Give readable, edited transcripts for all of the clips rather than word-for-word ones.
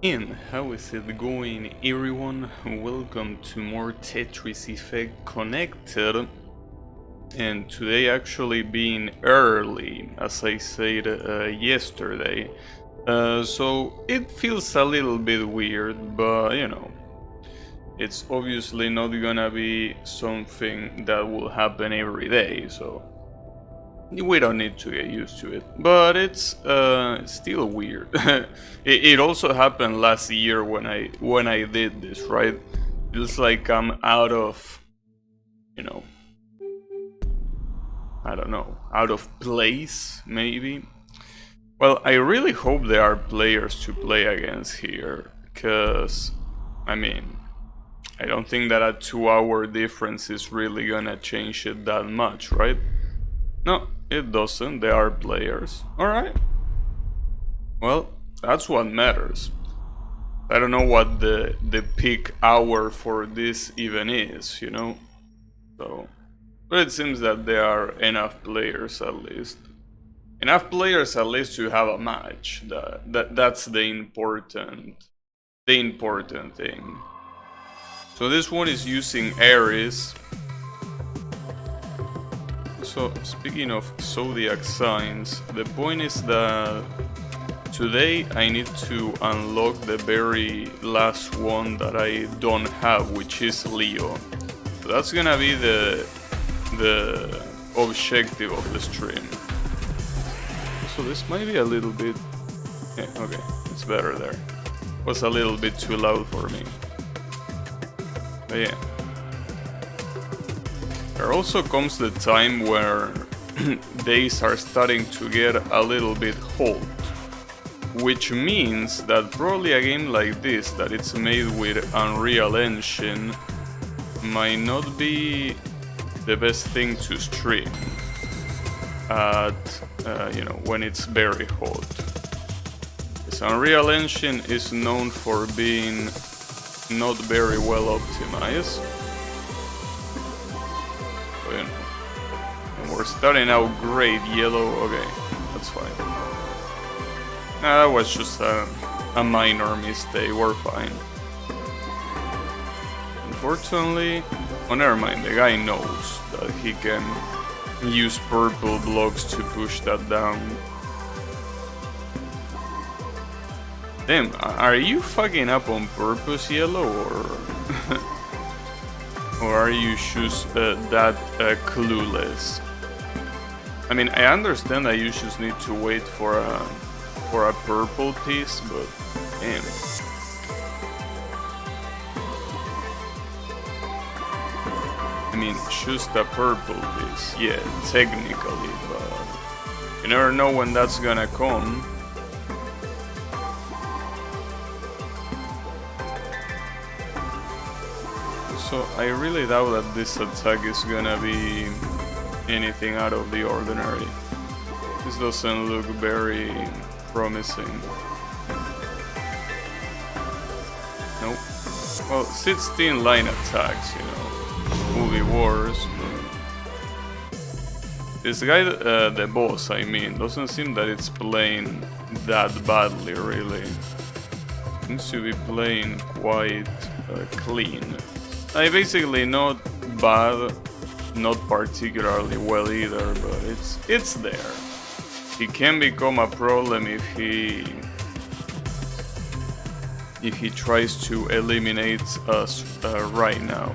And how is it going, everyone? Welcome to more Tetris Effect Connected. And today actually being early, as I said yesterday. So it feels a little bit weird, but it's obviously not gonna be something that will happen every day, so we don't need to get used to it, but it's still weird. it also happened last year when I did this, right? Feels like I'm out of, you know, I don't know, out of place, maybe. Well, I really hope there are players to play against here, because, I mean, I don't think that a 2-hour difference is really gonna change it that much, right? No, it doesn't. There are players. Alright. Well, that's what matters. I don't know what the peak hour for this even is, So, but it seems that there are enough players at least. Enough players at least to have a match. That's the important thing. So this one is using Aries. So speaking of zodiac signs, the point is that today I need to unlock the very last one that I don't have, which is Leo. So that's gonna be the objective of the stream. So this might be a little bit... Yeah, okay, it's better there. Was a little bit too loud for me. But yeah. There also comes the time where days are starting to get a little bit hot, which means that probably a game like this, that it's made with Unreal Engine, might not be the best thing to stream at, when it's very hot. This Unreal Engine is known for being not very well optimized. And we're starting out great, yellow, okay, that's fine. Nah, that was just a minor mistake, we're fine. Unfortunately, oh never mind, the guy knows that he can use purple blocks to push that down. Damn, are you fucking up on purpose, yellow, or... or are you just that clueless? I mean, I understand that you just need to wait for a purple piece, but damn. I mean, just a purple piece, yeah, technically, but you never know when that's gonna come. So I really doubt that this attack is gonna be anything out of the ordinary. This doesn't look very promising. Nope. Well, 16 line attacks, will be worse, but... This guy, the boss, I mean, doesn't seem that it's playing that badly, really. Seems to be playing quite clean. Basically not bad, not particularly well either, but it's there. He can become a problem if he tries to eliminate us right now.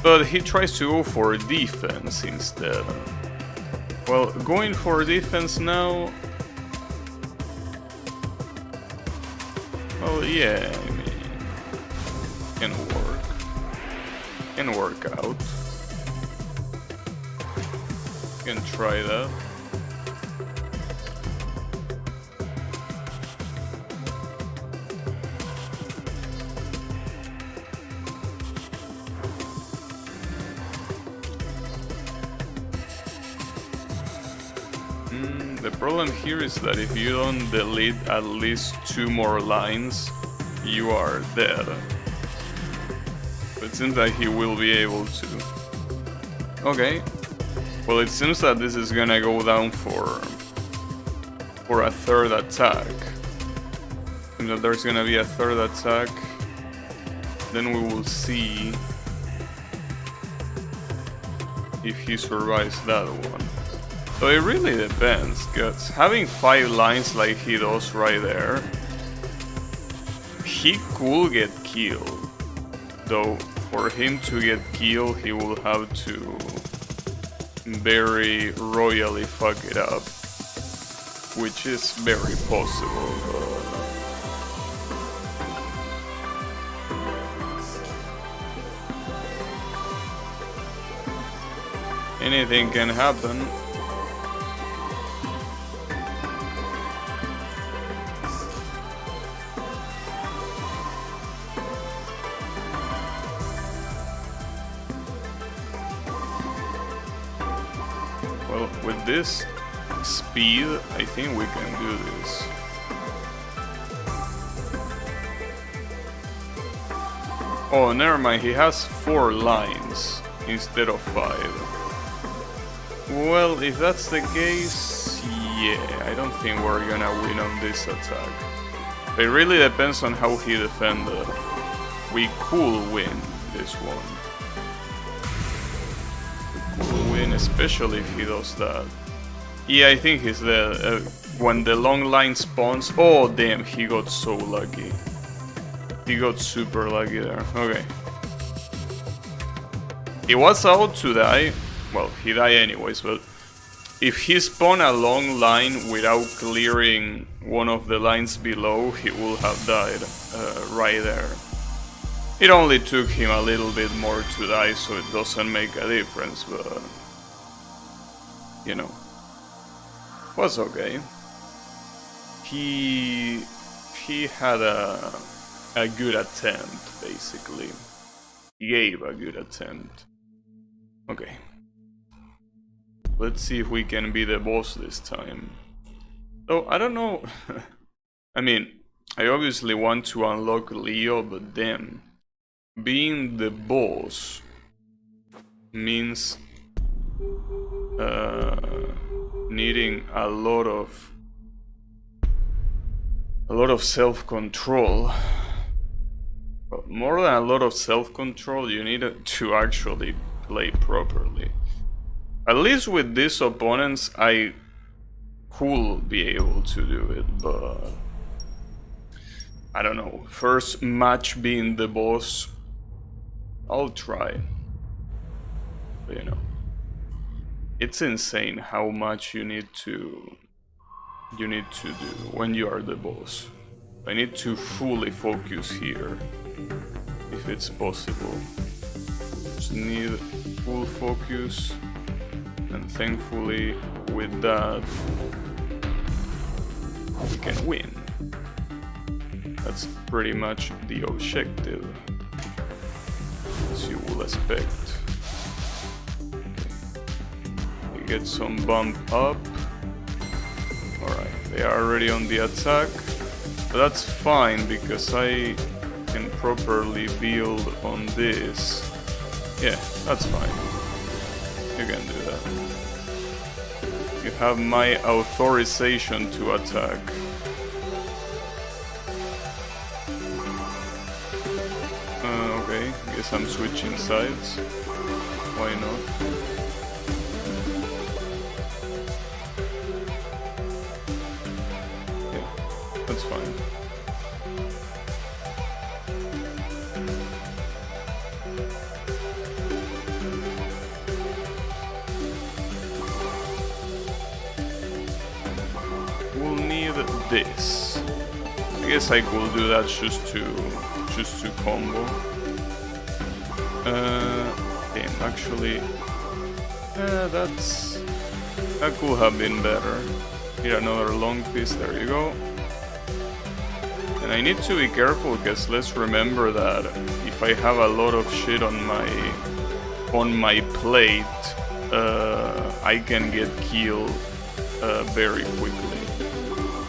But he tries to go for defense instead. Well, going for defense now... Well, yeah, I mean... Can work. Can work out. Can try that. The problem here is that if you don't delete at least 2 more lines, you are dead. It seems like he will be able to. Okay. Well, it seems that this is gonna go down for a third attack. seems that there's gonna be a third attack. Then we will see if he survives that one. So it really depends, because having 5 lines like he does right there, he could get killed. Though for him to get killed, he will have to very royally fuck it up, which is very possible. Anything can happen. Well, with this speed, I think we can do this. Oh, never mind, he has 4 lines instead of 5. Well, if that's the case, yeah, I don't think we're gonna win on this attack. It really depends on how he defended. We could win this one. We could win, especially if he does that. Yeah, I think he's dead. When the long line spawns... Oh, damn, he got so lucky. He got super lucky there. Okay. He was out to die. Well, he died anyways, but if he spawned a long line without clearing one of the lines below, he would have died right there. It only took him a little bit more to die, so it doesn't make a difference, but... you know. Was okay. He had a good attempt, basically. He gave a good attempt. Okay. Let's see if we can be the boss this time. So, I don't know. I mean, I obviously want to unlock Leo, but damn. Being the boss means needing a lot of self-control. But more than a lot of self-control, you need to actually play properly. At least with these opponents, I could be able to do it, but I don't know. First match being the boss, I'll try. But, you know, it's insane how much you need to do when you are the boss. I need to fully focus here, if it's possible. Just need full focus. And thankfully, with that, we can win. That's pretty much the objective, as you will expect. We get some bump up. Alright, they are already on the attack. But that's fine, because I can properly build on this. Yeah, that's fine. You can do that. You have my authorization to attack. Okay, guess I'm switching sides. Why not? Yeah, that's fine. This. I guess I could do that just to combo. Damn, actually, that could have been better. Here, another long piece. There you go. And I need to be careful, because let's remember that if I have a lot of shit on my plate, I can get killed very quickly.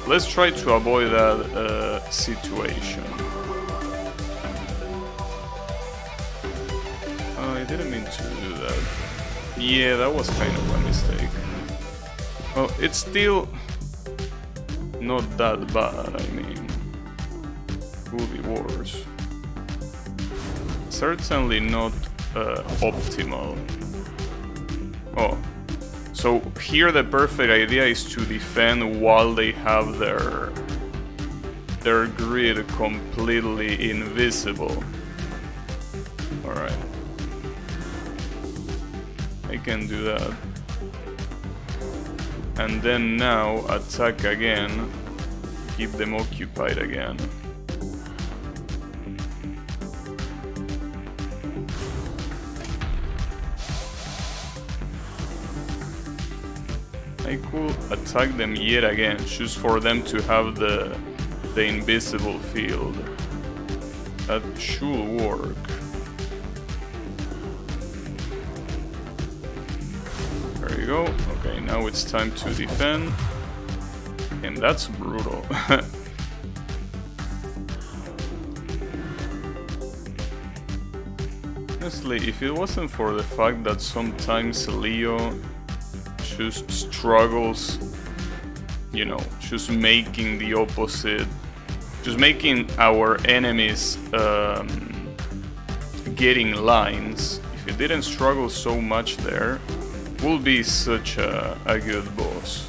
Let's try to avoid that situation. I didn't mean to do that. Yeah, that was kind of a mistake. Well, it's still not that bad, I mean. Could be worse. Certainly not optimal. Oh, so here the perfect idea is to defend while they have their grid completely invisible. Alright. I can do that. And then now attack again. Keep them occupied again. I could attack them yet again, just for them to have the invisible field. That should work. There you go. Okay, now it's time to defend. And that's brutal. Honestly, if it wasn't for the fact that sometimes Leo just struggles, you know, just making the opposite, just making our enemies getting lines. If it didn't struggle so much there, will be such a good boss.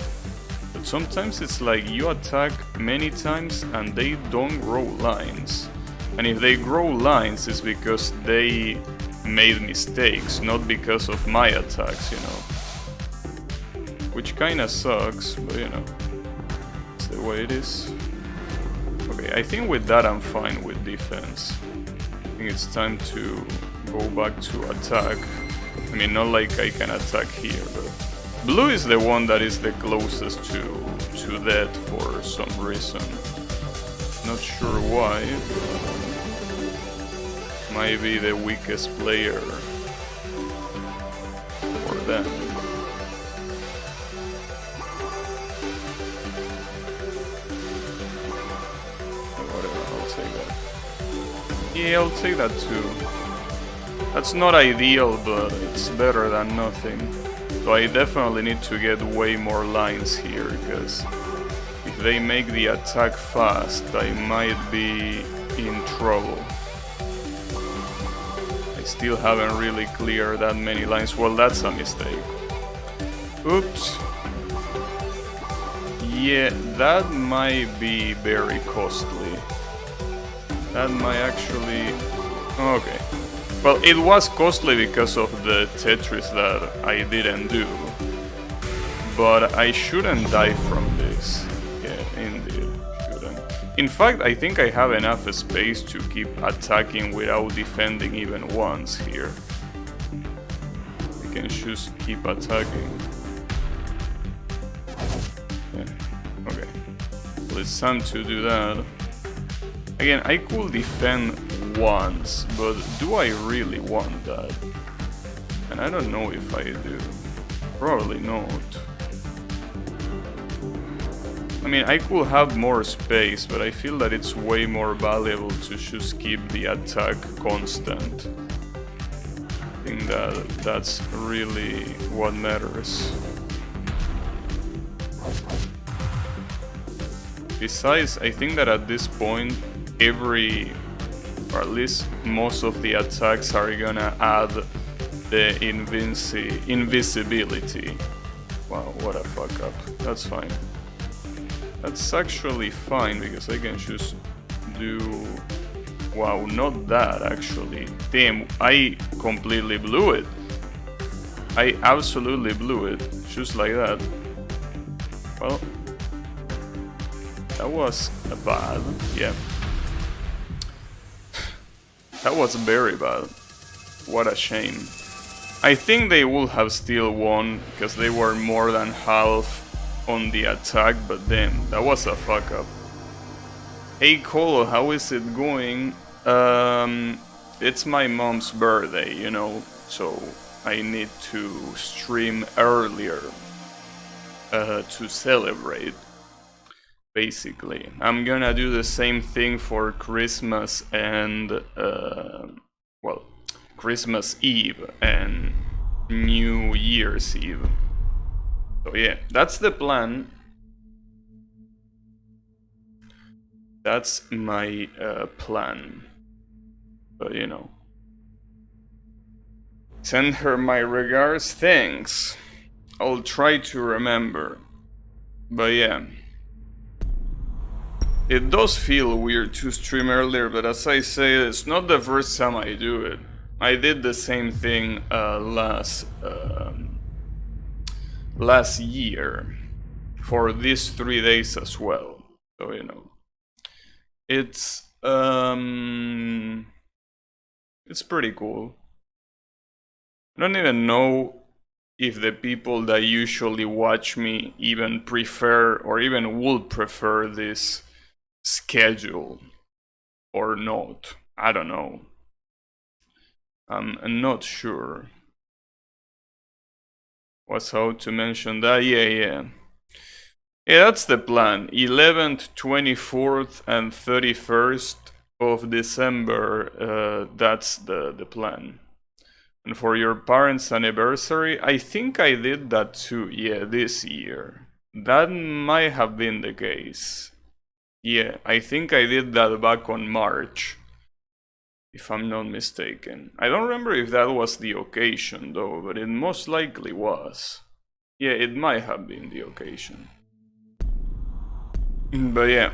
But sometimes it's like you attack many times and they don't grow lines. And if they grow lines, it's because they made mistakes, not because of my attacks, you know. Which kinda sucks, but you know, it's the way it is. Okay, I think with that I'm fine with defense. I think it's time to go back to attack. I mean, not like I can attack here, but blue is the one that is the closest to that for some reason. Not sure why, but might be the weakest player for them. Yeah, I'll take that too. That's not ideal, but it's better than nothing. So I definitely need to get way more lines here, because if they make the attack fast, I might be in trouble. I still haven't really cleared that many lines. Well, that's a mistake. Oops. Yeah, that might be very costly. That might actually... Okay. Well, it was costly because of the Tetris that I didn't do. But I shouldn't die from this. Yeah, indeed, shouldn't. In fact, I think I have enough space to keep attacking without defending even once here. I can just keep attacking. Yeah, okay. Well, it's time to do that. Again, I could defend once, but do I really want that? And I don't know if I do. Probably not. I mean, I could have more space, but I feel that it's way more valuable to just keep the attack constant. I think that's really what matters. Besides, I think that at this point, every, or at least most of the attacks are gonna add the invisibility. Wow, what a fuck up. That's fine. That's actually fine, because I can just do... Wow, not that actually. Damn, I completely blew it. I absolutely blew it, just like that. Well, that was bad, yeah. That was very bad. What a shame. I think they would have still won, because they were more than half on the attack, but damn, that was a fuck up. Hey Colo, how is it going? It's my mom's birthday, you know, so I need to stream earlier to celebrate. Basically, I'm gonna do the same thing for Christmas and well, Christmas Eve and New Year's Eve. So yeah, that's the plan. That's my plan. But you know. Send her my regards, thanks. I'll try to remember. But yeah. It does feel weird to stream earlier, but as I say, it's not the first time I do it. I did the same thing last year for these 3 days as well. So you know, it's pretty cool. I don't even know if the people that usually watch me even prefer or even would prefer this schedule or not. I don't know. I'm not sure. Was how to mention that? Yeah, that's the plan. 11th, 24th, and 31st of December. That's the plan. And for your parents' anniversary, I think I did that too. Yeah, this year. That might have been the case. Yeah, I think I did that back on March, if I'm not mistaken. I don't remember if that was the occasion though, but it most likely was. Yeah, it might have been the occasion. But yeah.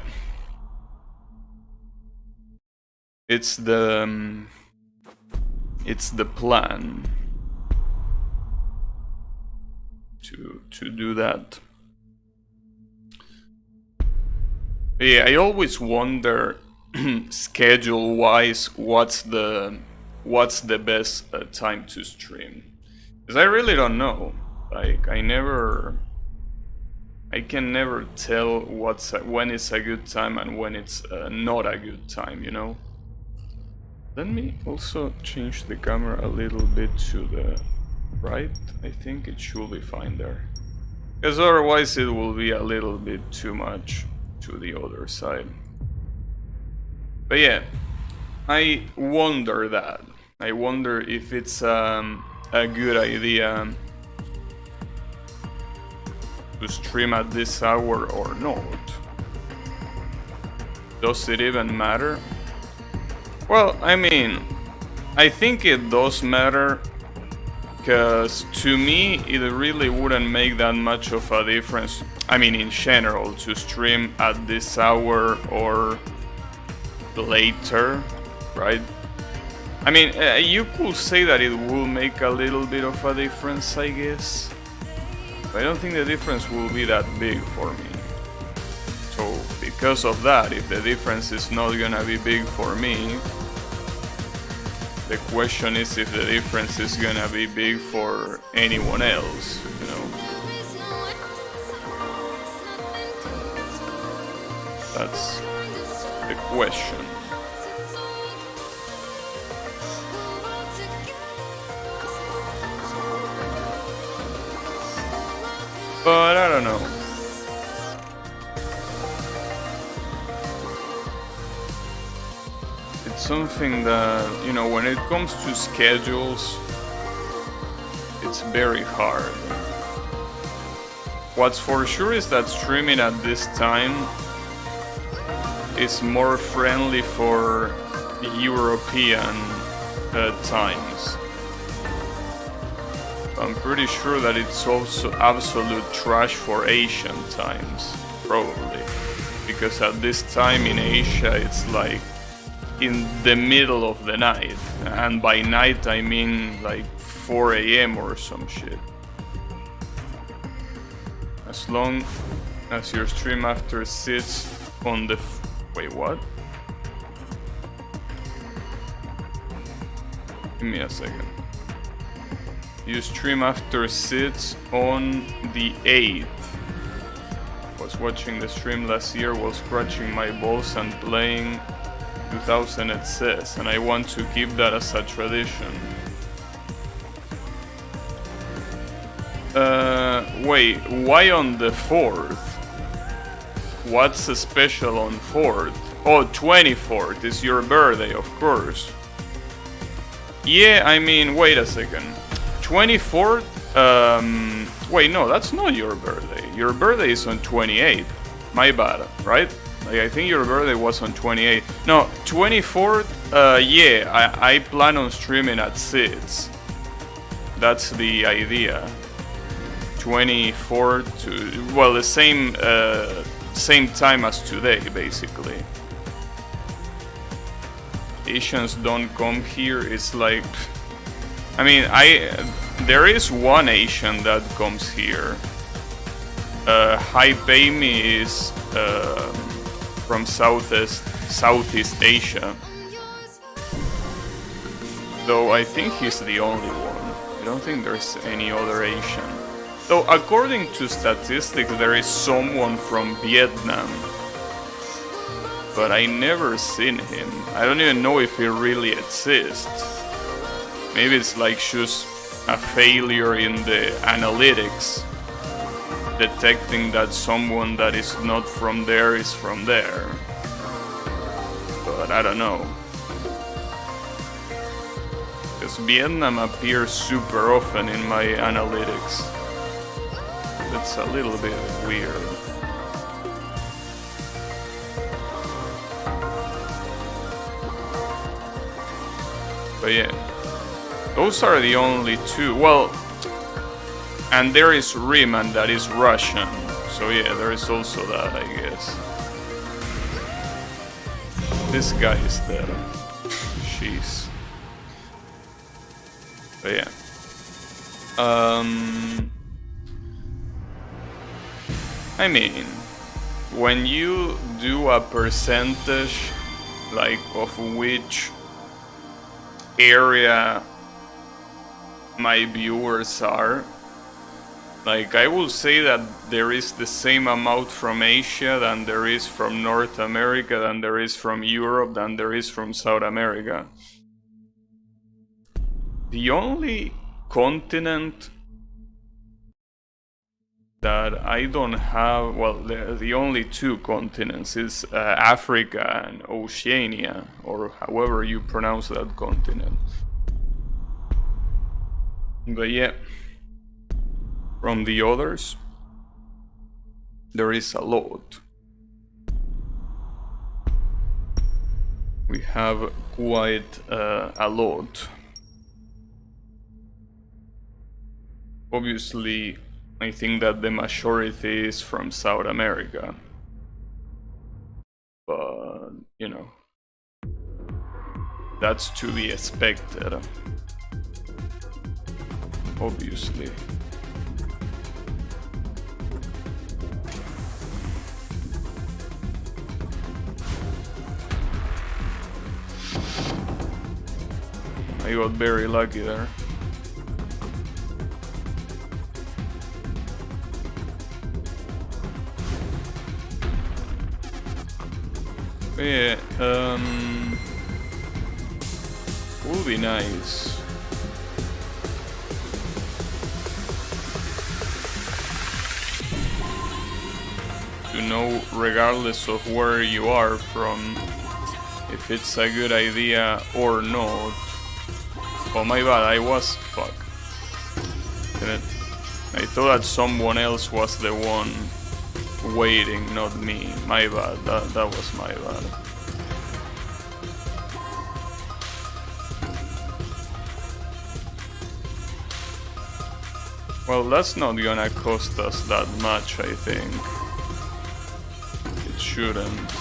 It's the plan to do that. Yeah, I always wonder schedule-wise what's the best time to stream, because I really don't know. Like I can never tell when it's a good time and when it's not a good time, you know. Let me also change the camera a little bit to the right. I think it should be fine there, because otherwise it will be a little bit too much to the other side. But yeah, I wonder that. I wonder if it's a good idea to stream at this hour or not. Does it even matter? Well, I mean, I think it does matter, because to me it really wouldn't make that much of a difference. I mean, in general, to stream at this hour or later, right? I mean, you could say that it will make a little bit of a difference, I guess. But I don't think the difference will be that big for me. So, because of that, if the difference is not gonna be big for me, the question is if the difference is gonna be big for anyone else, you know? That's the question. But I don't know. It's something that, you know, when it comes to schedules, it's very hard. What's for sure is that streaming at this time is more friendly for European times. I'm pretty sure that it's also absolute trash for Asian times, probably. Because at this time in Asia it's like in the middle of the night. And by night I mean like 4 AM or some shit. As long as your stream after sits on the... Wait, what? Give me a second. You stream after sits on the 8th. Was watching the stream last year while scratching my balls and playing 2000, it says, and I want to keep that as a tradition. Wait, why on the 4th? What's special on 4th? Oh, 24th is your birthday, of course. Yeah, I mean, wait a second. 24th? Wait, no, that's not your birthday. Your birthday is on 28th. My bad, right? Like, I think your birthday was on 28th. No, 24th. Yeah, I plan on streaming at 6. That's the idea. 24th to, well, the same time as today, basically. Asians don't come here. It's like, I mean, there is one Asian that comes here. Hai Peimi is from Southeast Asia. Though I think he's the only one. I don't think there's any other Asian. Though according to statistics, there is someone from Vietnam. But I never seen him. I don't even know if he really exists. Maybe it's like just a failure in the analytics, detecting that someone that is not from there is from there. But I don't know. Because Vietnam appears super often in my analytics. That's a little bit weird. But yeah, those are the only two. Well, and there is Riemann that is Russian. So yeah, there is also that, I guess. This guy is there. Jeez. But yeah. I mean, when you do a percentage, like, of which area my viewers are, like, I will say that there is the same amount from Asia than there is from North America, than there is from Europe, than there is from South America. The only continent that I don't have, well, the only two continents is Africa and Oceania, or however you pronounce that continent. But yeah, from the others, there is a lot. We have quite a lot. Obviously, I think that the majority is from South America. But, you know, that's to be expected. Obviously. I got very lucky there. Yeah, would be nice. To know, regardless of where you are from, if it's a good idea or not. Oh my bad, I was... fuck. I thought that someone else was the one waiting, not me. My bad, that was my bad. Well, that's not gonna cost us that much, I think. It shouldn't.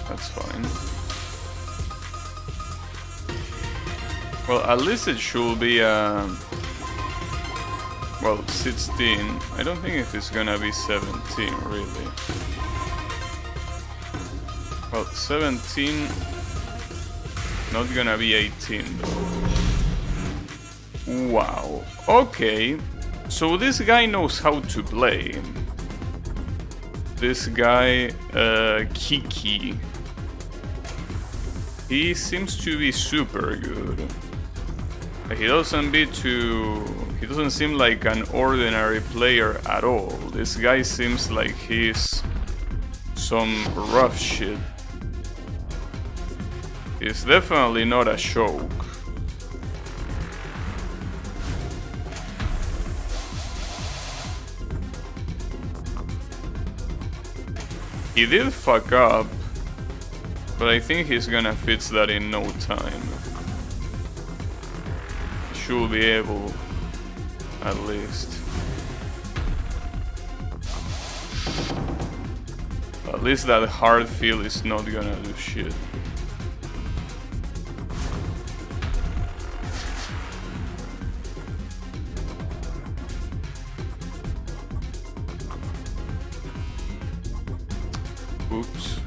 That's fine. Well, at least it should be well, 16. I don't think if it's gonna be 17, really. Well, 17, not gonna be 18 though. Wow. Okay. So this guy knows how to play. This guy, Kiki. He seems to be super good. He doesn't seem like an ordinary player at all. This guy seems like he's some rough shit. He's definitely not a joke. He did fuck up, but I think he's gonna fix that in no time. Should be able, at least. At least that hard feel is not gonna do shit. Oops.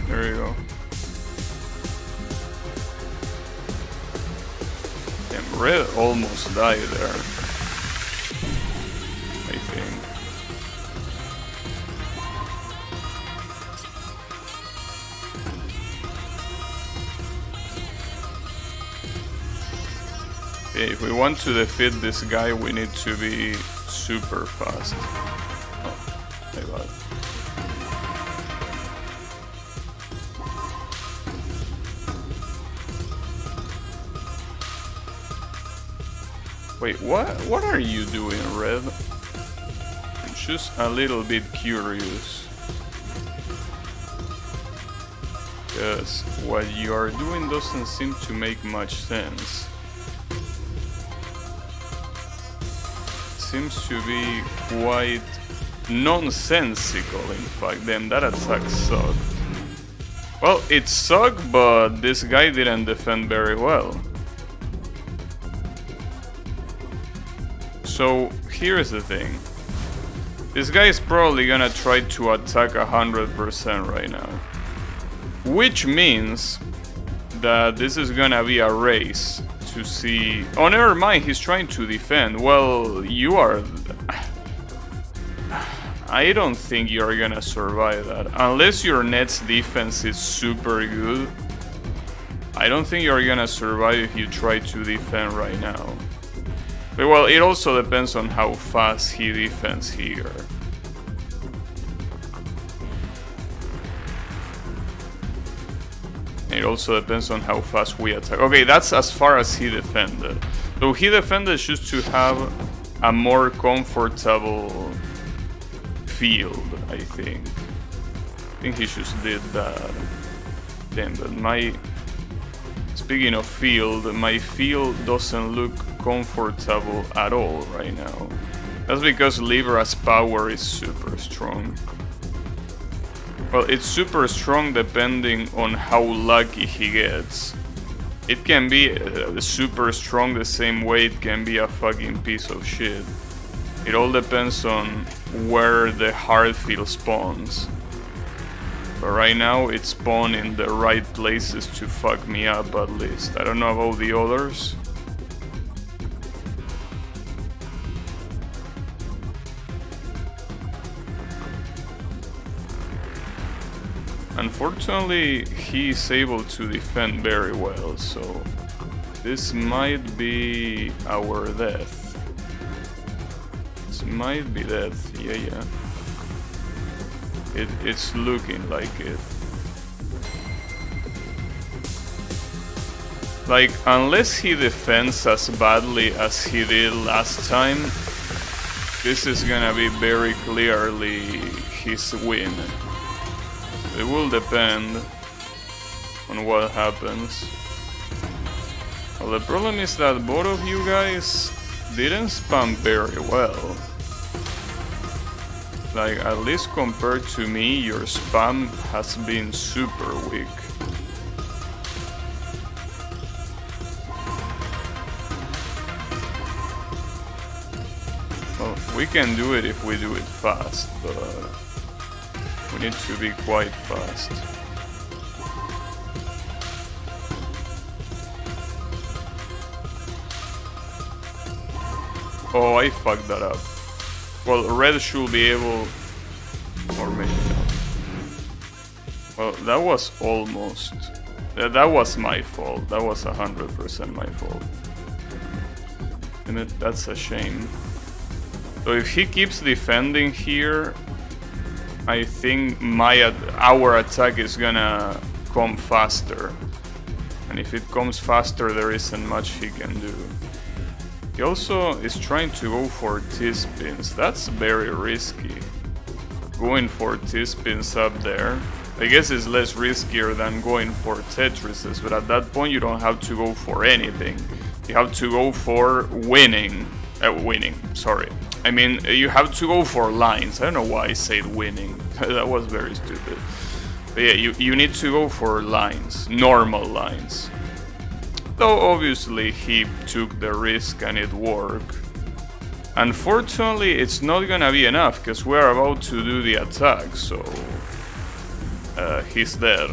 There you go. Damn, red almost died there. I think. Okay, if we want to defeat this guy, we need to be super fast. Oh, my bad. Wait, what are you doing, Red? I'm just a little bit curious. Because what you are doing doesn't seem to make much sense. Seems to be quite nonsensical, in fact. Damn, that attack sucked. Well, it sucked, but this guy didn't defend very well. So, here's the thing. This guy is probably gonna try to attack 100% right now. Which means that this is gonna be a race to see... Oh, never mind, he's trying to defend. Well, you are... I don't think you're gonna survive that. Unless your net's defense is super good. I don't think you're gonna survive if you try to defend right now. But well, it also depends on how fast he defends here. It also depends on how fast we attack. Okay, that's as far as he defended. So he defended just to have a more comfortable field, I think. I think he just did that. Damn, but my... Speaking of field, my field doesn't look comfortable at all right now. That's because Libra's power is super strong. Well, it's super strong depending on how lucky he gets. It can be super strong the same way it can be a fucking piece of shit. It all depends on where the hard field spawns. But right now it's spawned in the right places to fuck me up at least. I don't know about the others. Unfortunately, he is able to defend very well, so this might be our death. This might be death, yeah. It's looking like it. Like, unless he defends as badly as he did last time, this is gonna be very clearly his win. It will depend on what happens. Well, the problem is that both of you guys didn't spam very well. Like, at least compared to me, your spam has been super weak. Well, we can do it if we do it fast, but we need to be quite fast. Oh, I fucked that up. Well, red should be able... Or maybe not. Well, that was almost... That was my fault. That was 100% my fault. And that's a shame. So if he keeps defending here, I think our attack is gonna come faster. And if it comes faster, there isn't much he can do. He also is trying to go for T-spins. That's very risky. Going for T-spins up there. I guess it's less riskier than going for Tetrises, but at that point you don't have to go for anything. You have to go for winning. Sorry. I mean, you have to go for lines. I don't know why I said winning. That was very stupid. But yeah, you need to go for lines. Normal lines. Though obviously he took the risk and it worked. Unfortunately, it's not gonna be enough, because we're about to do the attack, so... he's dead.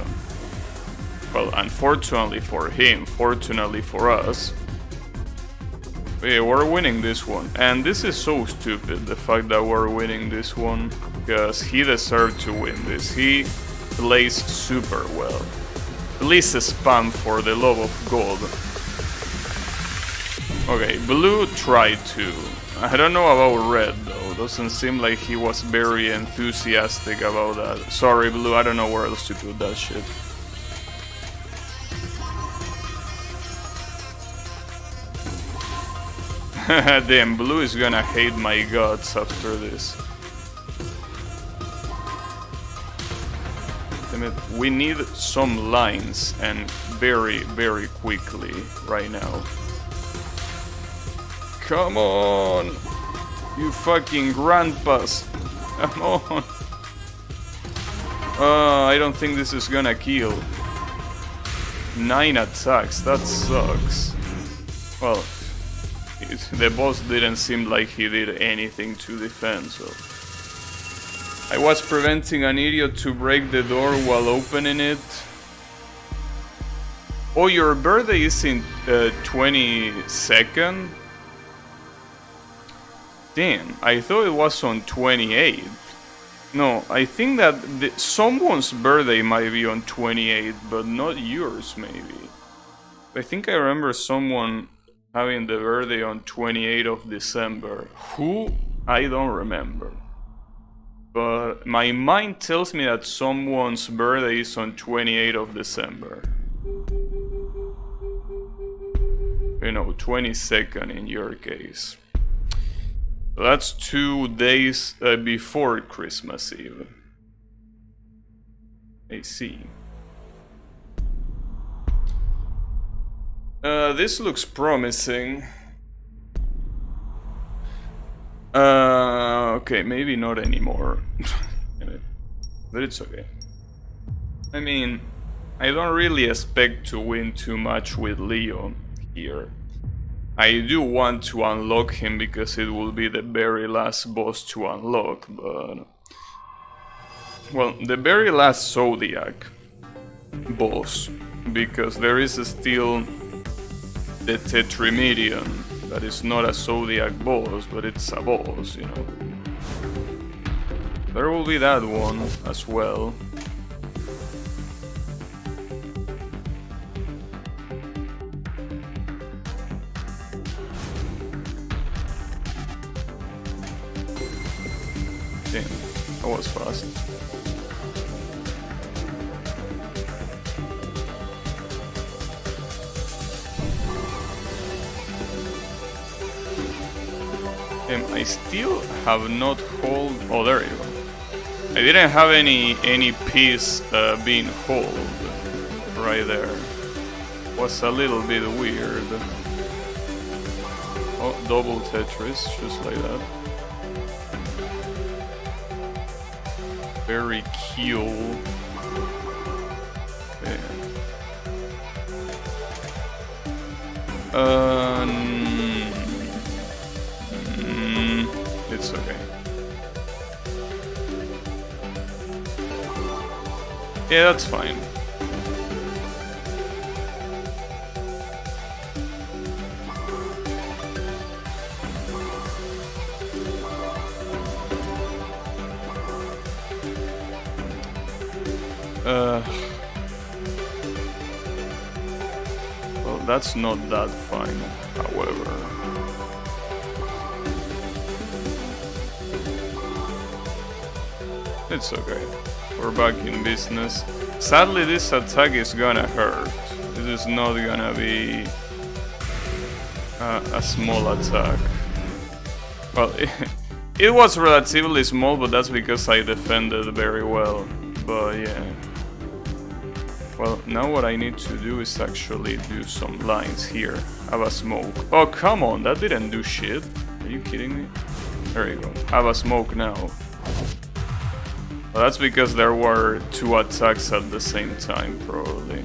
Well, unfortunately for him, fortunately for us. But yeah, we're winning this one. And this is so stupid, the fact that we're winning this one, because he deserved to win this. He plays super well. Please spam for the love of God. Okay, blue tried to. I don't know about red though. Doesn't seem like he was very enthusiastic about that. Sorry, blue, I don't know where else to put that shit. Damn, blue is gonna hate my guts after this. Damn it, we need some lines, and very, very quickly right now. Come on! You fucking grandpas! Come on! I don't think this is gonna kill. 9 attacks, that sucks. Well, the boss didn't seem like he did anything to defend, so... I was preventing an idiot to break the door while opening it. Oh, your birthday is in 22nd? Damn, I thought it was on 28th. No, I think that someone's birthday might be on 28th, but not yours, maybe. I think I remember someone having the birthday on 28th of December. Who? I don't remember. But my mind tells me that someone's birthday is on 28th of December. You know, 22nd in your case. That's 2 days before Christmas Eve. I see. This looks promising. Okay, maybe not anymore. But it's okay. I mean, I don't really expect to win too much with Leo here. I do want to unlock him because it will be the very last boss to unlock, but... Well, the very last Zodiac boss, because there is still the Tetrimedian. That is not a Zodiac boss, but it's a boss, you know. There will be that one as well. Damn, that was fast. I still have not hold. Oh, there you go. I didn't have any piece being hold right there. Was a little bit weird. Oh, double Tetris, just like that. Very cool. It's okay. Yeah, that's fine. Well, that's not that fine, however. It's okay. We're back in business. Sadly, this attack is gonna hurt. This is not gonna be a small attack. Well, it was relatively small, but that's because I defended very well. But yeah. Well, now what I need to do is actually do some lines here. Have a smoke. Oh, come on, that didn't do shit. Are you kidding me? There you go. Have a smoke now. Well, that's because there were 2 attacks at the same time, probably.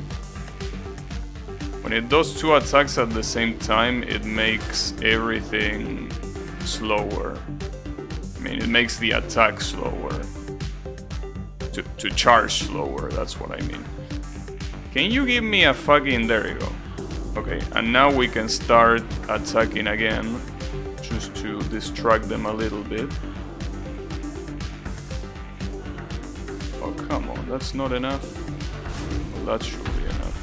When it does 2 attacks at the same time, it makes everything slower. I mean, it makes the attack slower. To charge slower, that's what I mean. Can you give me a fucking... There you go. Okay, and now we can start attacking again, just to distract them a little bit. Oh, come on, that's not enough? Well, that should be enough.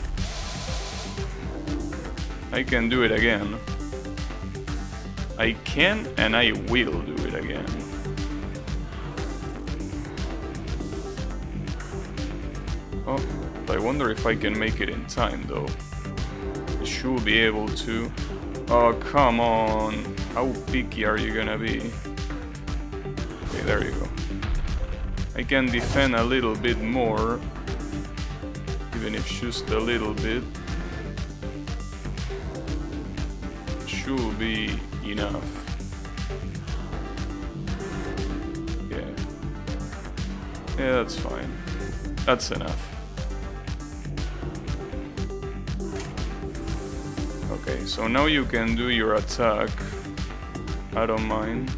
I can do it again. I can and I will do it again. Oh, I wonder if I can make it in time though. I should be able to. Oh, come on. How picky are you gonna be? Okay, there you go. I can defend a little bit more. Even if just a little bit. Should be enough. Yeah. Yeah, that's fine. That's enough. Okay, so now you can do your attack. I don't mind.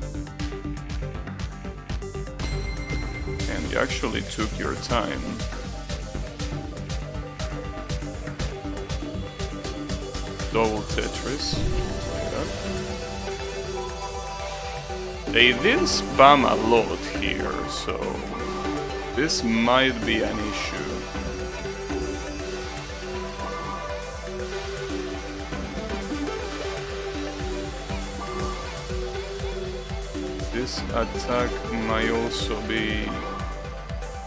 And you actually took your time. Double Tetris. Like that. They did spam a lot here, so this might be an issue. This attack might also be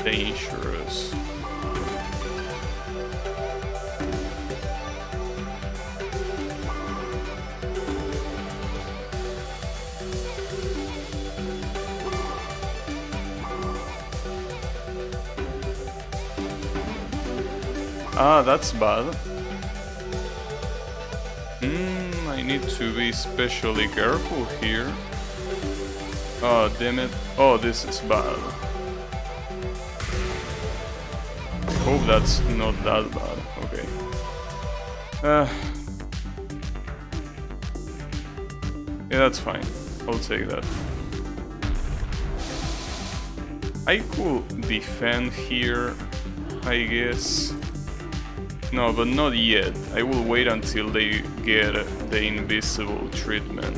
dangerous. Ah, that's bad. I need to be especially careful here. Oh, damn it. Oh, this is bad. I hope that's not that bad. Okay. Yeah, that's fine. I'll take that. I could defend here, I guess. No, but not yet. I will wait until they get the invisible treatment.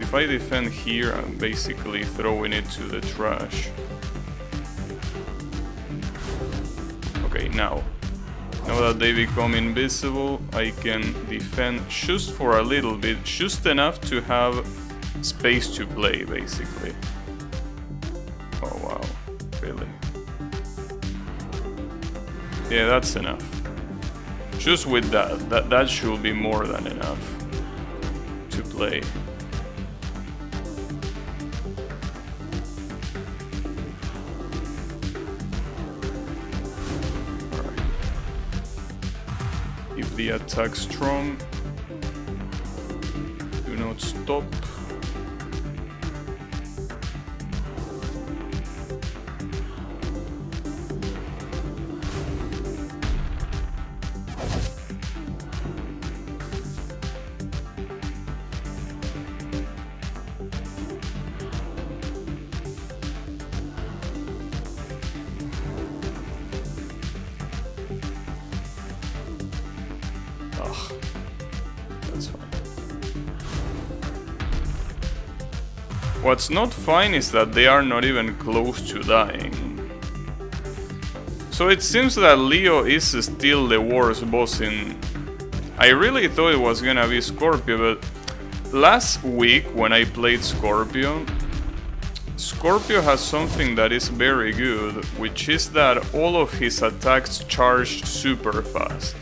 If I defend here, I'm basically throwing it to the trash. Okay, now that they become invisible, I can defend just for a little bit, just enough to have space to play, basically. Oh wow, really? Yeah, that's enough. Just with that should be more than enough to play. Alright. Keep the attack strong. Do not stop. That's fine. What's not fine is that they are not even close to dying. So it seems that Leo is still the worst boss in... I really thought it was gonna be Scorpio, but last week when I played Scorpio, Scorpio has something that is very good, which is that all of his attacks charge super fast,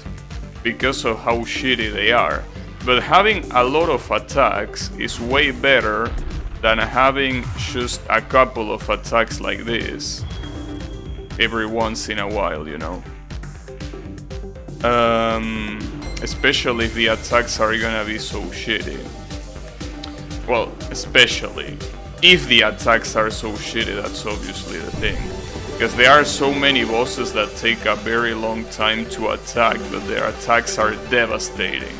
because of how shitty they are. But having a lot of attacks is way better than having just a couple of attacks like this every once in a while, you know. Especially if the attacks are gonna be so shitty. Well, especially if the attacks are so shitty, that's obviously the thing. Because there are so many bosses that take a very long time to attack, but their attacks are devastating.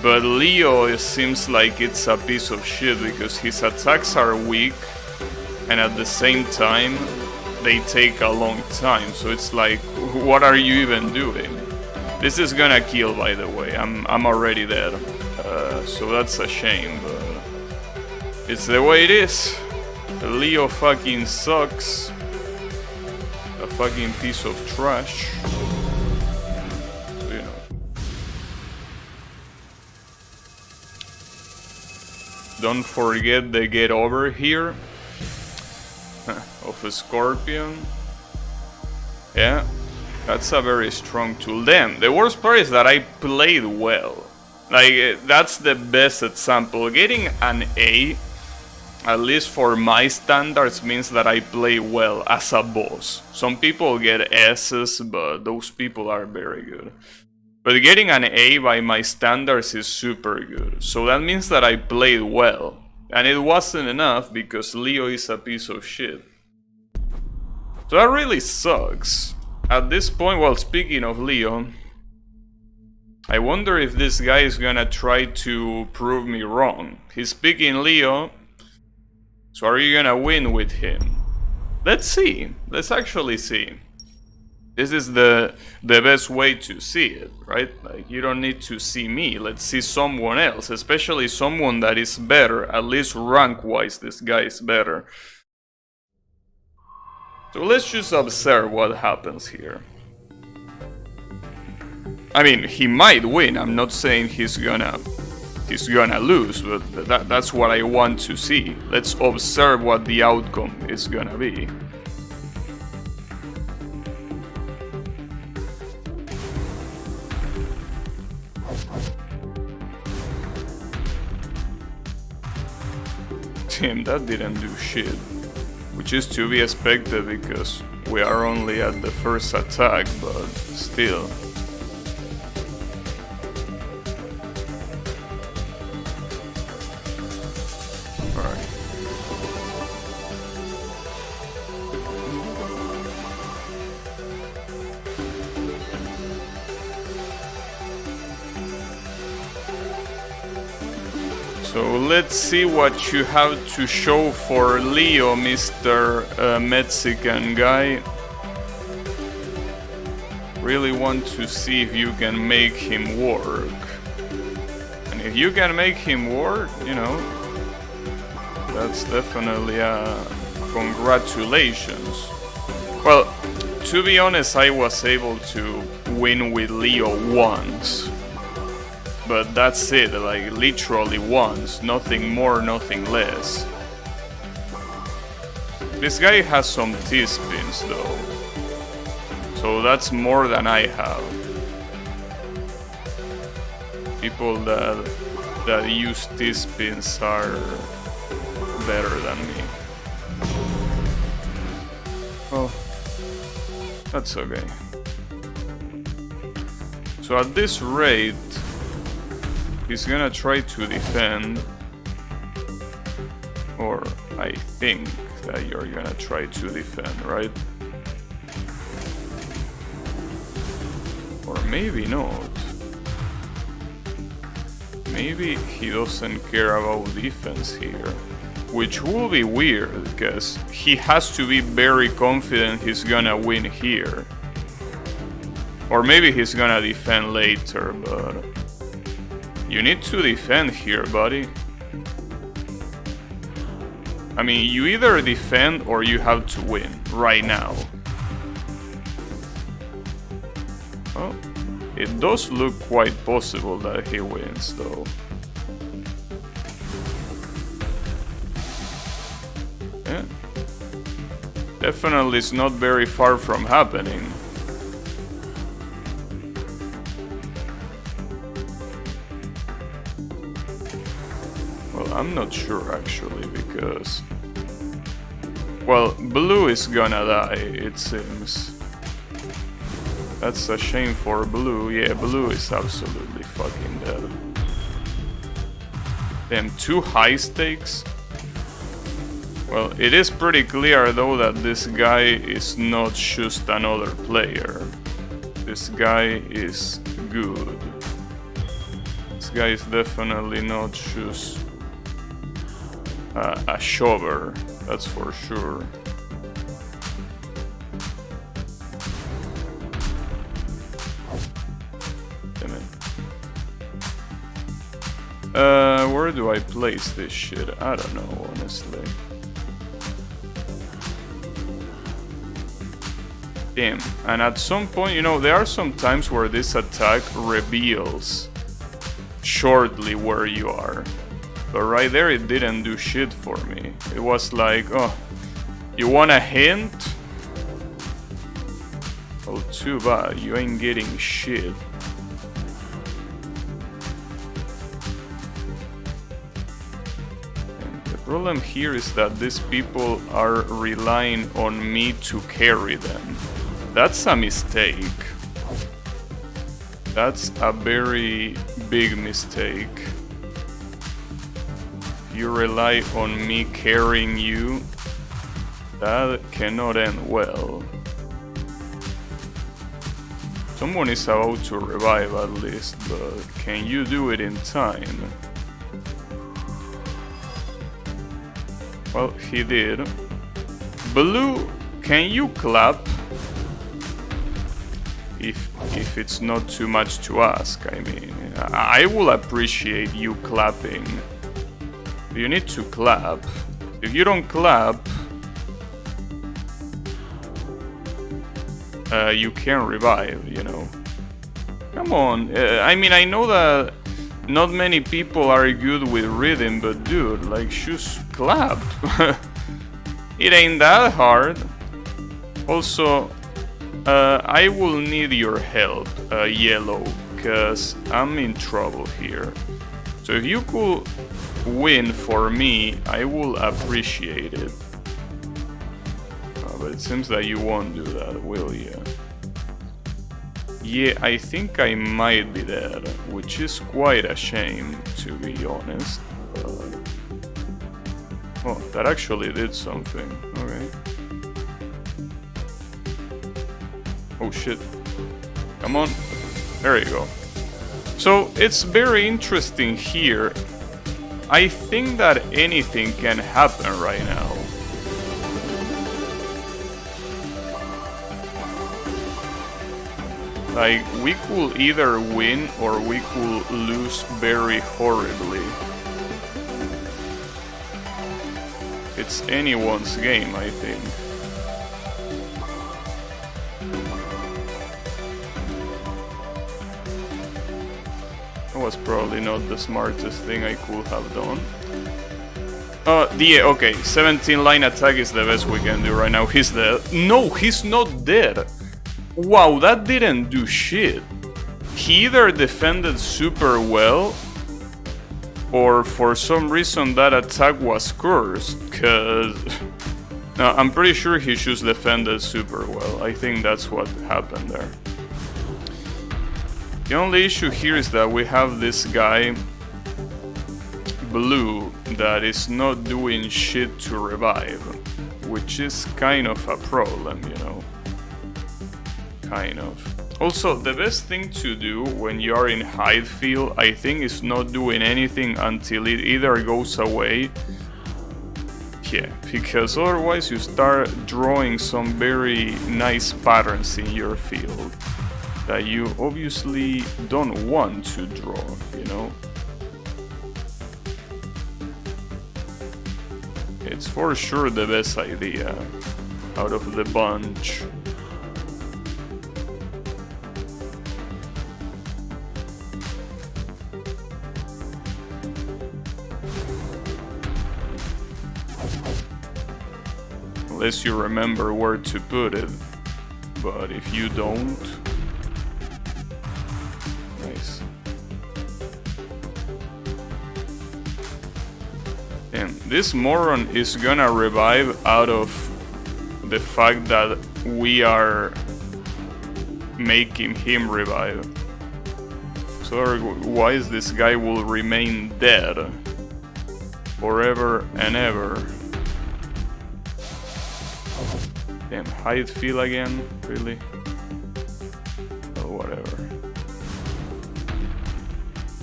But Leo, it seems like it's a piece of shit because his attacks are weak and at the same time they take a long time, so it's like, what are you even doing? This is gonna kill, by the way, I'm already dead, so that's a shame, but it's the way it is. Leo fucking sucks. A fucking piece of trash. You know. Don't forget the get over here of a Scorpion. Yeah, that's a very strong tool. Damn, the worst part is that I played well. Like, that's the best example. Getting an A, at least for my standards, means that I play well as a boss. Some people get S's, but those people are very good. But getting an A by my standards is super good. So that means that I played well. And it wasn't enough because Leo is a piece of shit. So that really sucks. At this point, well, speaking of Leo, I wonder if this guy is gonna try to prove me wrong. He's picking Leo, so are you gonna win with him? Let's see. Let's actually see. This is the best way to see it, right? Like, you don't need to see me. Let's see someone else, especially someone that is better. At least rank-wise, this guy is better. So let's just observe what happens here. I mean, he might win. I'm not saying he's gonna lose, but that's what I want to see. Let's observe what the outcome is gonna be. Damn, that didn't do shit. Which is to be expected because we are only at the first attack, but still. Alright. So let's see what you have to show for Leo, Mr. Mexican guy. Really want to see if you can make him work. And if you can make him work, you know, that's definitely a congratulations. Well, to be honest, I was able to win with Leo once. But that's it, like literally once, nothing more, nothing less. This guy has some T-spins though, so that's more than I have. People that use T-spins are better than me. Oh, that's okay. So at this rate, he's gonna try to defend, or I think that you're gonna try to defend, right? Or maybe not. Maybe he doesn't care about defense here, which will be weird, because he has to be very confident he's gonna win here. Or maybe he's gonna defend later, but you need to defend here, buddy. I mean, you either defend or you have to win right now. Well, it does look quite possible that he wins, though. Yeah. Definitely it's not very far from happening. Well, I'm not sure actually, because... Well, blue is gonna die, it seems. That's a shame for blue. Yeah, blue is absolutely fucking dead. Damn, 2 high stakes? Well, it is pretty clear though that this guy is not just another player. This guy is good. This guy is definitely not just a shover, that's for sure. Damn it. Where do I place this shit? I don't know, honestly. Damn, and at some point, you know, there are some times where this attack reveals shortly where you are. But right there it didn't do shit for me. It was like, oh, you want a hint? Oh, too bad, you ain't getting shit. And the problem here is that these people are relying on me to carry them. That's a mistake. That's a very big mistake. You rely on me carrying you, that cannot end well. Someone is about to revive at least, but can you do it in time? Well, he did. Blue, can you clap? If it's not too much to ask, I mean. I will appreciate you clapping. You need to clap. If you don't clap, you can't revive, you know. Come on. I mean, I know that not many people are good with rhythm, but dude, like, just clap. It ain't that hard. Also, I will need your help, yellow, because I'm in trouble here. So if you could win for me, I will appreciate it. But it seems that you won't do that, will you? Yeah, I think I might be dead, which is quite a shame, to be honest. Oh, that actually did something. Okay. Oh shit. Come on. There you go. So, it's very interesting here. I think that anything can happen right now. Like, we could either win or we could lose very horribly. It's anyone's game, I think. That was probably not the smartest thing I could have done. Yeah, okay, 17 line attack is the best we can do right now. He's dead. No, he's not dead. Wow, that didn't do shit. He either defended super well, or for some reason that attack was cursed, cause... No, I'm pretty sure he just defended super well. I think that's what happened there. The only issue here is that we have this guy, Blue, that is not doing shit to revive, which is kind of a problem, you know. Kind of. Also, the best thing to do when you are in hide field, I think, is not doing anything until it either goes away. Yeah, because otherwise you start drawing some very nice patterns in your field that you obviously don't want to draw, you know? It's for sure the best idea out of the bunch. unless you remember where to put it. But if you don't... Nice. And this moron is gonna revive out of the fact that we are making him revive. So otherwise this guy will remain dead forever and ever. Damn, hide feel again? Really? Oh, whatever.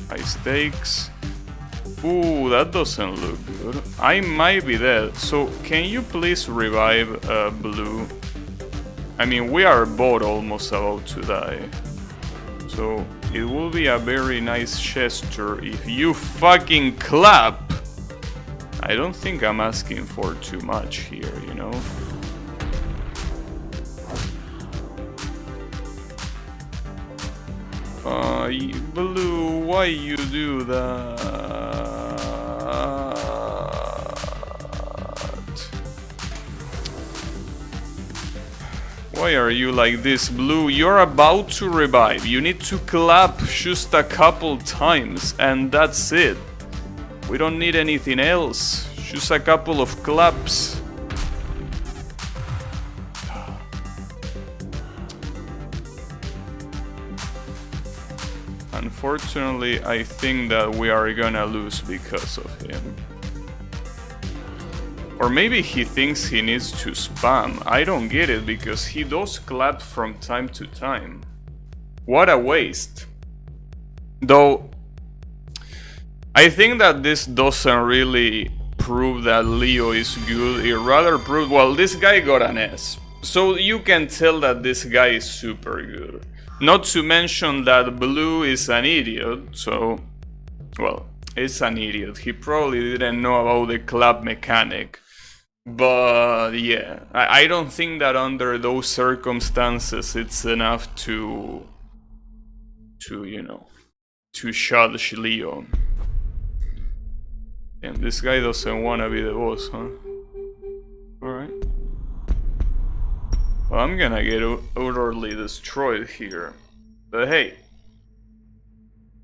High stakes. Ooh, that doesn't look good. I might be dead. So, can you please revive Blue? I mean, we are both almost about to die. So, it will be a very nice gesture if you fucking clap! I don't think I'm asking for too much here, you know? Blue, why you do that? Why are you like this, Blue? You're about to revive. You need to clap just a couple times, and that's it. We don't need anything else. Just a couple of claps. Unfortunately, I think that we are gonna lose because of him. Or maybe he thinks he needs to spam. I don't get it, because he does clap from time to time. What a waste. Though, I think that this doesn't really prove that Leo is good. It rather proves, well, this guy got an S. So you can tell that this guy is super good. Not to mention that Blue is an idiot, so... Well, it's an idiot. He probably didn't know about the clap mechanic. But yeah, I don't think that under those circumstances it's enough to you know, to judge Leo. And this guy doesn't want to be the boss, huh? Alright. Well, I'm gonna get utterly destroyed here. But hey,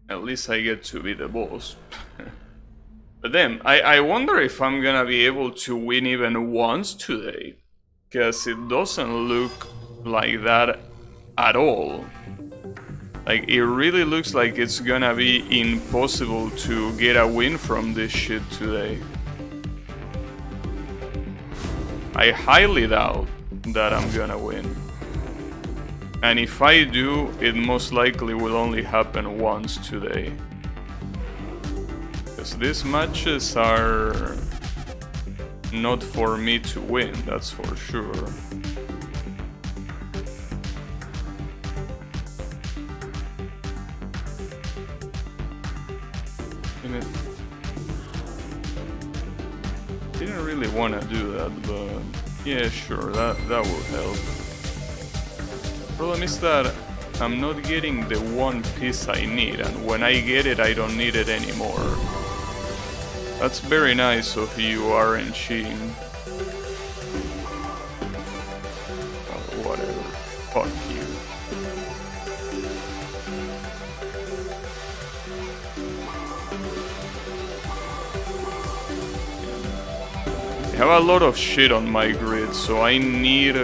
at least I get to be the boss. But then, I wonder if I'm gonna be able to win even once today. Because it doesn't look like that at all. Like, it really looks like it's gonna be impossible to get a win from this shit today. I highly doubt that I'm gonna win. And if I do, it most likely will only happen once today. Because these matches are not for me to win, that's for sure. Didn't really want to do that, but yeah, sure, that will help. Problem is that I'm not getting the one piece I need, and when I get it, I don't need it anymore. That's very nice of you, RNG. Oh, whatever. Fuck you. I have a lot of shit on my grid, so I need...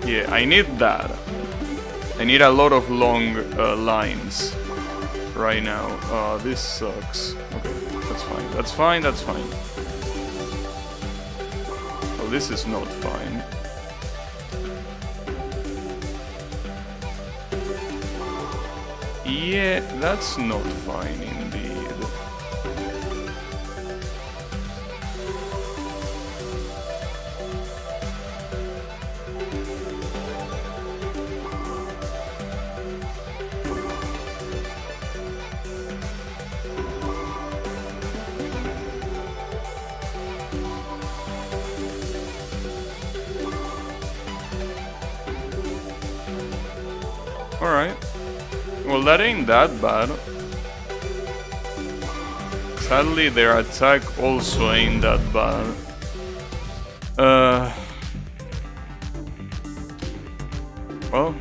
Yeah, I need that. I need a lot of long lines right now. This sucks. Okay, that's fine. That's fine, that's fine. Oh, this is not fine. Yeah, that's not fine indeed. Alright. Well, that ain't that bad. Sadly, their attack also ain't that bad. Well,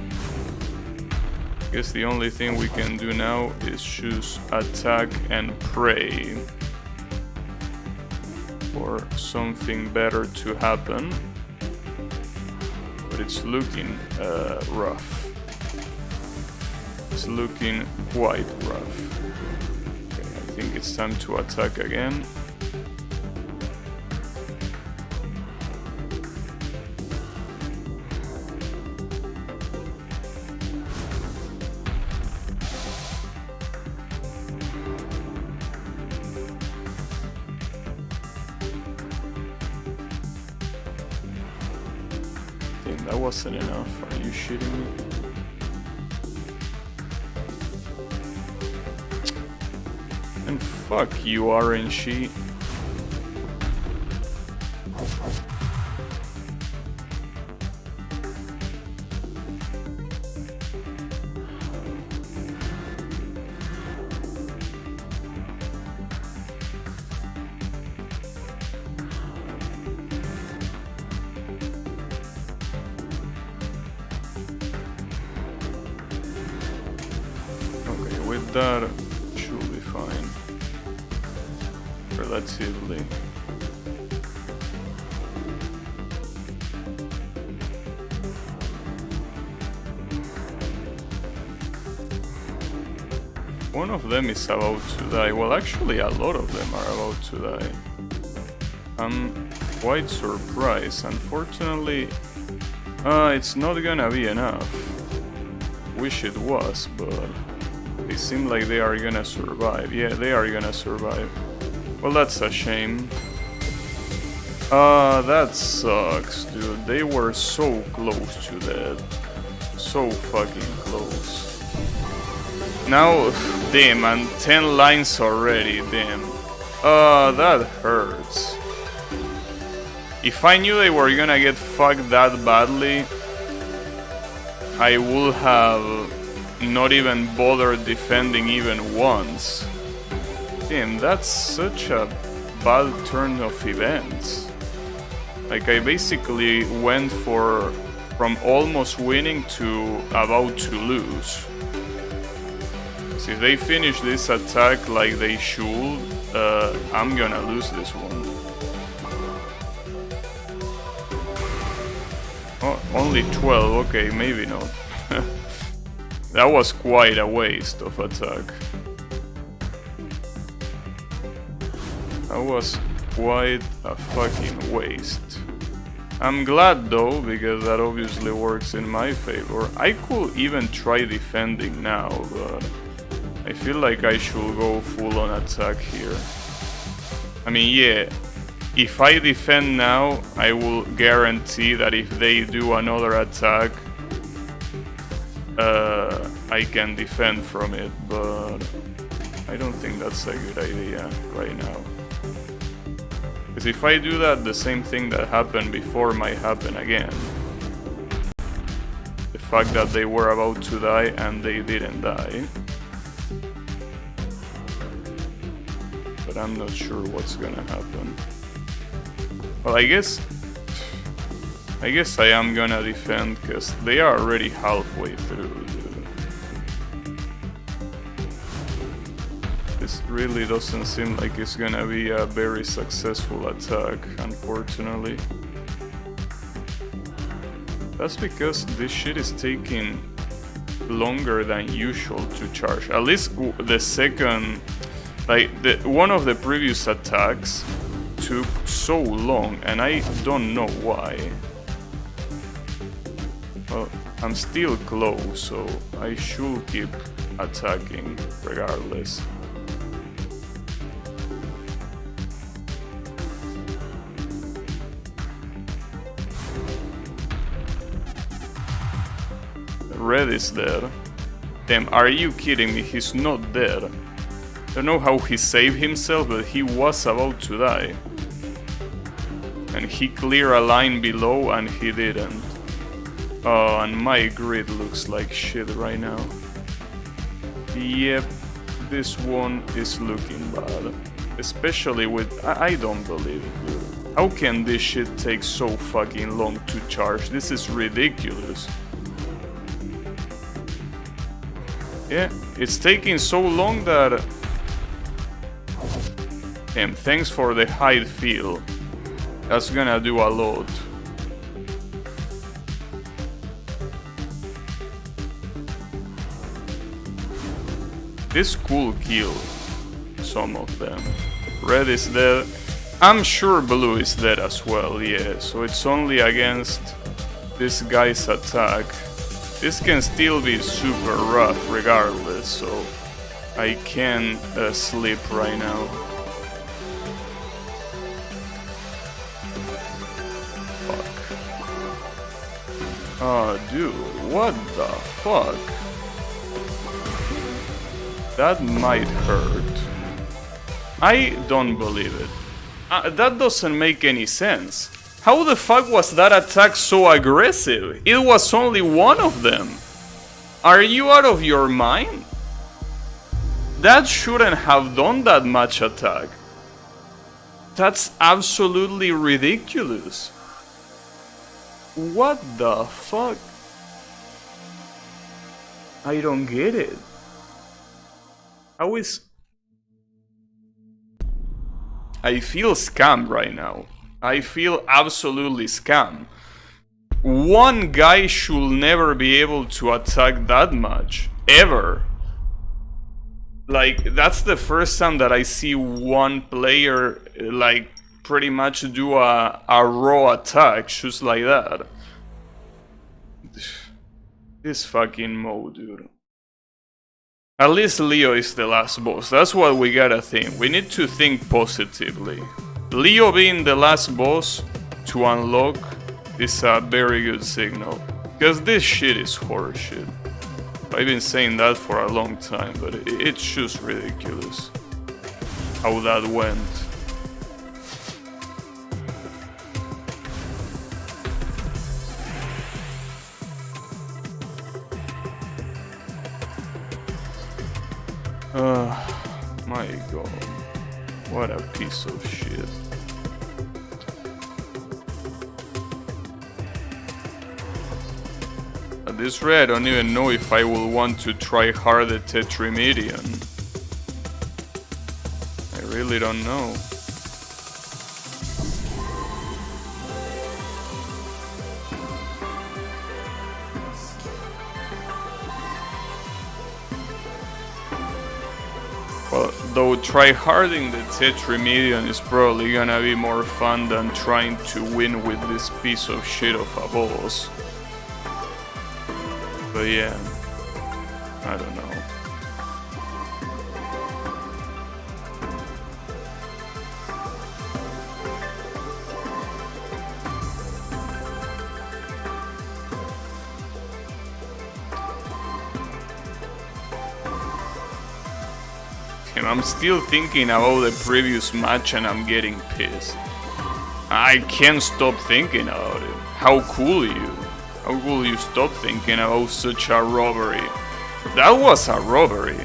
I guess the only thing we can do now is choose attack and pray for something better to happen. But it's looking rough. It's looking quite rough. Okay, I think it's time to attack again. That wasn't enough. Are you shitting me? And fuck you, RNG. With that, should be fine. Relatively. One of them is about to die. Well, actually, a lot of them are about to die. I'm quite surprised. Unfortunately, it's not gonna be enough. Wish it was, but they seem like they are gonna survive. Yeah, they are gonna survive. Well, that's a shame. That sucks, dude. They were so close to death. So fucking close. Now, damn, and 10 lines already, damn. That hurts. If I knew they were gonna get fucked that badly, I would have not even bothered defending even once. Damn, that's such a bad turn of events. Like, I basically went from almost winning to about to lose. So if they finish this attack like they should, I'm gonna lose this one. Oh, only 12, okay, maybe not. That was quite a waste of attack. That was quite a fucking waste. I'm glad though, because that obviously works in my favor. I could even try defending now, but I feel like I should go full on attack here. I mean, yeah, if I defend now, I will guarantee that if they do another attack, I can defend from it, but I don't think that's a good idea right now. Because if I do that, the same thing that happened before might happen again. The fact that they were about to die and they didn't die. But I'm not sure what's gonna happen. Well, I guess I am gonna defend, because they are already halfway through, dude. This really doesn't seem like it's gonna be a very successful attack, unfortunately. That's because this shit is taking longer than usual to charge. At least the second, like, one of the previous attacks took so long, and I don't know why. Well, I'm still close, so I should keep attacking regardless. Red is dead. Damn, are you kidding me? He's not dead. I don't know how he saved himself, but he was about to die. And he cleared a line below and he didn't. Oh, and my grid looks like shit right now. Yep, this one is looking bad. Especially with... I don't believe it, dude. How can this shit take so fucking long to charge? This is ridiculous. Yeah, it's taking so long that... Damn, thanks for the hide field. That's gonna do a lot. This could kill some of them. Red is dead. I'm sure blue is dead as well, yeah. So it's only against this guy's attack. This can still be super rough regardless, so I can sleep right now. Fuck. Oh, dude, what the fuck? That might hurt. I don't believe it. That doesn't make any sense. How the fuck was that attack so aggressive? It was only one of them. Are you out of your mind? That shouldn't have done that much attack. That's absolutely ridiculous. What the fuck? I don't get it. I feel scammed right now. I feel absolutely scammed. One guy should never be able to attack that much. Ever. Like, that's the first time that I see one player, like, pretty much do a raw attack just like that. This fucking mode, dude. At least Leo is the last boss. That's what we gotta think. We need to think positively. Leo being the last boss to unlock is a very good signal. Because this shit is horseshit. I've been saying that for a long time, but it's just ridiculous how that went. My god. What a piece of shit. At this rate, I don't even know if I will want to try hard at Tetrimedian. I really don't know. Well, though tryharding the Tetrimedian is probably gonna be more fun than trying to win with this piece of shit of a boss. But yeah, I don't know. And I'm still thinking about the previous match and I'm getting pissed. I can't stop thinking about it. How cool you? How cool you stop thinking about such a robbery? That was a robbery.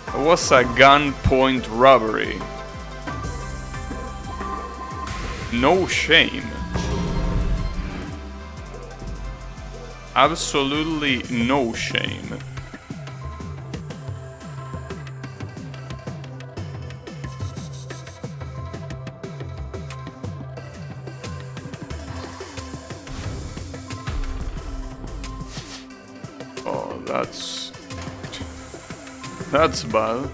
It was a gunpoint robbery. No shame. Absolutely no shame. Oh, that's bad.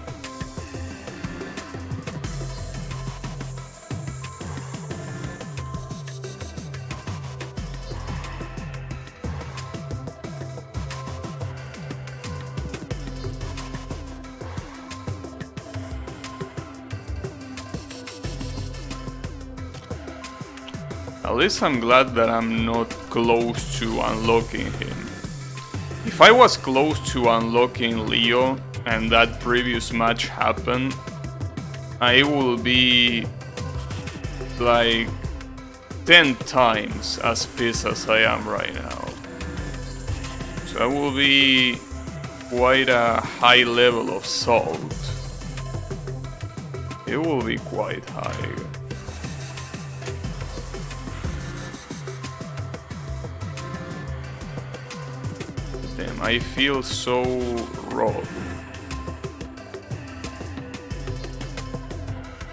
At least I'm glad that I'm not close to unlocking him. If I was close to unlocking Leo and that previous match happened, I will be like 10 times as pissed as I am right now. So I will be quite a high level of salt. It will be quite high. Damn, I feel so robbed.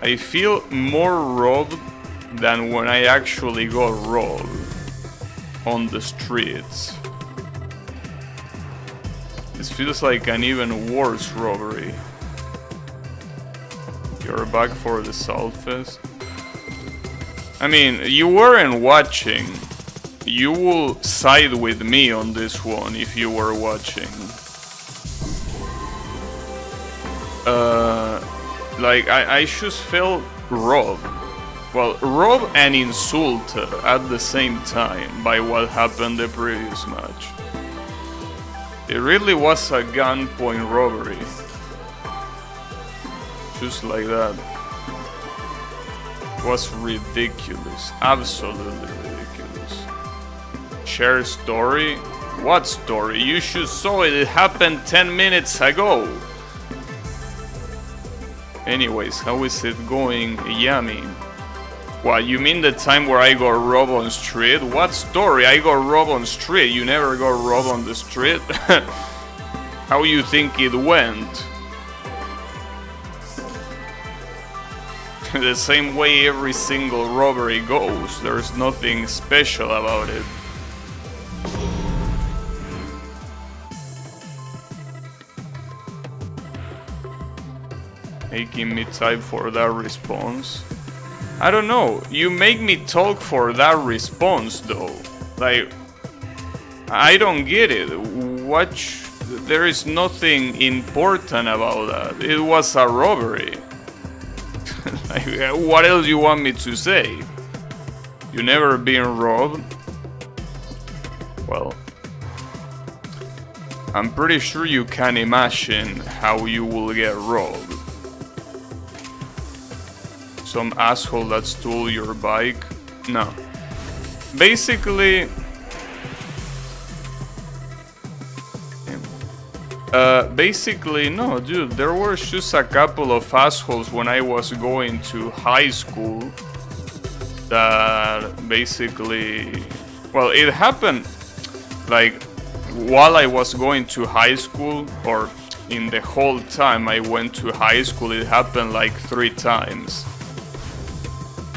I feel more robbed than when I actually got robbed on the streets. This feels like an even worse robbery. You're back for the Saltfest? I mean, you weren't watching. You will side with me on this one if you were watching. Like, I just felt robbed. Well, robbed and insulted at the same time by what happened the previous match. It really was a gunpoint robbery. Just like that. It was ridiculous. Absolutely ridiculous. Share story? What story? You should saw it. It happened 10 minutes ago. Anyways, how is it going, Yami? What, you mean the time where I got robbed on street? What story? I got robbed on street. You never got robbed on the street? How you think it went? The same way every single robbery goes. There's nothing special about it. Making me type for that response. I don't know. You make me talk for that response though. Like, I don't get it. There is nothing important about that. It was a robbery. Like, what else you want me to say? You never been robbed? Well, I'm pretty sure you can imagine how you will get robbed. Some asshole that stole your bike? No. Basically... basically, no, dude, there were just a couple of assholes when I was going to high school that basically... Well, it happened, like, while I was going to high school, or in the whole time I went to high school, it happened like 3 times.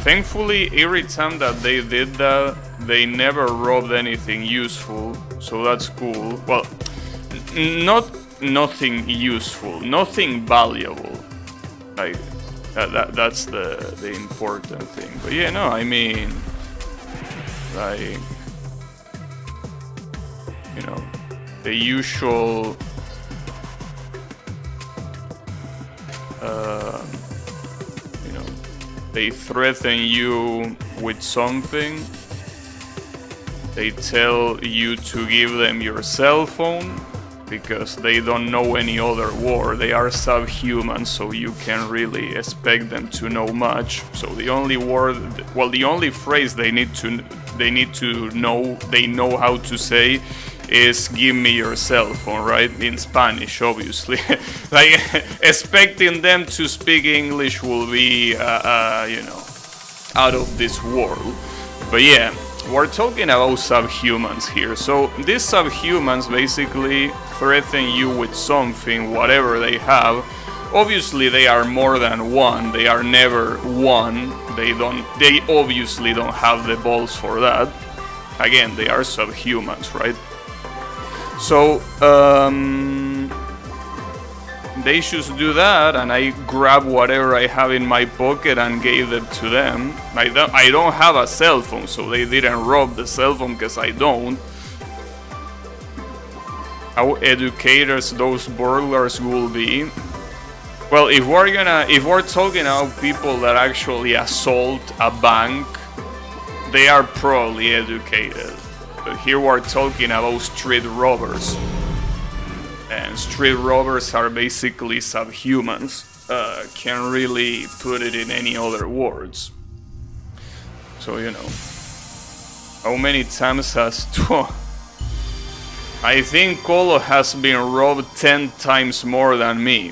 Thankfully, every time that they did that, they never robbed anything useful, so that's cool. Well, nothing useful, nothing valuable. Like, that's the important thing. But yeah, no, I mean, like, you know, the usual you know, they threaten you with something. They tell you to give them your cell phone because they don't know any other word. They are subhuman, so you can't really expect them to know much. So the only word, well, the only phrase they know how to say is "give me your cell phone," right? In Spanish, obviously. Like, expecting them to speak English will be, you know, out of this world. But yeah, we're talking about subhumans here. So these subhumans basically threaten you with something, whatever they have. Obviously, they are more than one. They are never one. They obviously don't have the balls for that. Again, they are subhumans, right? So, they just do that, and I grab whatever I have in my pocket and gave it to them. I don't have a cell phone, so they didn't rob the cell phone because I don't. How educators those burglars will be. Well, if we're talking about people that actually assault a bank, they are probably educated. But here we're talking about street robbers. And street robbers are basically subhumans. Can't really put it in any other words. So, you know. How many times has... I think Colo has been robbed 10 times more than me.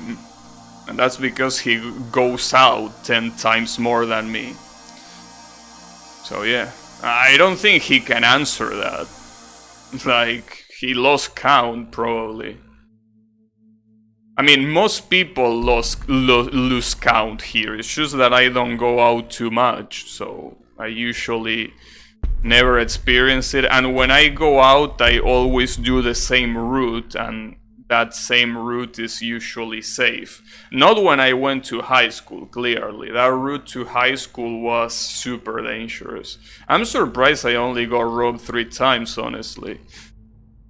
And that's because he goes out 10 times more than me. So yeah, I don't think he can answer that. Like, he lost count probably. I mean, most people lose count here. It's just that I don't go out too much, so I usually never experience it. And when I go out, I always do the same route, and that same route is usually safe. Not when I went to high school, clearly. That route to high school was super dangerous. I'm surprised I only got robbed 3 times, honestly.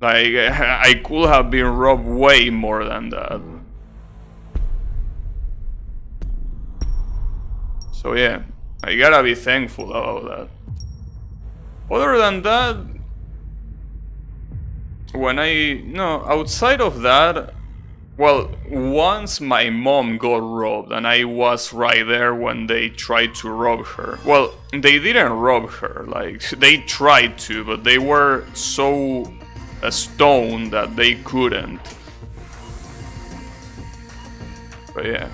Like, I could have been robbed way more than that. So yeah, I gotta be thankful about that. Other than that, outside of that, well, once my mom got robbed and I was right there when they tried to rob her. Well, they didn't rob her, like, they tried to, but they were so stoned that they couldn't. But yeah.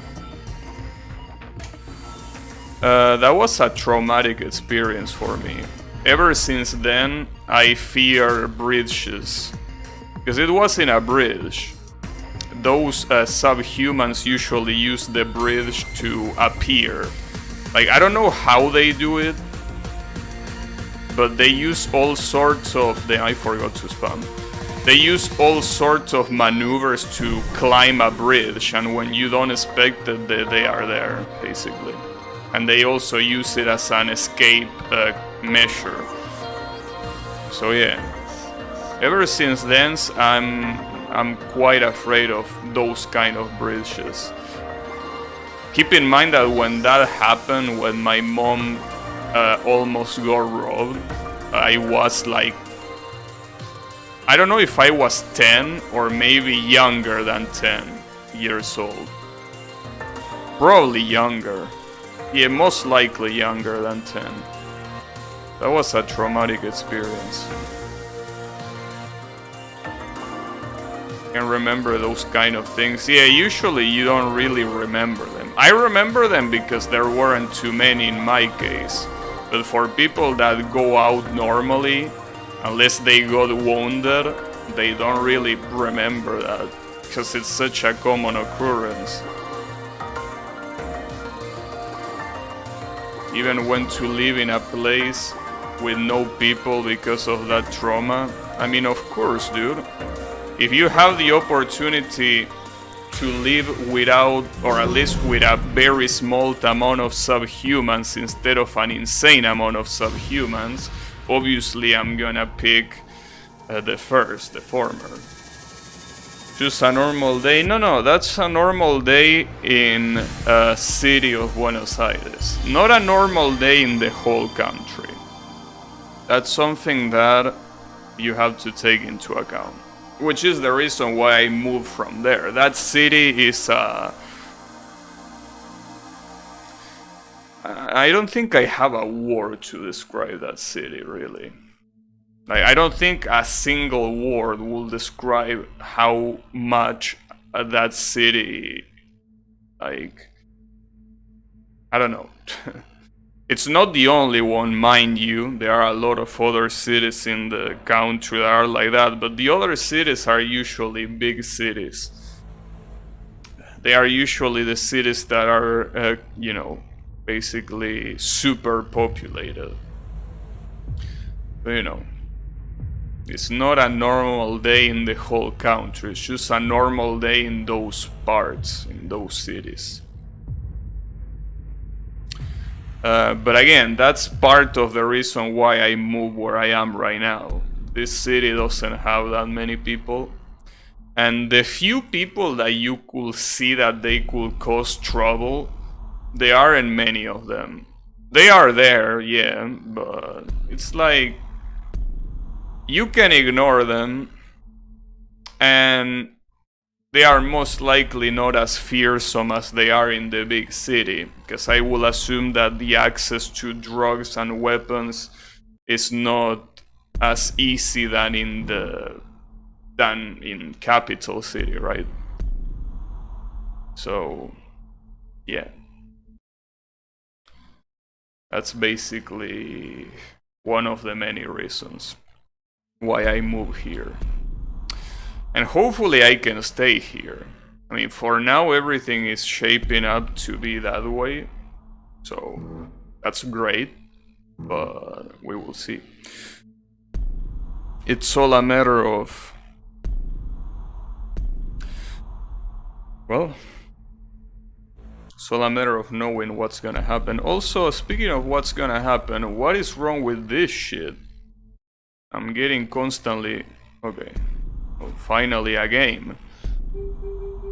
That was a traumatic experience for me. Ever since then, I fear bridges. Because it wasn't a bridge. Those subhumans usually use the bridge to appear. Like, I don't know how they do it, but they use all sorts of... I forgot to spam. They use all sorts of maneuvers to climb a bridge, and when you don't expect it, they are there, basically. And they also use it as an escape measure. So yeah, ever since then, I'm quite afraid of those kind of bridges. Keep in mind that when that happened, when my mom almost got robbed, I was like, I don't know if I was 10 or maybe younger than 10 years old. Probably younger. Yeah, most likely younger than 10. That was a traumatic experience. Can remember those kind of things. Yeah, usually you don't really remember them. I remember them because there weren't too many in my case. But for people that go out normally, unless they got wounded, they don't really remember that. Because it's such a common occurrence. Even went to live in a place with no people because of that trauma. I mean, of course, dude. If you have the opportunity to live without, or at least with a very small amount of subhumans instead of an insane amount of subhumans, obviously I'm gonna pick the former. Just a normal day? No, that's a normal day in a city of Buenos Aires. Not a normal day in the whole country. That's something that you have to take into account. Which is the reason why I moved from there. That city is I don't think I have a word to describe that city, really. Like, I don't think a single word will describe how much that city, like, I don't know. It's not the only one, mind you. There are a lot of other cities in the country that are like that, but the other cities are usually big cities. They are usually the cities that are, you know, basically super populated. But, you know, it's not a normal day in the whole country. It's just a normal day in those parts, in those cities. But again, that's part of the reason why I moved where I am right now. This city doesn't have that many people. And the few people that you could see that they could cause trouble, there aren't many of them. They are there, yeah, but it's like you can ignore them and they are most likely not as fearsome as they are in the big city, because I will assume that the access to drugs and weapons is not as easy than in capital city, right? So yeah, that's basically one of the many reasons why I moved here. And hopefully I can stay here. I mean, for now everything is shaping up to be that way. So that's great, but we will see. It's all a matter of, well, it's all a matter of knowing what's gonna happen. Also, speaking of what's gonna happen, what is wrong with this shit? I'm getting constantly... Okay. Oh, finally a game.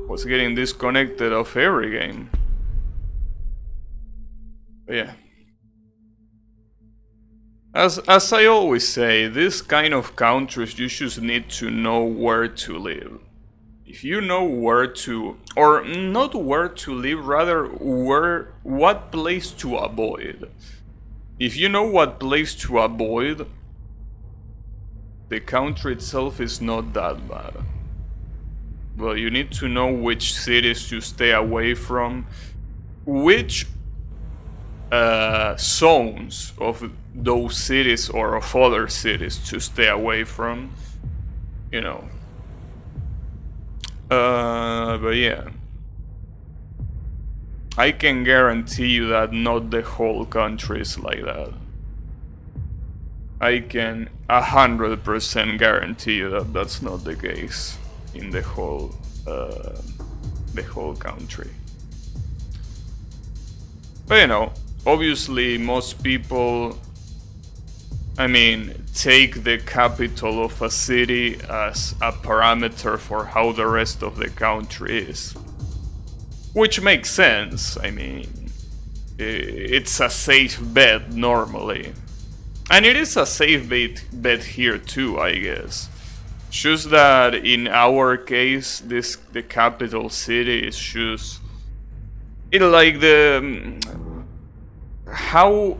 Was getting disconnected of every game. But yeah. As I always say, this kind of countries you just need to know where to live. If you know where to, or not where to live, rather what place to avoid. If you know what place to avoid, the country itself is not that bad. Well, you need to know which cities to stay away from, which zones of those cities or of other cities to stay away from, you know. But yeah, I can guarantee you that not the whole country is like that. I can 100% guarantee you that that's not the case in the whole country. But you know, obviously most people, I mean, take the capital of a city as a parameter for how the rest of the country is. Which makes sense, I mean, it's a safe bet normally. And it is a safe bet here too, I guess. Just that in our case, the capital city is just... It like the... how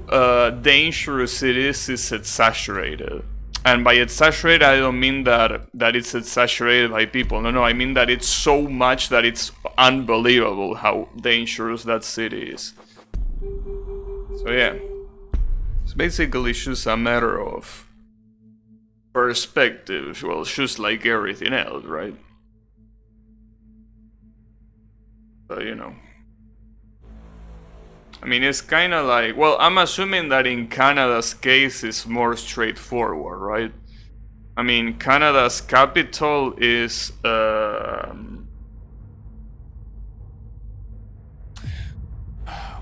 dangerous it is exaggerated. And by exaggerated, I don't mean that it's exaggerated by people. No, I mean that it's so much that it's unbelievable how dangerous that city is. So yeah. It's basically just a matter of perspective. Well, just like everything else, right? But you know. I mean, it's kind of like... Well, I'm assuming that in Canada's case it's more straightforward, right? I mean, Canada's capital is...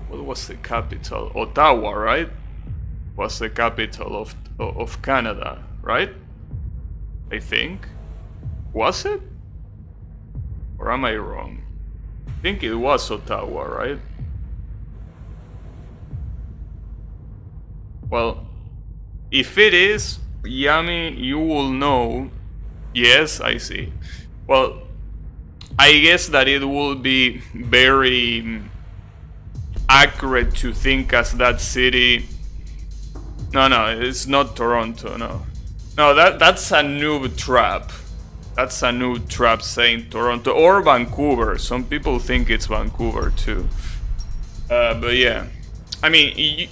what was the capital? Ottawa, right? Was the capital of Canada, right? I think. Was it? Or am I wrong? I think it was Ottawa, right? Well, if it is, Yami, you will know. Yes, I see. Well, I guess that it will be very accurate to think as that city... No, it's not Toronto, no. No, that's a noob trap. That's a noob trap saying Toronto or Vancouver. Some people think it's Vancouver too. But yeah. I mean,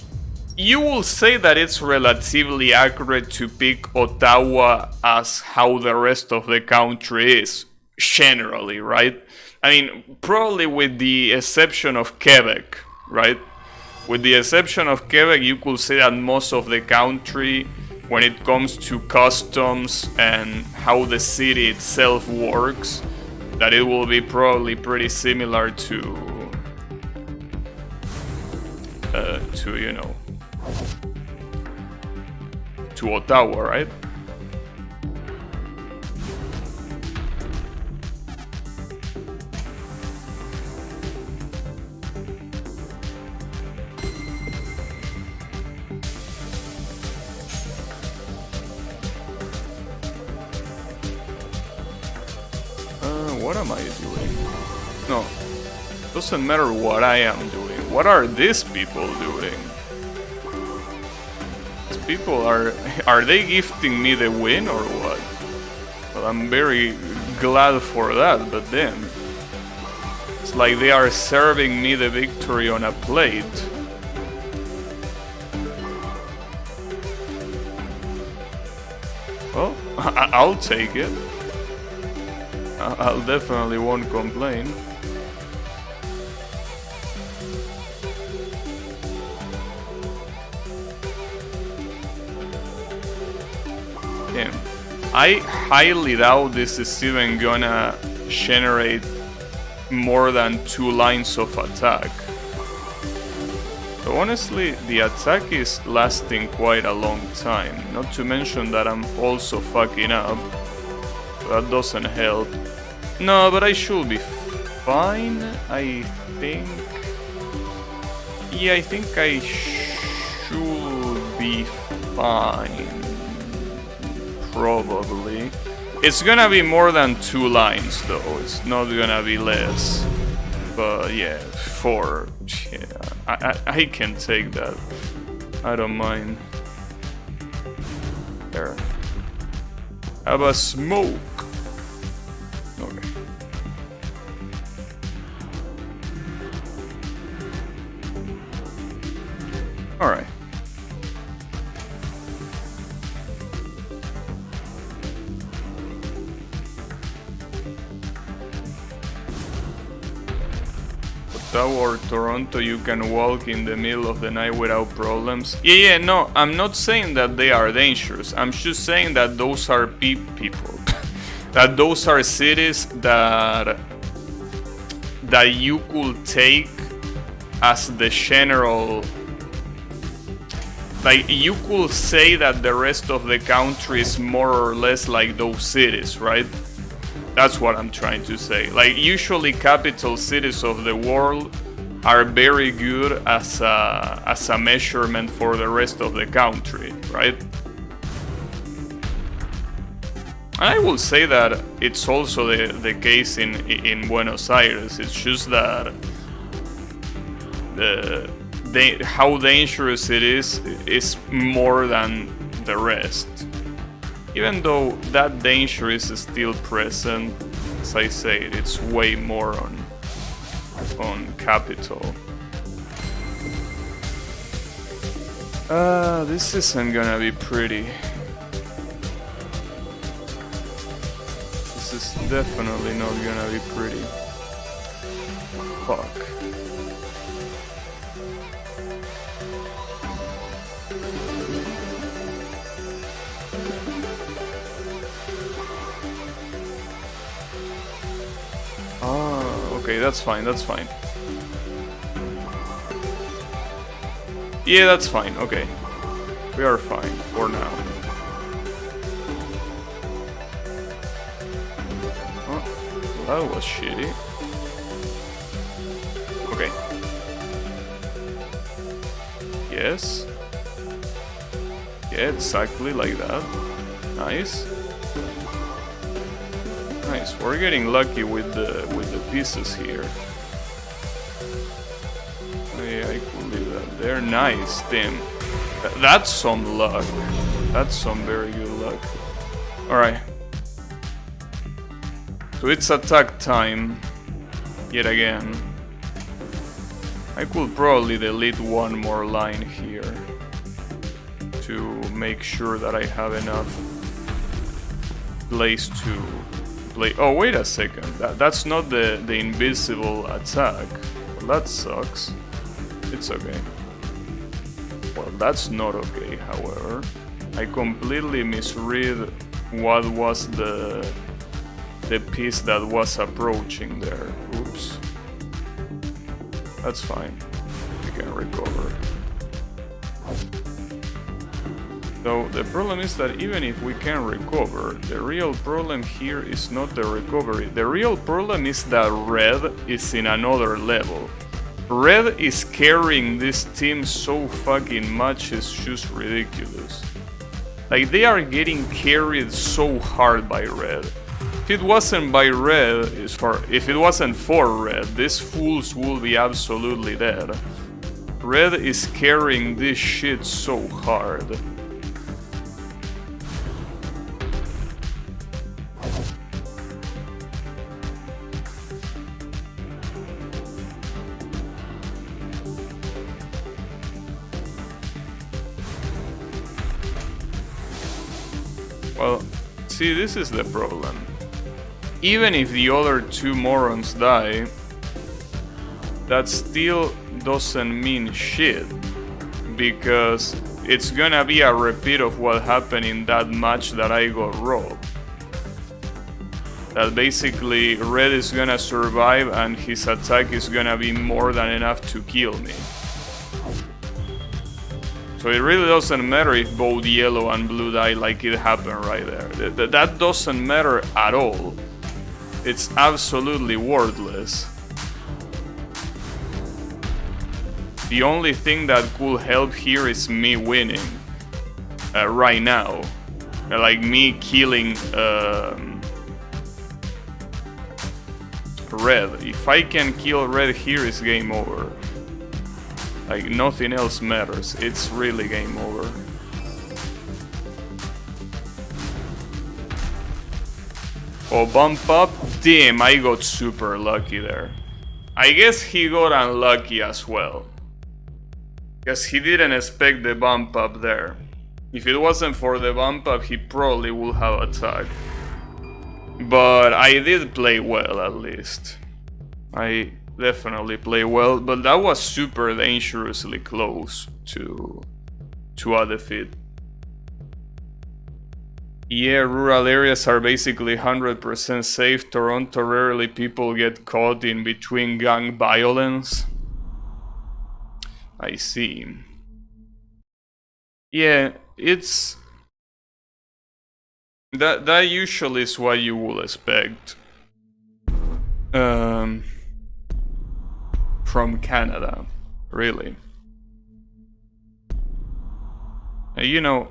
you will say that it's relatively accurate to pick Ottawa as how the rest of the country is, generally, right? I mean, probably with the exception of Quebec, right? With the exception of Quebec, you could say that most of the country, when it comes to customs and how the city itself works, that it will be probably pretty similar to you know, to Ottawa, right? What am I doing? No, doesn't matter what I am doing. What are these people doing? These people are they gifting me the win or what? Well, I'm very glad for that, but then it's like they are serving me the victory on a plate. Well, I'll take it. I'll definitely won't complain. Yeah. I highly doubt this is even gonna generate more than 2 lines of attack. So honestly, the attack is lasting quite a long time. Not to mention that I'm also fucking up. That doesn't help. No, but I should be fine, I think. Yeah, I think I should be fine. Probably. It's gonna be more than 2 lines though, it's not gonna be less. But yeah, 4. Yeah, I can take that. I don't mind. There. Have a smoke. Okay. Alright. Or Toronto, you can walk in the middle of the night without problems. Yeah, no, I'm not saying that they are dangerous. I'm just saying that those are people. That those are cities that you could take as the general. Like, you could say that the rest of the country is more or less like those cities, right? That's what I'm trying to say. Like, usually capital cities of the world are very good as a measurement for the rest of the country, right? And I will say that it's also the case in Buenos Aires. It's just that how dangerous it is more than the rest. Even though that danger is still present, as I said, it's way more on capital. This isn't gonna be pretty. This is definitely not gonna be pretty. Fuck. Okay, that's fine, that's fine. Yeah, that's fine, okay. We are fine, for now. Oh, that was shitty. Okay. Yes. Yeah, exactly like that. Nice. Nice, we're getting lucky with the pieces here. Oh, yeah, I could leave that there. Nice, Tim. That's some luck. That's some very good luck. Alright. So it's attack time. Yet again. I could probably delete one more line here to make sure that I have enough place to play. Oh, wait a second. That's not the invisible attack. Well, that sucks. It's okay. Well, that's not okay, however. I completely misread what was the piece that was approaching there. Oops. That's fine. We can recover. So the problem is that even if we can recover, the real problem here is not the recovery. The real problem is that Red is in another level. Red is carrying this team so fucking much, it's just ridiculous. Like, they are getting carried so hard by Red. If it wasn't by Red, if it wasn't for Red, these fools will be absolutely dead. Red is carrying this shit so hard. Well, see, this is the problem. even if the other two morons die, that still doesn't mean shit, because it's gonna be a repeat of what happened in that match that I got robbed. That basically Red is gonna survive and his attack is gonna be more than enough to kill me. So it really doesn't matter if both yellow and blue die like it happened right there. That doesn't matter at all. It's absolutely worthless. The only thing that could help here is me winning right now. Like me killing Red. If I can kill Red here, it's game over. Like nothing else matters. It's really game over. Oh, bump up. Damn, I got super lucky there. I guess he got unlucky as well, because he didn't expect the bump up there. If it wasn't for the bump up, he probably would have attacked. But I did play well, at least. I definitely play well, but that was super dangerously close to a defeat. Yeah, rural areas are basically 100% safe. Toronto, rarely people get caught in between gang violence. I see. Yeah, it's... That usually is what you will expect. From Canada, really. You know,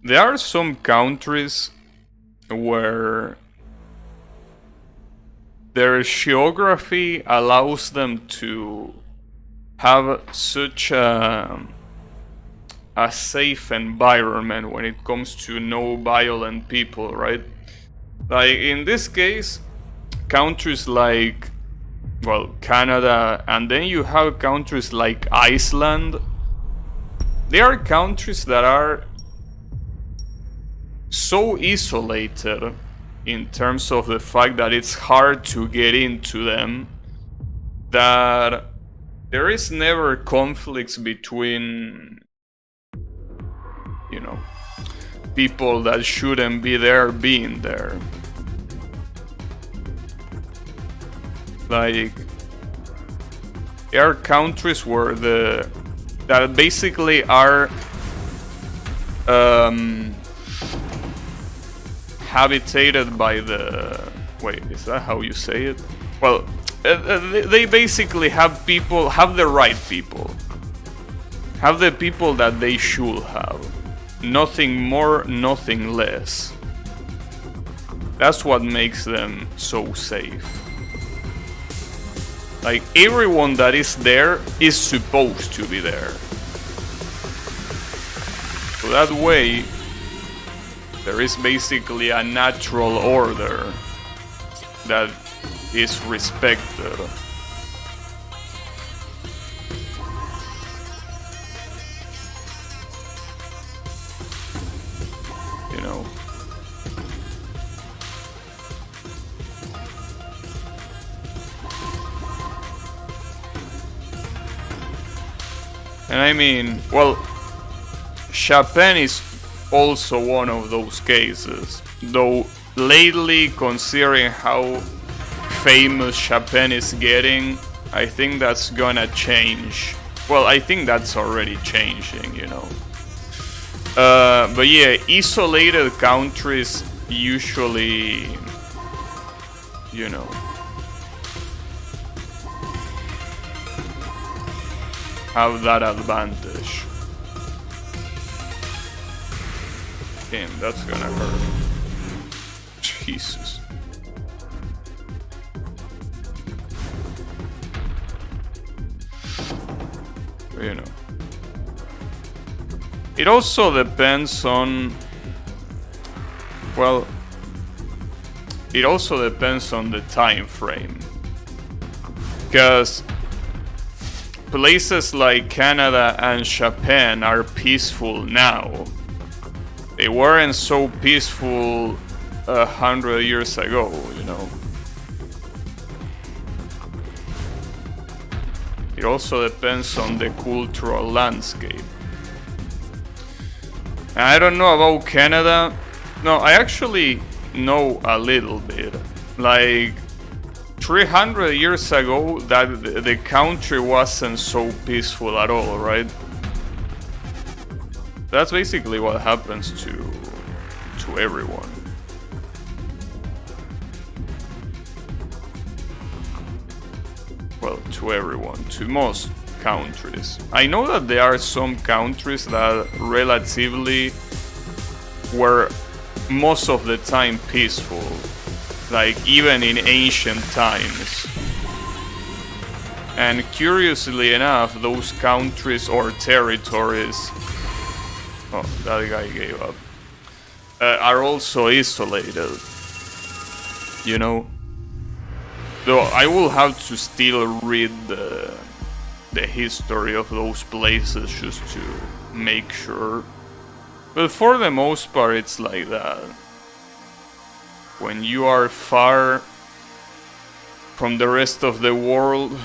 there are some countries where their geography allows them to have such a safe environment when it comes to no violent people, right? Like in this case, countries like, well, Canada, and then you have countries like Iceland. There are countries that are so isolated in terms of the fact that it's hard to get into them, that there is never conflicts between, you know, people that shouldn't be there being there. Like, there are countries where that basically are habitated by the... Wait, is that how you say it? Well, they basically have people, have the right people. Have the people that they should have. Nothing more, nothing less. That's what makes them so safe. Like, everyone that is there is supposed to be there. So that way, there is basically a natural order that is respected. You know. And I mean, well, Chapin is also one of those cases. Though lately, considering how famous Chapin is getting, I think that's gonna change. Well, I think that's already changing, you know. But yeah, isolated countries usually, you know, have that advantage. Damn, that's gonna hurt. Jesus. You know. It also depends on... Well, it also depends on the time frame. Because places like Canada and Japan are peaceful now. They weren't so peaceful 100 years ago, you know. It also depends on the cultural landscape. I don't know about Canada. No, I actually know a little bit. Like 300 years ago, that the country wasn't so peaceful at all, right? That's basically what happens to everyone. Well, to everyone, to most countries. I know that there are some countries that relatively were most of the time peaceful, like even in ancient times. And curiously enough, those countries or territories, oh, that guy gave up, are also isolated, you know. Though I will have to still read the history of those places just to make sure. But for the most part, it's like that. When you are far from the rest of the world,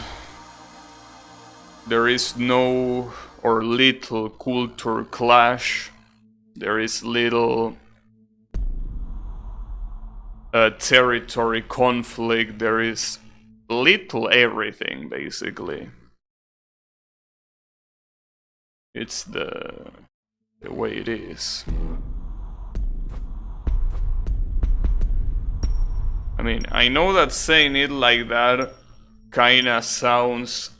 there is no or little culture clash. There is little territory conflict. There is little everything, basically. It's the way it is. I mean, I know that saying it like that kinda sounds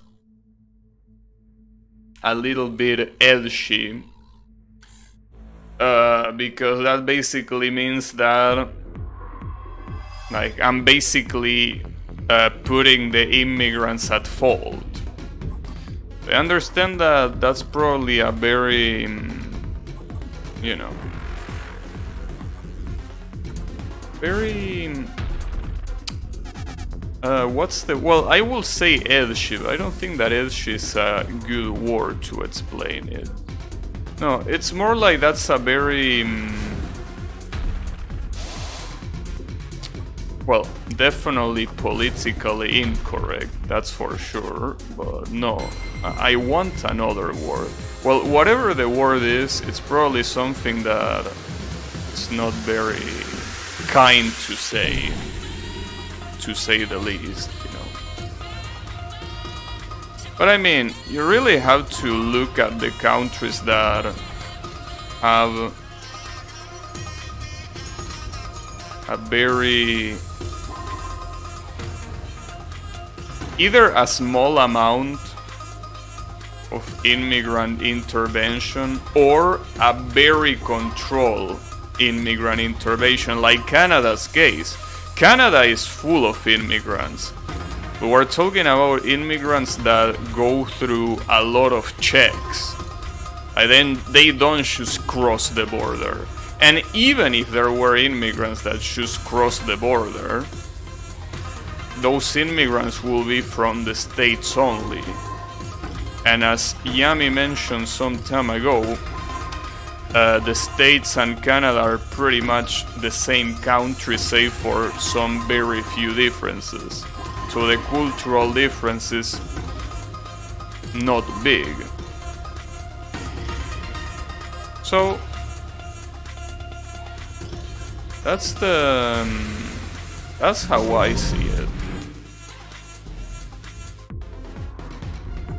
a little bit edgy, because that basically means that, like, I'm basically putting the immigrants at fault. I understand that that's probably a very, you know, very, what's the, well, I will say edgy, but I don't think that edgy is a good word to explain it. No, it's more like that's a very, well, definitely politically incorrect, that's for sure, but no, I want another word. Well, whatever the word is, it's probably something that is not very kind to say the least, you know. But I mean, you really have to look at the countries that have a very, either a small amount of immigrant intervention or a very controlled immigrant intervention, like Canada's case. Canada is full of immigrants. We're talking about immigrants that go through a lot of checks, and then they don't just cross the border. And even if there were immigrants that just cross the border, those immigrants will be from the States only. And as Yami mentioned some time ago, the States and Canada are pretty much the same country, save for some very few differences. So the cultural difference is not big. So that's how I see it.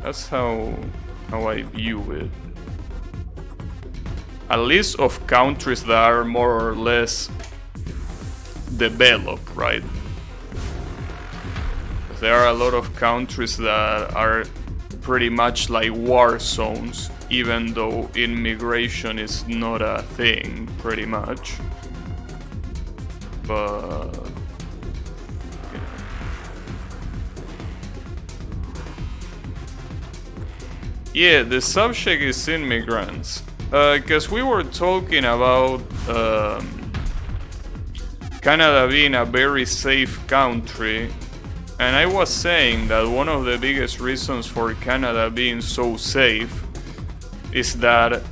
That's how I view it. A list of countries that are more or less developed, right? There are a lot of countries that are pretty much like war zones, even though immigration is not a thing, pretty much. But yeah, the subject is immigrants. Because we were talking about Canada being a very safe country, and I was saying that one of the biggest reasons for Canada being so safe is that,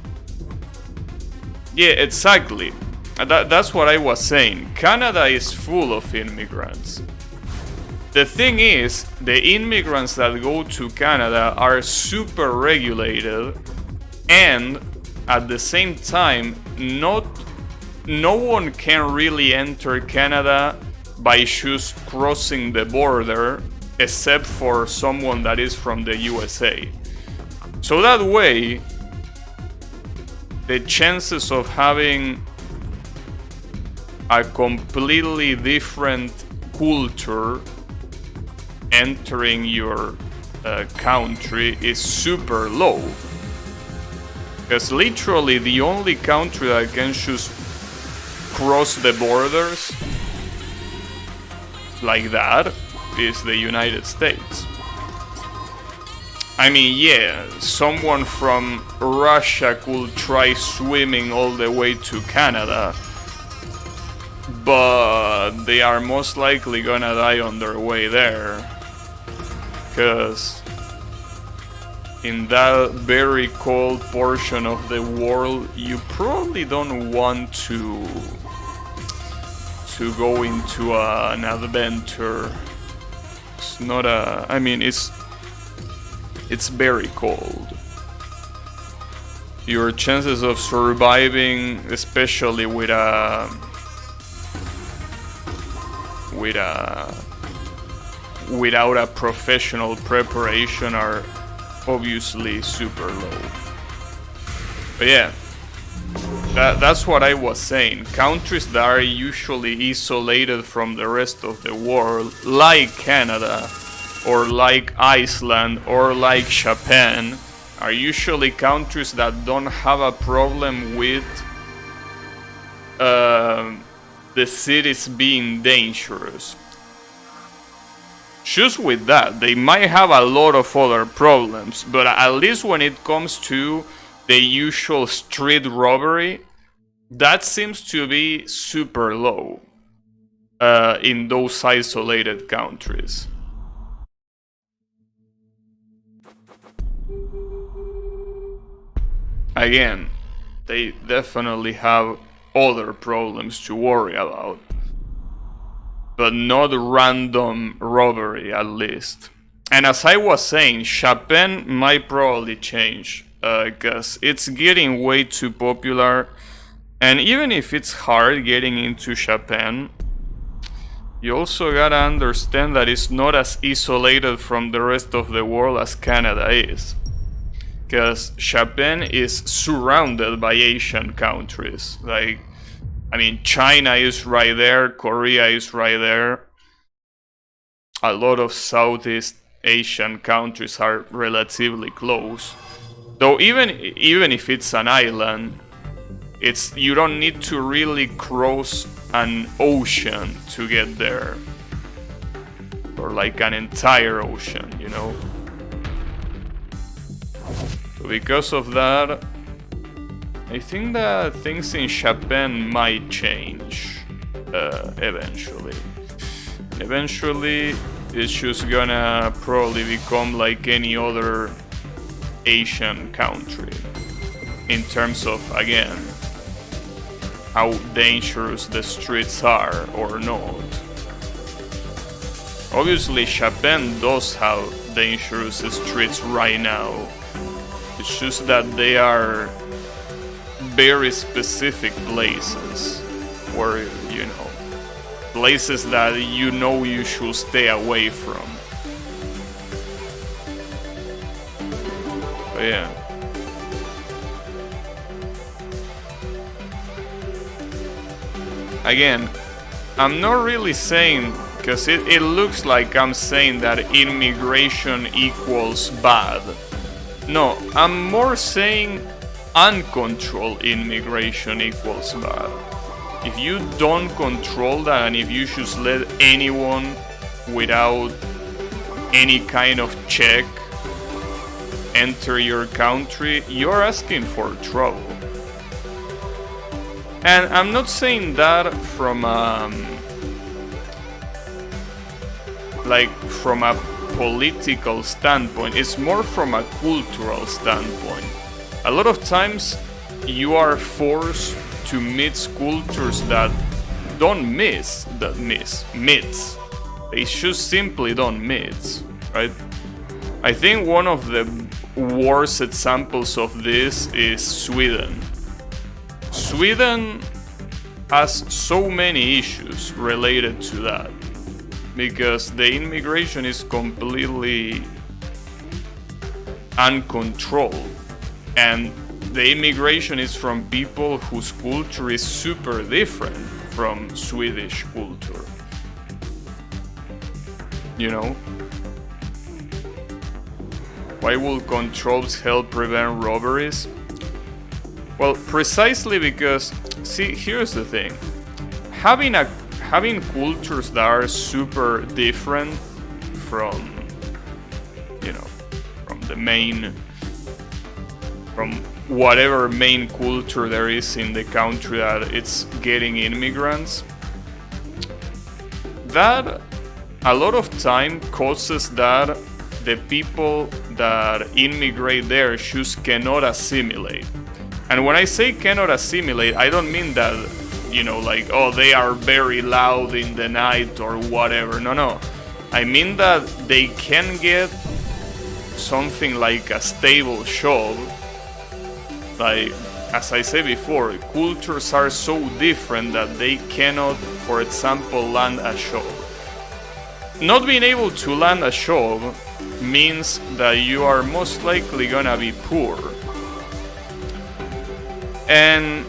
yeah, exactly. That's what I was saying. Canada is full of immigrants. The thing is, the immigrants that go to Canada are super regulated, and at the same time, no one can really enter Canada by just crossing the border, except for someone that is from the USA. So that way, the chances of having a completely different culture entering your country is super low. Because literally the only country that can just cross the borders like that is the United States. I mean, yeah, someone from Russia could try swimming all the way to Canada, but they are most likely gonna die on their way there, because in that very cold portion of the world, you probably don't want to go into an adventure. It's not a... I mean, it's very cold. Your chances of surviving, especially without a professional preparation, are obviously super low. But yeah, that's what I was saying. Countries that are usually isolated from the rest of the world, like Canada, or like Iceland, or like Japan, are usually countries that don't have a problem with the cities being dangerous. Just with that, they might have a lot of other problems, but at least when it comes to the usual street robbery, that seems to be super low in those isolated countries. Again, they definitely have other problems to worry about, but not random robbery, at least. And as I was saying, Japan might probably change, because it's getting way too popular, and even if it's hard getting into Japan, you also gotta understand that it's not as isolated from the rest of the world as Canada is. Because Japan is surrounded by Asian countries. Like, I mean, China is right there, Korea is right there. A lot of Southeast Asian countries are relatively close. Though even if it's an island, you don't need to really cross an ocean to get there. Or like an entire ocean, you know? So because of that, I think that things in Japan might change eventually. Eventually, it's just gonna probably become like any other Asian country in terms of, again, how dangerous the streets are or not. Obviously, Japan does have dangerous streets right now. It's just that they are very specific places where, you know, places that you know you should stay away from. But yeah. Again, I'm not really saying, because it looks like I'm saying that immigration equals bad. No, I'm more saying uncontrolled immigration equals bad. If you don't control that, and if you just let anyone without any kind of check enter your country, you're asking for trouble. And I'm not saying that from a political standpoint, it's more from a cultural standpoint. A lot of times you are forced to mix cultures that don't mix. They just simply don't mix, right? I think one of the worst examples of this is Sweden. Sweden has so many issues related to that because the immigration is completely uncontrolled, and the immigration is from people whose culture is super different from Swedish culture. You know? Why will controls help prevent robberies? Well, precisely because, see, here's the thing. Having cultures that are super different from, you know, from whatever main culture there is in the country that it's getting immigrants, that a lot of time causes that the people that immigrate there just cannot assimilate. And when I say cannot assimilate, I don't mean that, you know, like, oh, they are very loud in the night or whatever. No. I mean that they can get something like a stable job. Like, as I said before, cultures are so different that they cannot, for example, land a job. Not being able to land a job means that you are most likely gonna be poor. And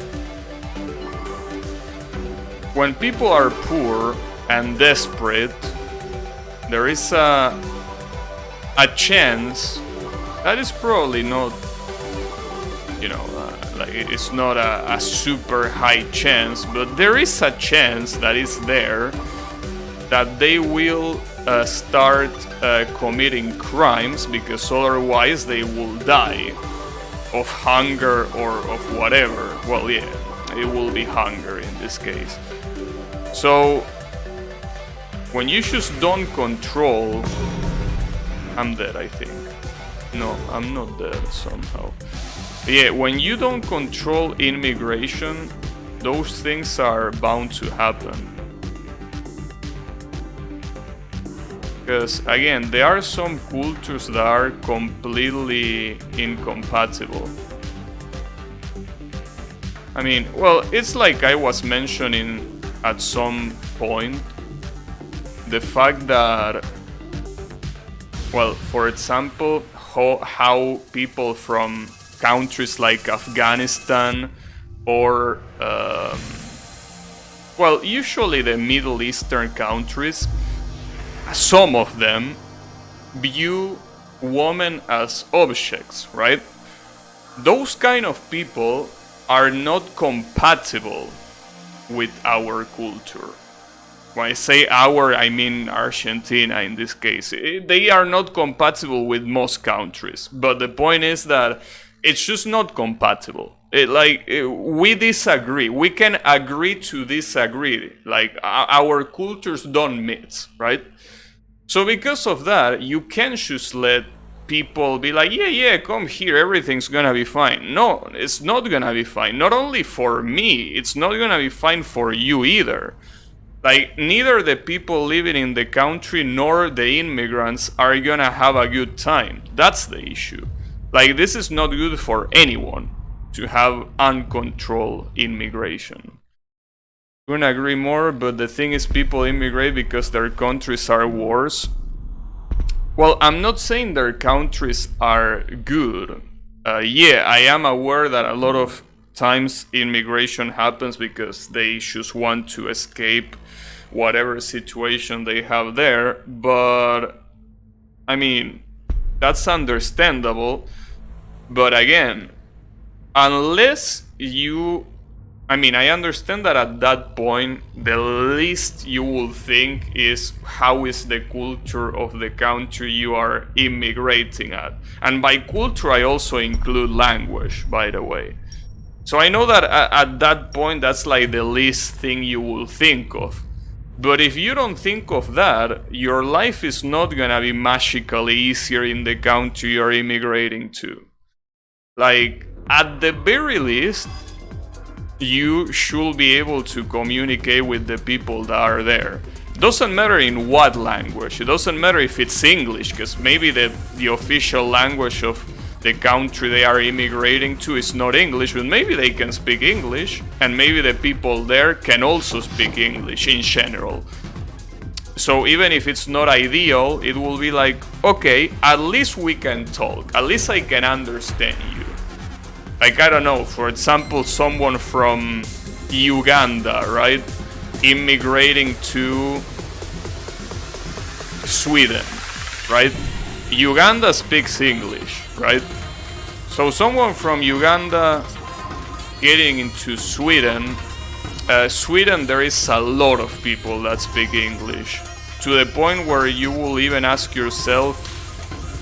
when people are poor and desperate, there is a chance that is probably not, you know, like it's not a super high chance, but there is a chance that is there that they will start committing crimes, because otherwise they will die of hunger or of whatever. Well, yeah, it will be hunger in this case. So when you just don't control, I'm dead, I think. No, I'm not dead somehow. Yeah, when you don't control immigration, those things are bound to happen. Because again, there are some cultures that are completely incompatible. I mean, well, it's like I was mentioning at some point, the fact that, well, for example, how people from countries like Afghanistan or, well, usually the Middle Eastern countries, some of them view women as objects, right? Those kind of people are not compatible with our culture. When I say our, I mean Argentina in this case. They are not compatible with most countries, but the point is that it's just not compatible. We disagree. We can agree to disagree. Like, our cultures don't mix, right? So because of that, you can't just let people be like, yeah, come here, everything's gonna be fine. No, it's not gonna be fine. Not only for me, it's not gonna be fine for you either. Like, neither the people living in the country nor the immigrants are gonna have a good time. That's the issue. Like, this is not good for anyone to have uncontrolled immigration. Couldn't agree more, but the thing is, people immigrate because their countries are wars. Well, I'm not saying their countries are good. Yeah, I am aware that a lot of times immigration happens because they just want to escape whatever situation they have there, but I mean, that's understandable. But again, unless you, I mean, I understand that at that point, the least you will think is how is the culture of the country you are immigrating at. And by culture, I also include language, by the way. So I know that at that point, that's like the least thing you will think of. But if you don't think of that, your life is not gonna be magically easier in the country you're immigrating to. Like, at the very least, you should be able to communicate with the people that are there. Doesn't matter in what language. It doesn't matter if it's English, because maybe the official language of the country they are immigrating to is not English, but maybe they can speak English, and maybe the people there can also speak English in general. So even if it's not ideal, it will be like, okay, at least we can talk. At least I can understand you. Like, I don't know, for example, someone from Uganda, right? Immigrating to Sweden, right? Uganda speaks English, right? So someone from Uganda getting into Sweden, Sweden, there is a lot of people that speak English, to the point where you will even ask yourself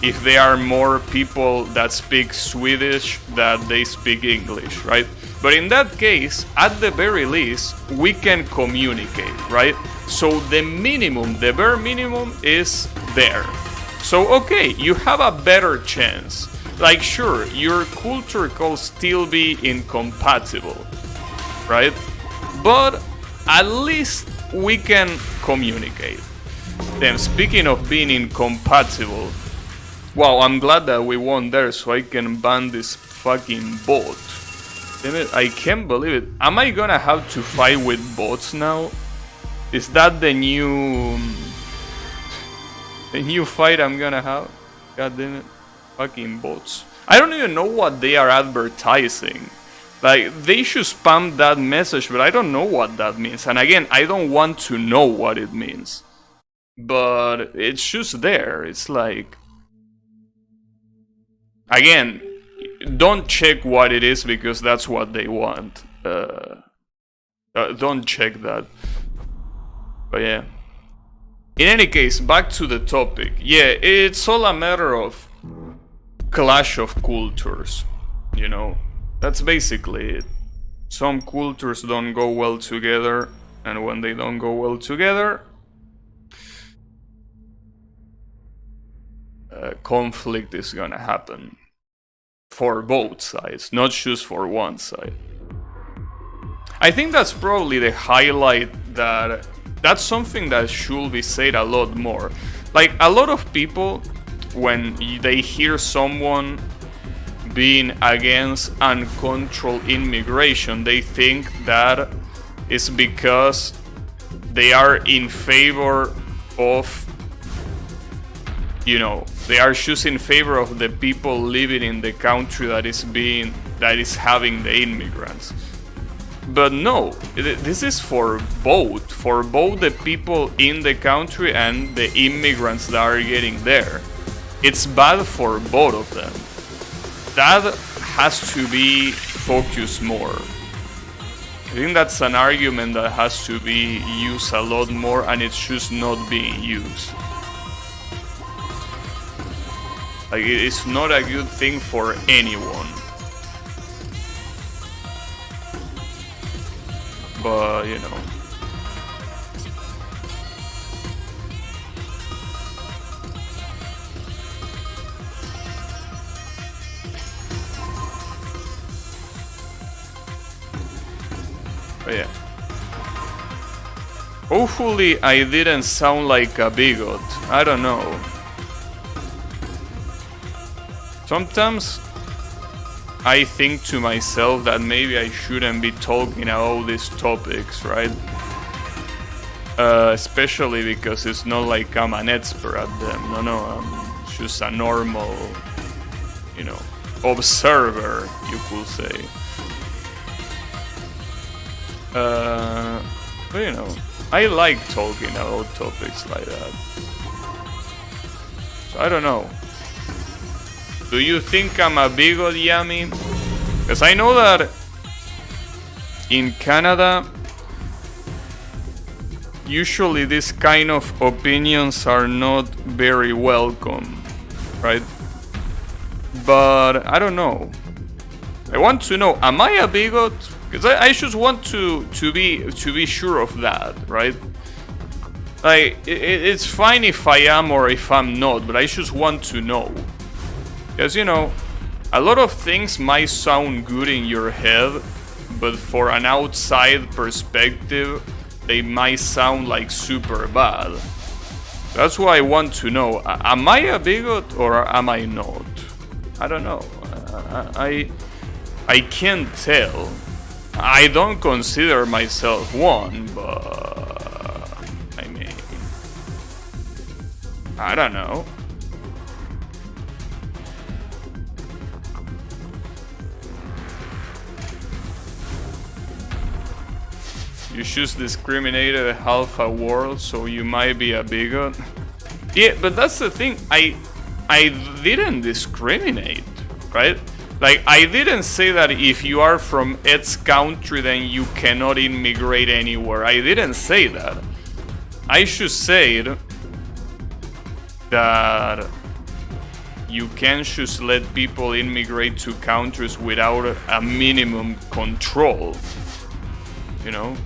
if there are more people that speak Swedish than they speak English, right? But in that case, at the very least, we can communicate, right? So the minimum, the bare minimum is there. So okay, you have a better chance. Like, sure, your culture could still be incompatible, right? But at least we can communicate. Then, speaking of being incompatible, wow, I'm glad that we won there so I can ban this fucking bot. Damn it, I can't believe it. Am I gonna have to fight with bots now? Is that the new fight I'm gonna have? God damn it. Fucking bots. I don't even know what they are advertising. Like, they should spam that message, but I don't know what that means. And again, I don't want to know what it means. But it's just there. It's like... Again, don't check what it is because that's what they want. Don't check that. But yeah. In any case, back to the topic. Yeah, it's all a matter of clash of cultures, you know. That's basically it. Some cultures don't go well together, and when they don't go well together, conflict is gonna happen. For both sides, not just for one side. I think that's probably the highlight that's something that should be said a lot more. Like, a lot of people, when they hear someone being against uncontrolled immigration, they think that it's because they are in favor of, you know, they are just in favor of the people living in the country that is having the immigrants. But no, this is for both the people in the country and the immigrants that are getting there. It's bad for both of them. That has to be focused more. I think that's an argument that has to be used a lot more, and it's just not being used. Like, it's not a good thing for anyone. But, you know. But yeah. Hopefully I didn't sound like a bigot. I don't know. Sometimes I think to myself that maybe I shouldn't be talking about these topics, right? Especially because it's not like I'm an expert at them. No, I'm just a normal, you know, observer, you could say. But you know, I like talking about topics like that. So I don't know. Do you think I'm a bigot, Yami? Because I know that in Canada, usually these kind of opinions are not very welcome, right? But I don't know. I want to know, am I a bigot? Because I just want to be sure of that, right? Like, it's fine if I am or if I'm not, but I just want to know. Because, you know, a lot of things might sound good in your head, but for an outside perspective, they might sound like super bad. That's why I want to know, am I a bigot or am I not? I don't know. I can't tell. I don't consider myself one, but I mean, I don't know. You just discriminated half a world, so you might be a bigot. Yeah, but that's the thing. I didn't discriminate, right? Like, I didn't say that if you are from X country, then you cannot immigrate anywhere. I didn't say that. I just said that you can't just let people immigrate to countries without a minimum control, you know?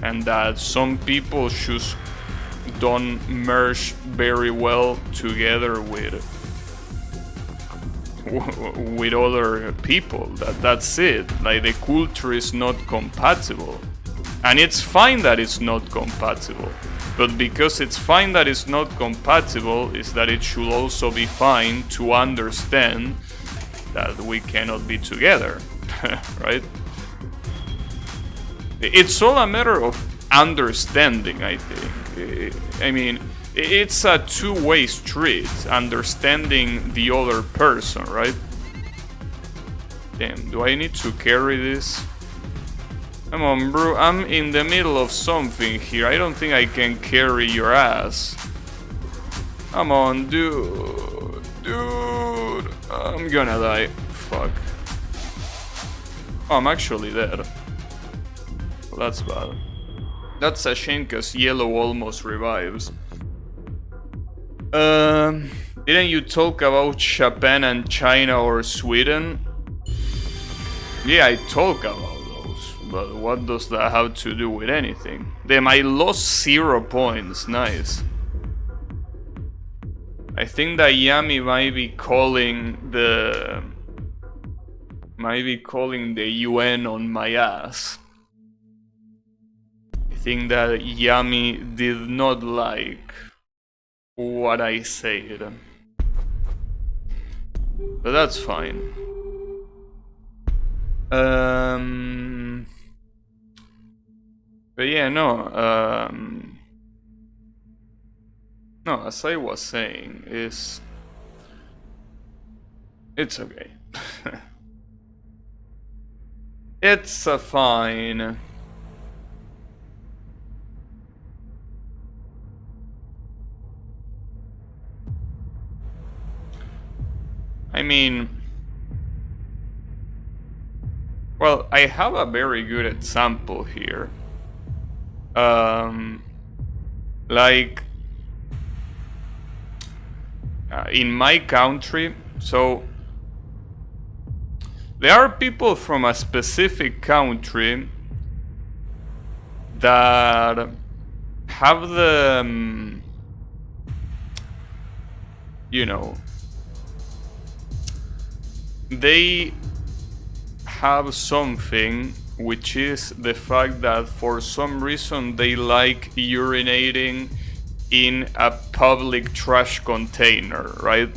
And that some people just don't merge very well together with other people. That's it. Like, the culture is not compatible, and it's fine that it's not compatible. But because it's fine that it's not compatible, is that it should also be fine to understand that we cannot be together, right? It's all a matter of understanding, I think. I mean, it's a two-way street, understanding the other person, right? Damn, do I need to carry this? Come on, bro, I'm in the middle of something here. I don't think I can carry your ass. Come on, dude. Dude, I'm gonna die. Fuck. Oh, I'm actually dead. That's bad. That's a shame, because yellow almost revives. Didn't you talk about Japan and China or Sweden? Yeah, I talk about those, but what does that have to do with anything? Damn, I lost 0 points, nice. I think that Yami might be calling the UN on my ass. I think that Yami did not like what I said, but that's fine. But yeah, no, as I was saying, it's okay. It's a fine. I mean, well, I have a very good example here. Like, in my country, so there are people from a specific country that have the, you know, they have something, which is the fact that for some reason they like urinating in a public trash container, right?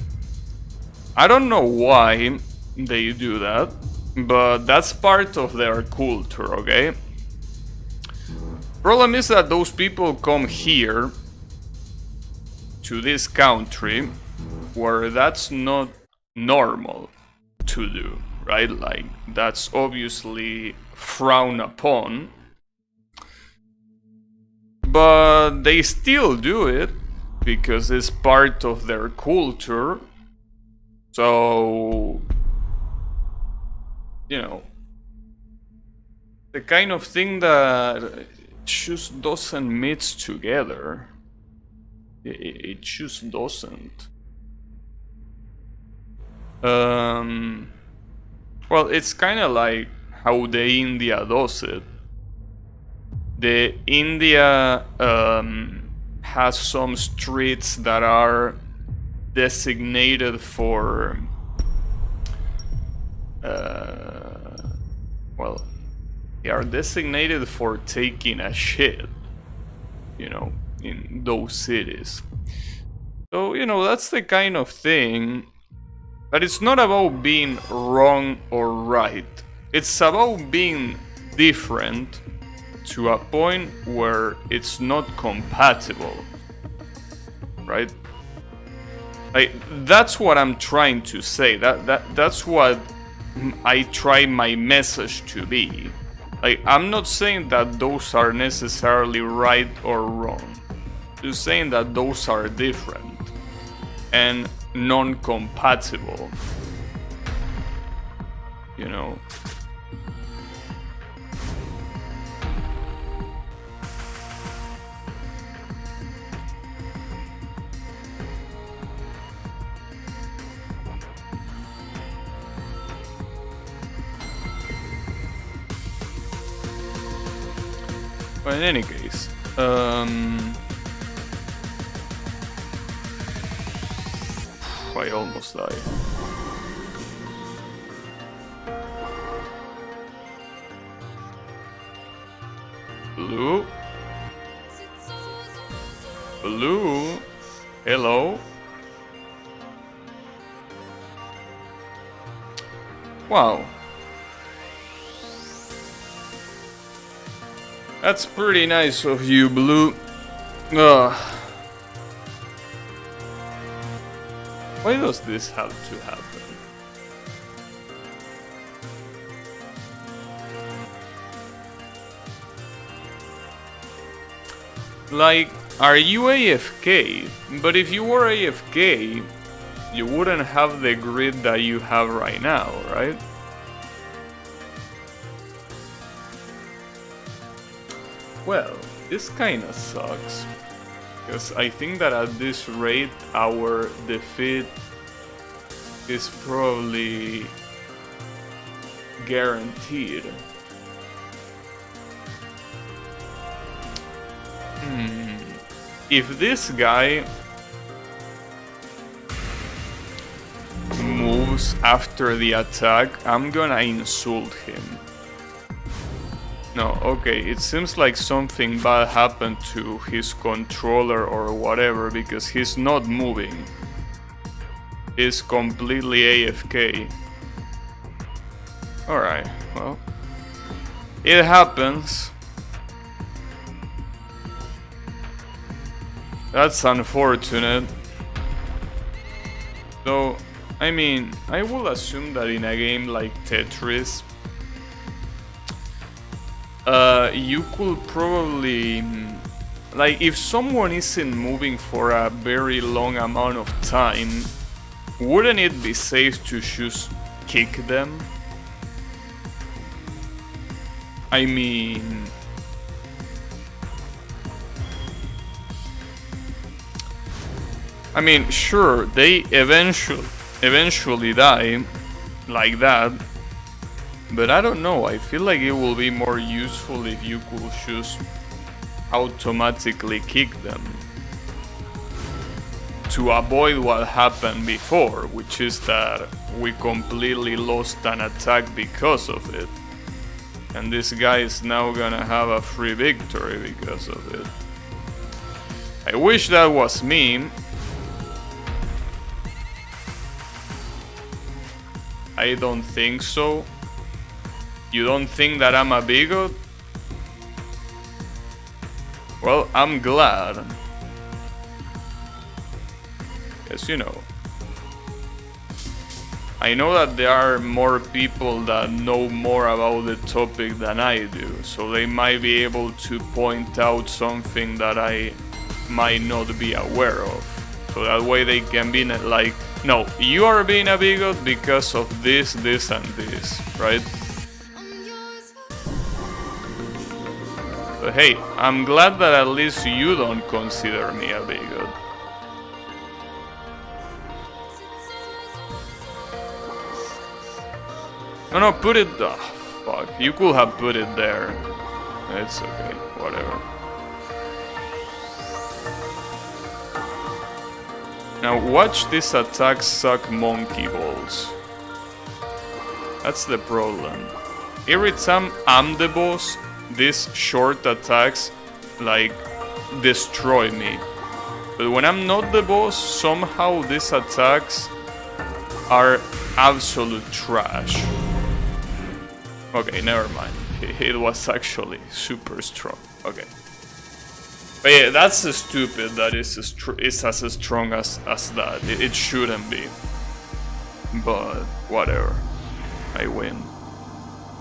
I don't know why they do that, but that's part of their culture, okay? Problem is that those people come here to this country where that's not normal to do, right? Like, that's obviously frowned upon, but they still do it because it's part of their culture. So, you know, the kind of thing that just doesn't mix together. It just doesn't. Well, it's kind of like how the India does it. The India has some streets that are designated for well, they are designated for taking a shit, you know, in those cities. So, you know, that's the kind of thing. But it's not about being wrong or right. It's about being different to a point where it's not compatible. Right? Like, that's what I'm trying to say. That's what I try my message to be. Like, I'm not saying that those are necessarily right or wrong. I'm just saying that those are different and non-compatible. You know? But in any case, I almost died. Blue? Blue? Hello? Wow. That's pretty nice of you, Blue. Ugh. Why does this have to happen? Like, are you AFK? But if you were AFK, you wouldn't have the grid that you have right now, right? Well, this kinda sucks. Because I think that at this rate, our defeat is probably guaranteed. If this guy moves after the attack, I'm gonna insult him. No, okay, it seems like something bad happened to his controller or whatever, because he's not moving. He's completely AFK. Alright, well, it happens. That's unfortunate. So, I mean, I will assume that in a game like Tetris, you could probably, like, if someone isn't moving for a very long amount of time, wouldn't it be safe to just kick them? I mean, sure, they eventually die like that. But I don't know, I feel like it will be more useful if you could just automatically kick them. To avoid what happened before, which is that we completely lost an attack because of it. And this guy is now gonna have a free victory because of it. I wish that was me. I don't think so. You don't think that I'm a bigot? Well, I'm glad. Because, you know, I know that there are more people that know more about the topic than I do, so they might be able to point out something that I might not be aware of. So that way they can be like, no, you are being a bigot because of this, this, and this, right? But hey, I'm glad that at least you don't consider me a bigot. No, put it... Oh, fuck. You could have put it there. It's okay, whatever. Now watch this attack suck monkey balls. That's the problem. Every time I'm the boss, these short attacks like destroy me. But when I'm not the boss, somehow these attacks are absolute trash. Okay, never mind. It was actually super strong. Okay. But yeah, that's stupid that it's as strong as that. It shouldn't be. But whatever. I win.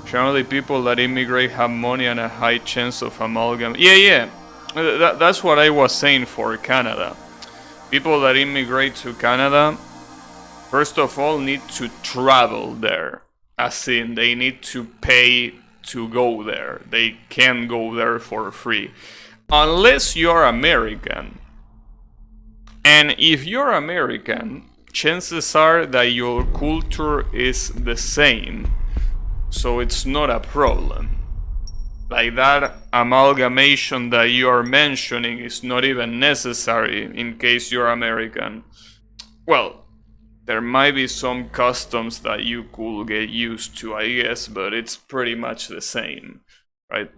Generally, people that immigrate have money and a high chance of amalgam. Yeah. That's what I was saying for Canada. People that immigrate to Canada, first of all, need to travel there. As in, they need to pay to go there. They can't go there for free. Unless you're American. And if you're American, chances are that your culture is the same. So it's not a problem. Like that amalgamation that you are mentioning is not even necessary in case you're American. Well, there might be some customs that you could get used to, I guess, but it's pretty much the same, right?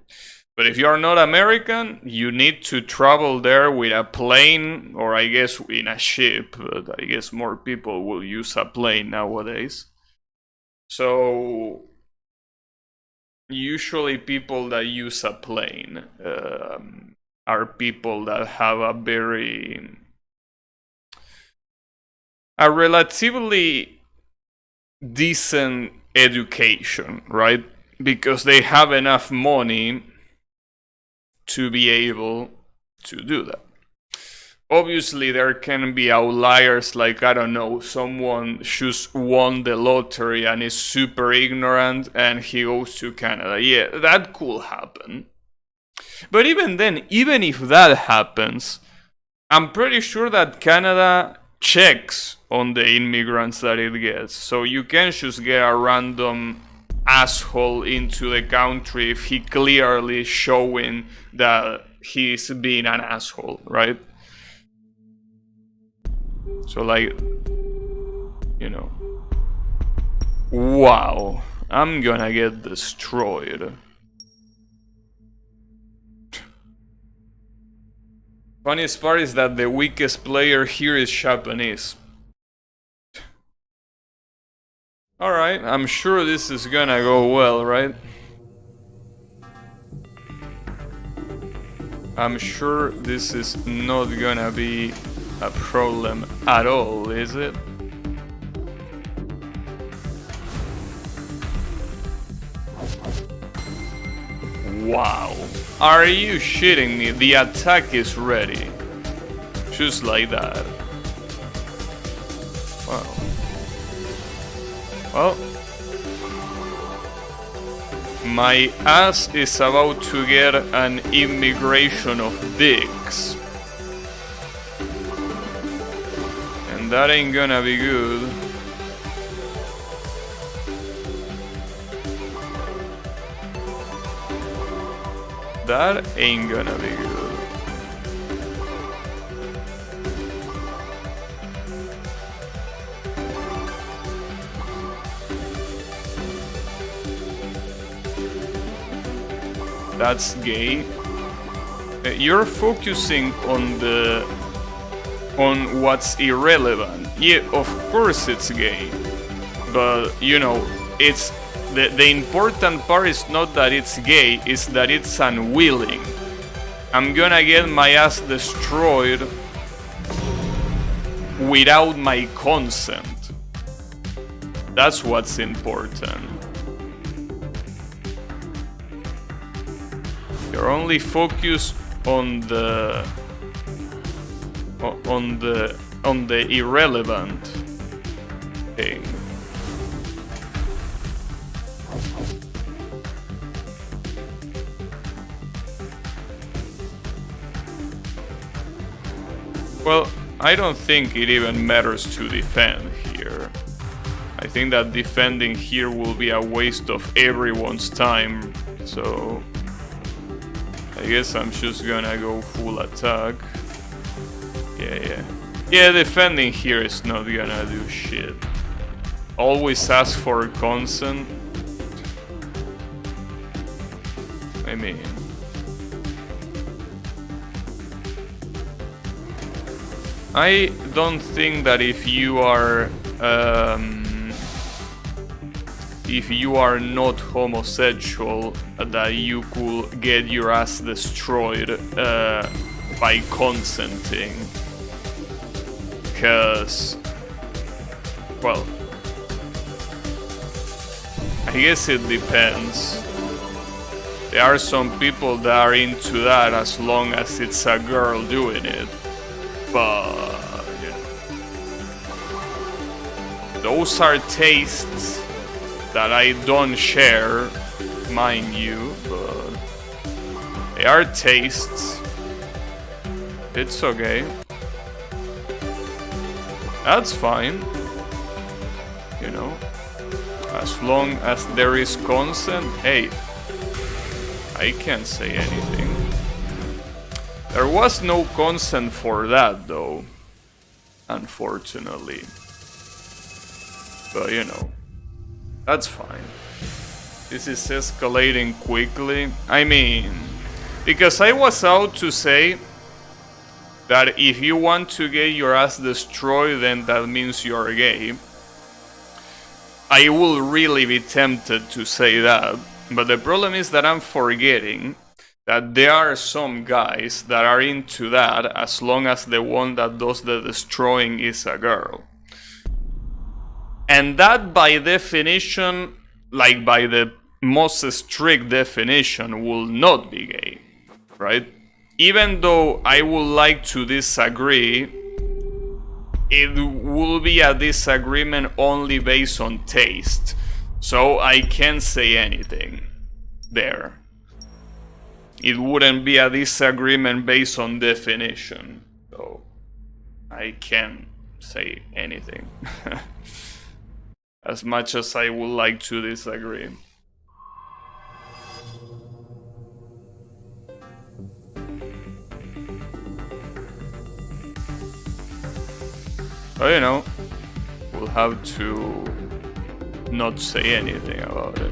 But if you're not American, you need to travel there with a plane, or I guess in a ship, but I guess more people will use a plane nowadays. So usually people that use a plane are people that have a relatively decent education, right? Because they have enough money to be able to do that. Obviously, there can be outliers like, I don't know, someone just won the lottery and is super ignorant and he goes to Canada. Yeah, that could happen. But even then, even if that happens, I'm pretty sure that Canada checks on the immigrants that it gets. So you can't just get a random asshole into the country if he clearly showing that he's being an asshole, right? So like, you know, wow, I'm gonna get destroyed. Funniest part is that the weakest player here is Japanese. Alright, I'm sure this is gonna go well, right? I'm sure this is not gonna be a problem at all, is it? Wow. Are you shitting me? The attack is ready. Just like that. Wow. Well, my ass is about to get an immigration of dicks. And that ain't gonna be good. That ain't gonna be good. That's gay. You're focusing on what's irrelevant. Yeah, of course it's gay. But, you know, it's the important part is not that it's gay, it's that it's unwilling. I'm gonna get my ass destroyed without my consent. That's what's important. You're only focused on the irrelevant thing. Well, I don't think it even matters to defend here. I think that defending here will be a waste of everyone's time, so I guess I'm just gonna go full attack. Yeah. Yeah, defending here is not gonna do shit. Always ask for consent. I mean... I don't think that if you are not homosexual, that you could get your ass destroyed by consenting. Because, well, I guess it depends. There are some people that are into that as long as it's a girl doing it. But, you know, those are tastes that I don't share, mind you, but they are tastes. It's okay. That's fine. You know, as long as there is consent, hey, I can't say anything. There was no consent for that though, unfortunately. But you know, that's fine. This is escalating quickly. I mean, because I was out to say that if you want to get your ass destroyed, then that means you're gay. I will really be tempted to say that, but the problem is that I'm forgetting that there are some guys that are into that as long as the one that does the destroying is a girl. And that by definition, like by the most strict definition, will not be gay, right? Even though I would like to disagree, it will be a disagreement only based on taste. So I can't say anything there. It wouldn't be a disagreement based on definition. So I can't say anything. As much as I would like to disagree. But you know, we'll have to not say anything about it.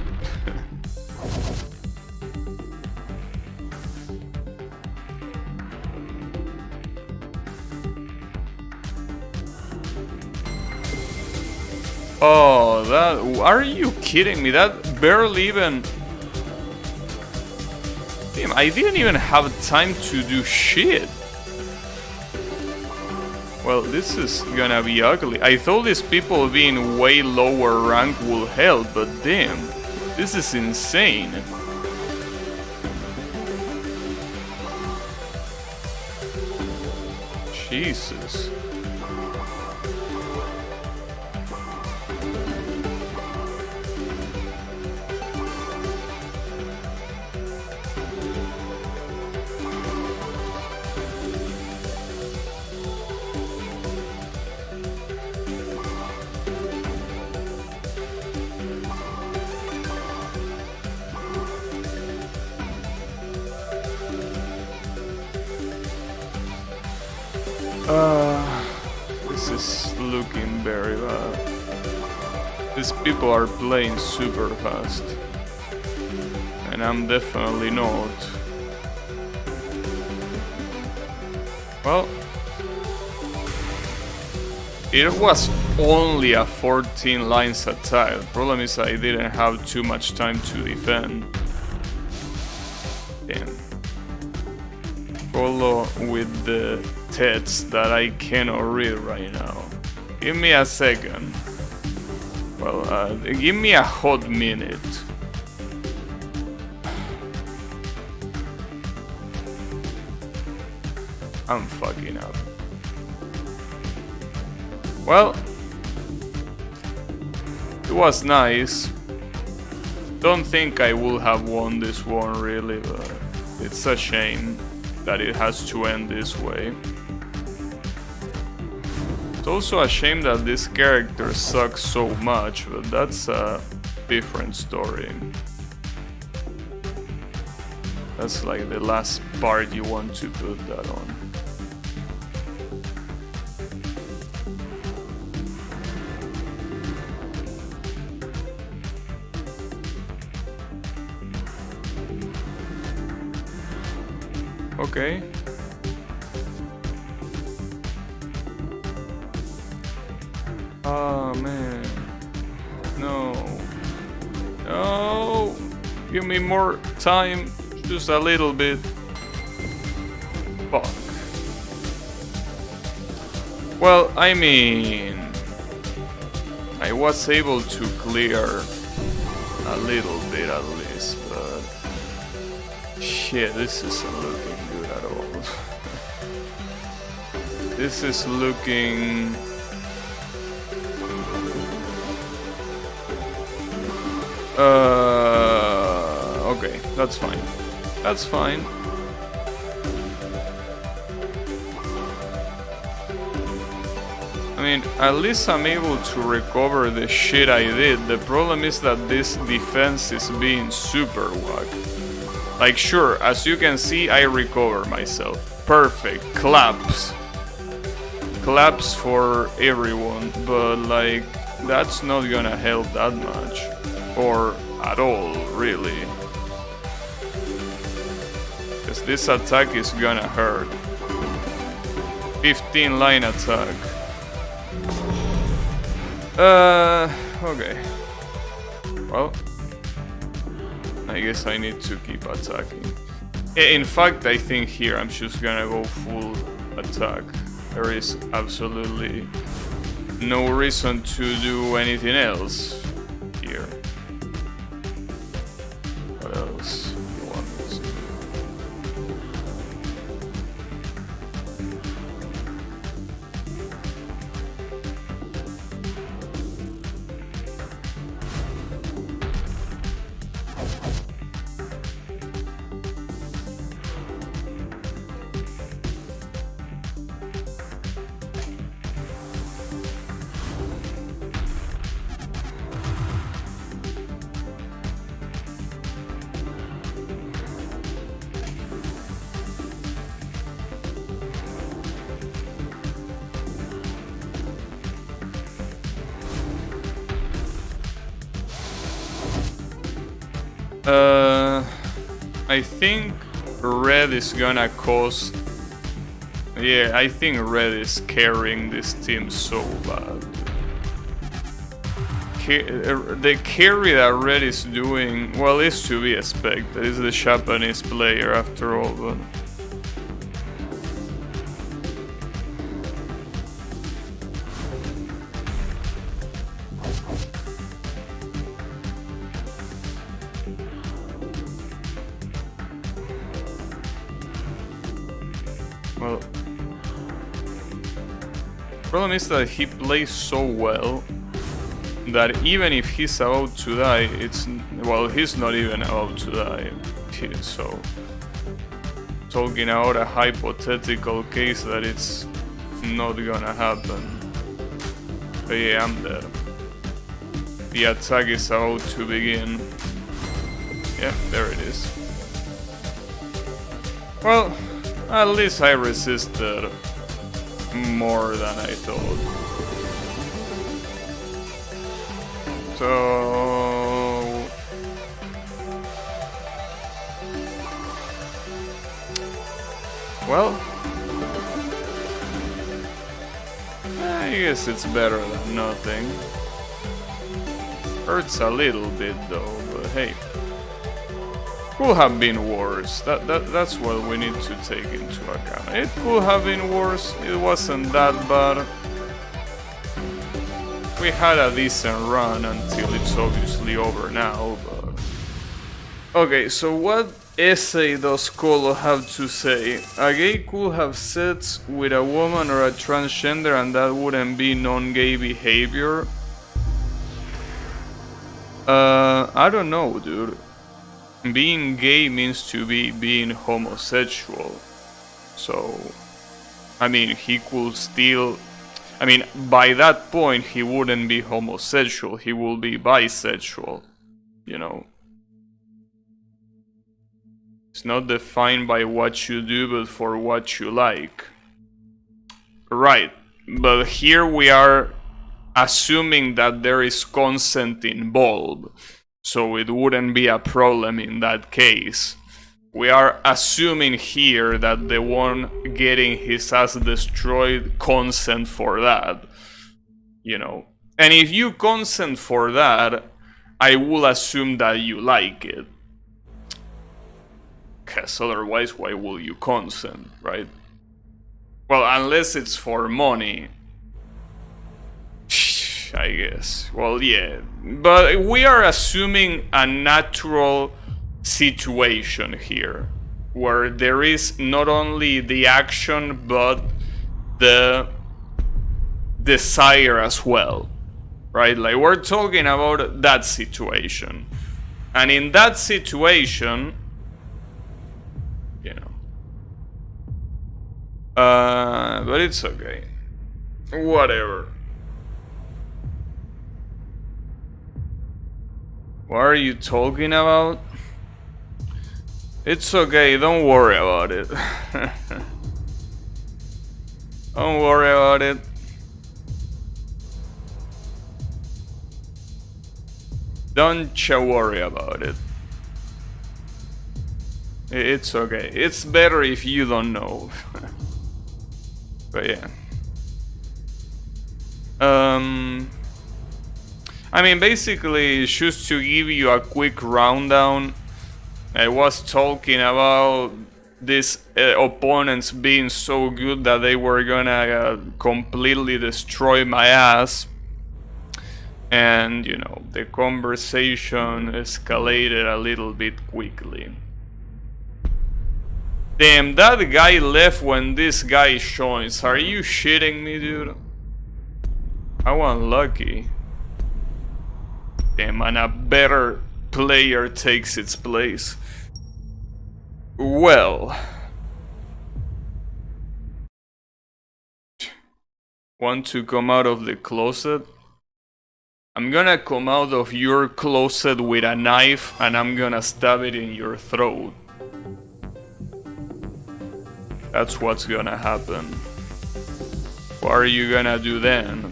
Oh, that... Are you kidding me? That barely even... Damn, I didn't even have time to do shit. Well, this is gonna be ugly. I thought these people being way lower rank will help, but damn, this is insane. Jesus. This is looking very bad. These people are playing super fast. And I'm definitely not. Well, it was only a 14 lines attack. Problem is I didn't have too much time to defend. Damn. Follow with the text that I cannot read right now. Give me a second. Well, give me a hot minute. I'm fucking up. Well, it was nice. Don't think I would have won this one really, but it's a shame that it has to end this way. It's also a shame that this character sucks so much, but that's a different story. That's like the last part you want to put that on. Okay. Oh man. No. No. Give me more time. Just a little bit. Fuck. Well, I mean, I was able to clear a little bit at least, but shit, this isn't looking good at all. This is looking... okay, that's fine. That's fine. I mean, at least I'm able to recover the shit I did. The problem is that this defense is being super whack. Like, sure, as you can see, I recover myself. Perfect. Claps. Claps for everyone, but like, that's not gonna help that much. Or at all, really. Because this attack is gonna hurt. 15 line attack. Okay. Well, I guess I need to keep attacking. In fact, I think here I'm just gonna go full attack. There is absolutely no reason to do anything else here. What else do you want me to do? I think red is gonna cause... Yeah, I think red is carrying this team so bad. The carry that red is doing, well, is to be expected. It's the Japanese player after all, but... Well, problem is that he plays so well that even if he's about to die, well, he's not even about to die. So, talking about a hypothetical case that it's not gonna happen. But yeah, I'm dead. The attack is about to begin. Yeah, there it is. Well, at least I resisted more than I thought. So... well... I guess it's better than nothing. Hurts a little bit though, but hey. Could have been worse. That's what we need to take into account. It could have been worse. It wasn't that bad. We had a decent run until it's obviously over now, but... Okay, so what essay does Colo have to say? A gay could have sex with a woman or a transgender and that wouldn't be non-gay behavior? I don't know, dude. Being gay means to be being homosexual. So, I mean, he could still... I mean, by that point, he wouldn't be homosexual, he will be bisexual, you know. It's not defined by what you do, but for what you like. Right, but here we are assuming that there is consent involved. So it wouldn't be a problem in that case. we are assuming here that the one getting his ass destroyed consent for that, you know. And if you consent for that, I will assume that you like it. Because otherwise, why will you consent, right? Well, unless it's for money, I guess. Well, yeah. But we are assuming a natural situation here, where there is not only the action, but the desire as well, right? Like, we're talking about that situation. And in that situation, you know, but it's okay. Whatever. What are you talking about? It's okay, don't worry about it. Don't worry about it. Don't you worry about it. It's okay. It's better if you don't know. But yeah. I mean, basically, just to give you a quick rundown, I was talking about these opponents being so good that they were gonna completely destroy my ass. And, you know, the conversation escalated a little bit quickly. Damn, that guy left when this guy joins. Are you shitting me, dude? How unlucky. Damn, and a better player takes its place. Well. Want to come out of the closet? I'm gonna come out of your closet with a knife and I'm gonna stab it in your throat. That's what's gonna happen. What are you gonna do then?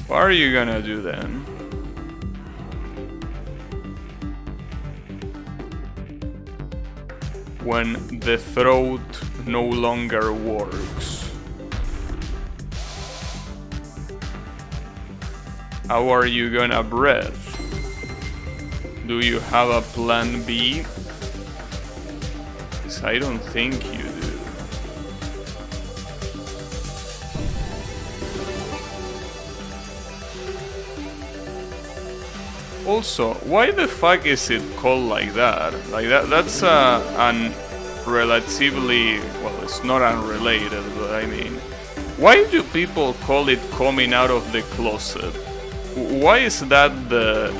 What are you gonna do then? When the throat no longer works. How are you gonna breathe? Do you have a plan B? Because I don't think you do. Also, why the fuck is it called like that? Like that's an relatively, well, it's not unrelated, but I mean, why do people call it coming out of the closet? Why is that the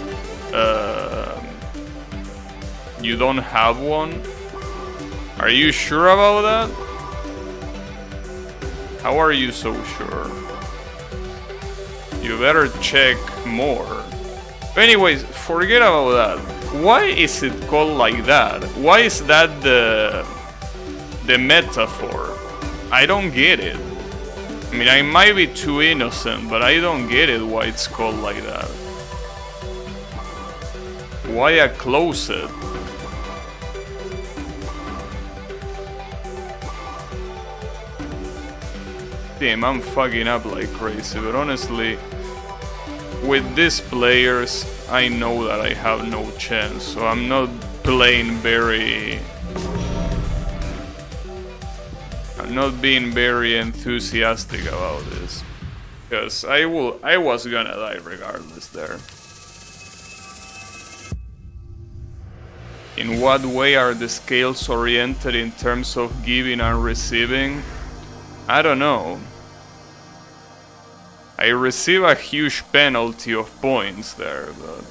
you don't have one? Are you sure about that? How are you so sure? You better check more. Anyways, forget about that. Why is it called like that? Why is that the metaphor? I don't get it. I mean, I might be too innocent, but I don't get it why it's called like that. Why a closet? Damn, I'm fucking up like crazy, but honestly, with these players, I know that I have no chance, so I'm not playing very... I'm not being very enthusiastic about this, because I was gonna die regardless there. In what way are the scales oriented in terms of giving and receiving? I don't know. I receive a huge penalty of points there, but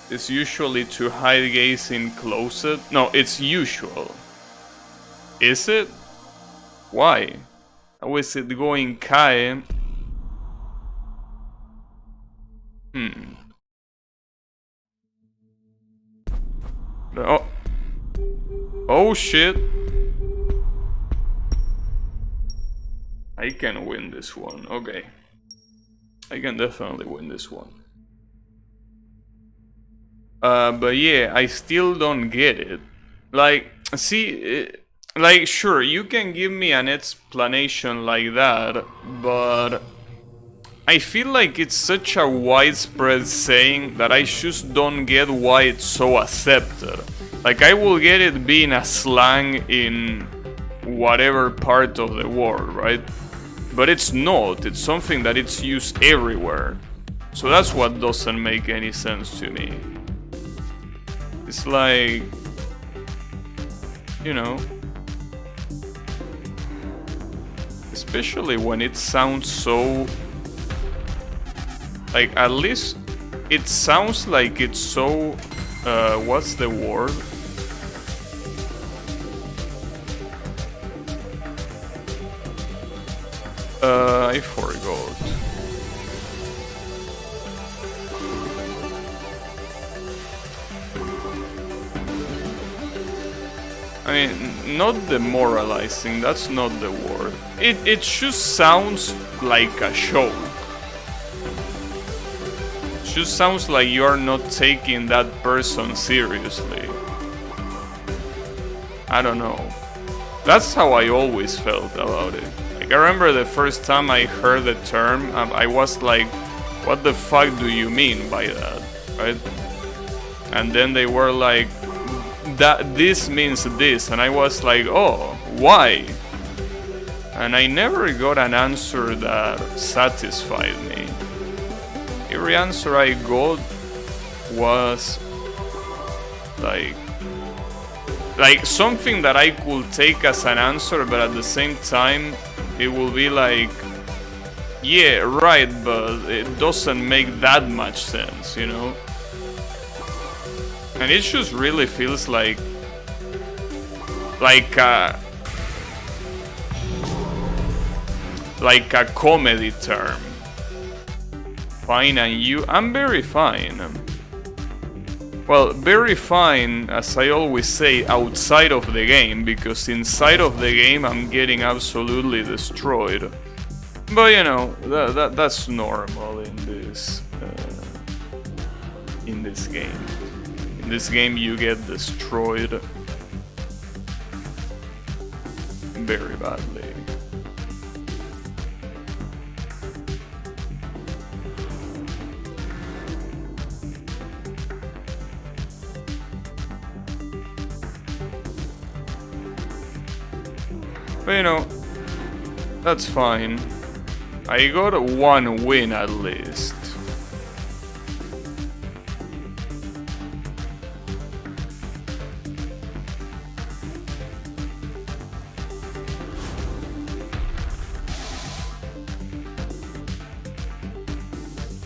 it's usually to hide gaze in closet. No, it's usual. Is it? Why? How is it going Kai? Oh. Oh shit. I can win this one. Okay. I can definitely win this one. But yeah, I still don't get it. Like, see, like, sure, you can give me an explanation like that, but I feel like it's such a widespread saying that I just don't get why it's so accepted. Like, I will get it being a slang in whatever part of the world, right? But it's not, it's something that it's used everywhere. So that's what doesn't make any sense to me. It's like, you know, especially when it sounds so, like, at least it sounds like it's so, what's the word? I forgot. I mean, not demoralizing, that's not the word. It just sounds like a show. It just sounds like you are not taking that person seriously. I don't know. That's how I always felt about it. Like, I remember the first time I heard the term, I was like, what the fuck do you mean by that, right? And then they were like, that this means this, and I was like, oh, why? And I never got an answer that satisfied me. Every answer I got was like something that I could take as an answer, but at the same time it will be like, yeah, right, but it doesn't make that much sense, you know? And it just really feels like a comedy term. Fine, and you? I'm very fine. Well, very fine, as I always say, outside of the game, because inside of the game I'm getting absolutely destroyed. But you know, that's normal in this game. In this game you get destroyed very badly. But you know, that's fine. I got one win at least.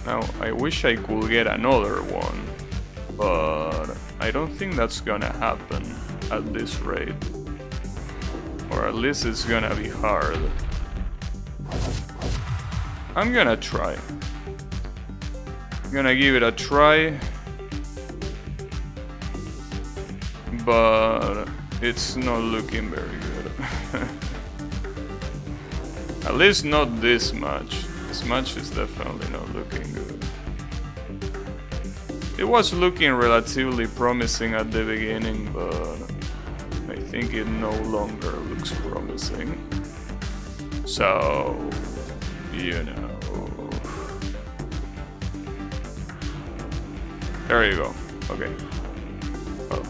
Now, I wish I could get another one, but I don't think that's gonna happen at this rate. Or at least it's gonna be hard. I'm gonna try. I'm gonna give it a try. But it's not looking very good. At least not this much. This much is definitely not looking good. It was looking relatively promising at the beginning, but I think it no longer looks promising. So, you know. There you go. Okay. Well,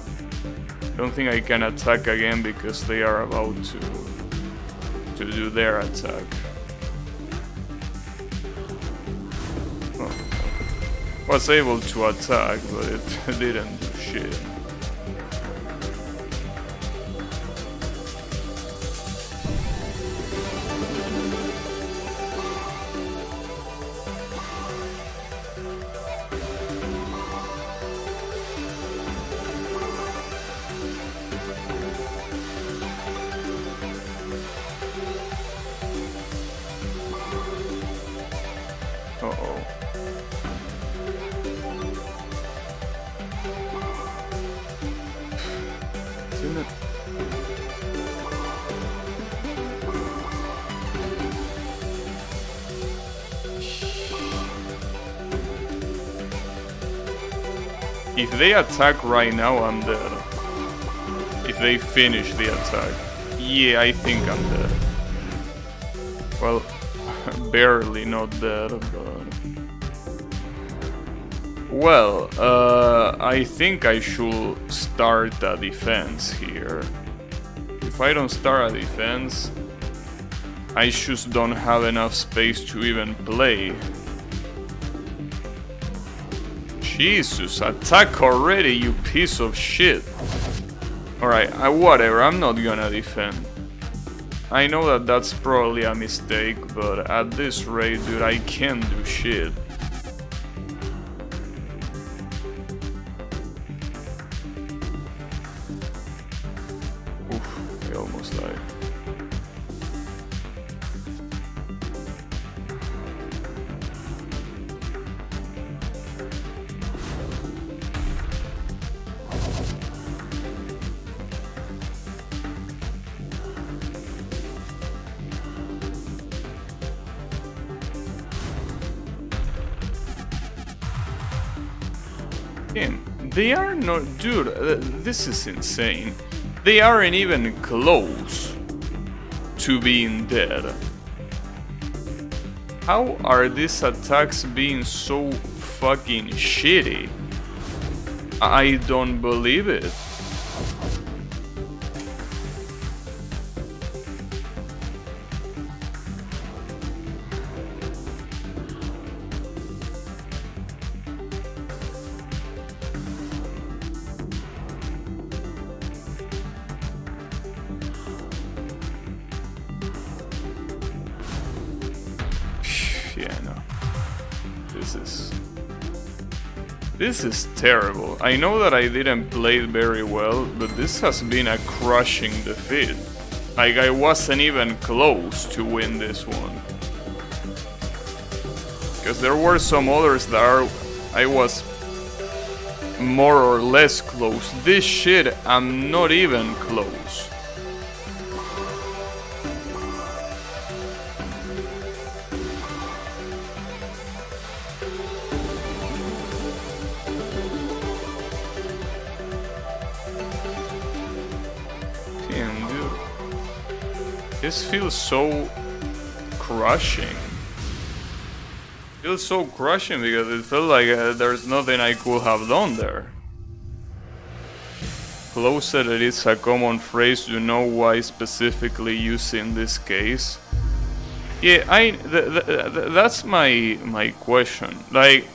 I don't think I can attack again because they are about to do their attack. Was able to attack, but it didn't do shit. Uh-oh. Isn't it? If they attack right now, I'm dead. If they finish the attack. Yeah, I think I'm dead. Well, barely not dead, but... Well, I think I should start a defense here. If I don't start a defense, I just don't have enough space to even play. Jesus, attack already, you piece of shit. Alright, whatever, I'm not gonna defend. I know that that's probably a mistake, but at this rate, dude, I can't do shit. Oof, I almost died. They are not... Dude, this is insane. They aren't even close to being dead. How are these attacks being so fucking shitty? I don't believe it. Yeah, no. This is terrible. I know that I didn't play it very well, but this has been a crushing defeat. Like, I wasn't even close to win this one. Because there were some others that I was more or less close. This shit, I'm not even close. This feels so crushing. Feels so crushing because it felt like there's nothing I could have done there. Closed is a common phrase. You know why specifically used in this case? Yeah, that's my question. Like,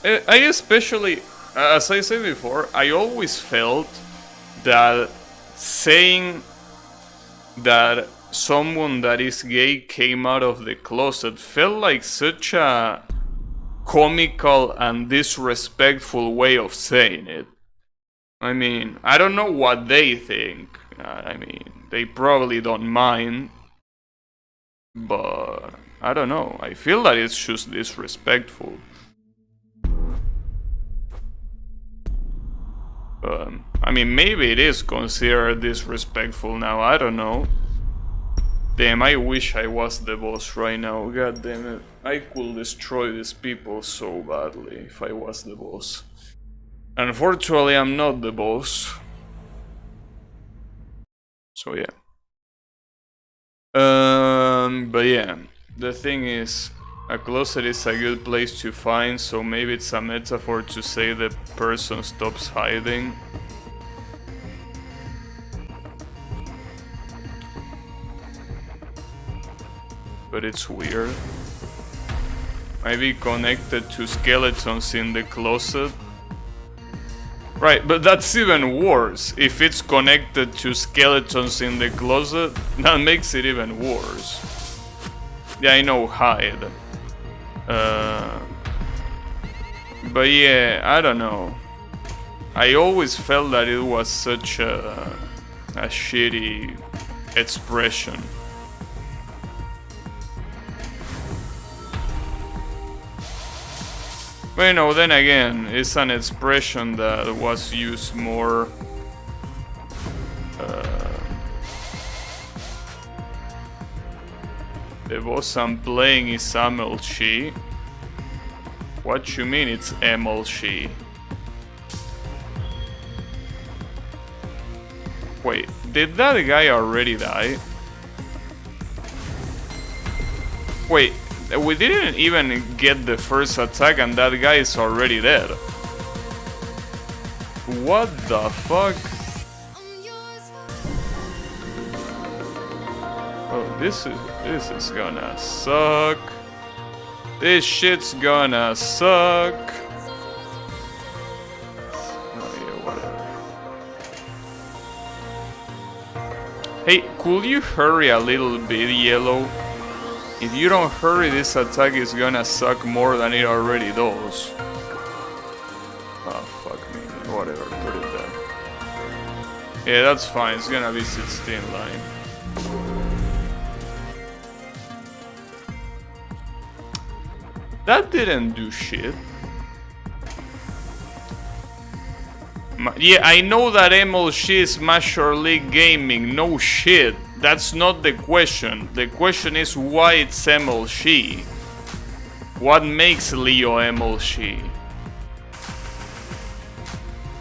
I especially, as I said before, I always felt that saying that someone that is gay came out of the closet felt like such a comical and disrespectful way of saying it. I mean, I don't know what they think. I mean, they probably don't mind. But I don't know. I feel that it's just disrespectful. I mean, maybe it is considered disrespectful now, I don't know. Damn, I wish I was the boss right now, god damn it. I could destroy these people so badly if I was the boss. Unfortunately, I'm not the boss. So yeah. But yeah, the thing is, a closet is a good place to find, so maybe it's a metaphor to say the person stops hiding. But it's weird. Maybe connected to skeletons in the closet. Right, but that's even worse. If it's connected to skeletons in the closet, that makes it even worse. Yeah, I know, hide. But yeah, I don't know. I always felt that it was such a shitty expression. But you know, then again, it's an expression that was used more the boss I'm playing is MLG. What you mean it's MLG? Wait, did that guy already die? Wait, we didn't even get the first attack and that guy is already dead. What the fuck? Oh, this is gonna suck. This shit's gonna suck. Oh yeah, whatever. Hey, could you hurry a little bit, Yellow? If you don't hurry, this attack is gonna suck more than it already does. Oh, fuck me. Whatever, put it there. Yeah, that's fine. It's gonna be 16 line. That didn't do shit. Yeah, I know that MLG is Major League Gaming. No shit. That's not the question. The question is why it's MLG. What makes Leo MLG?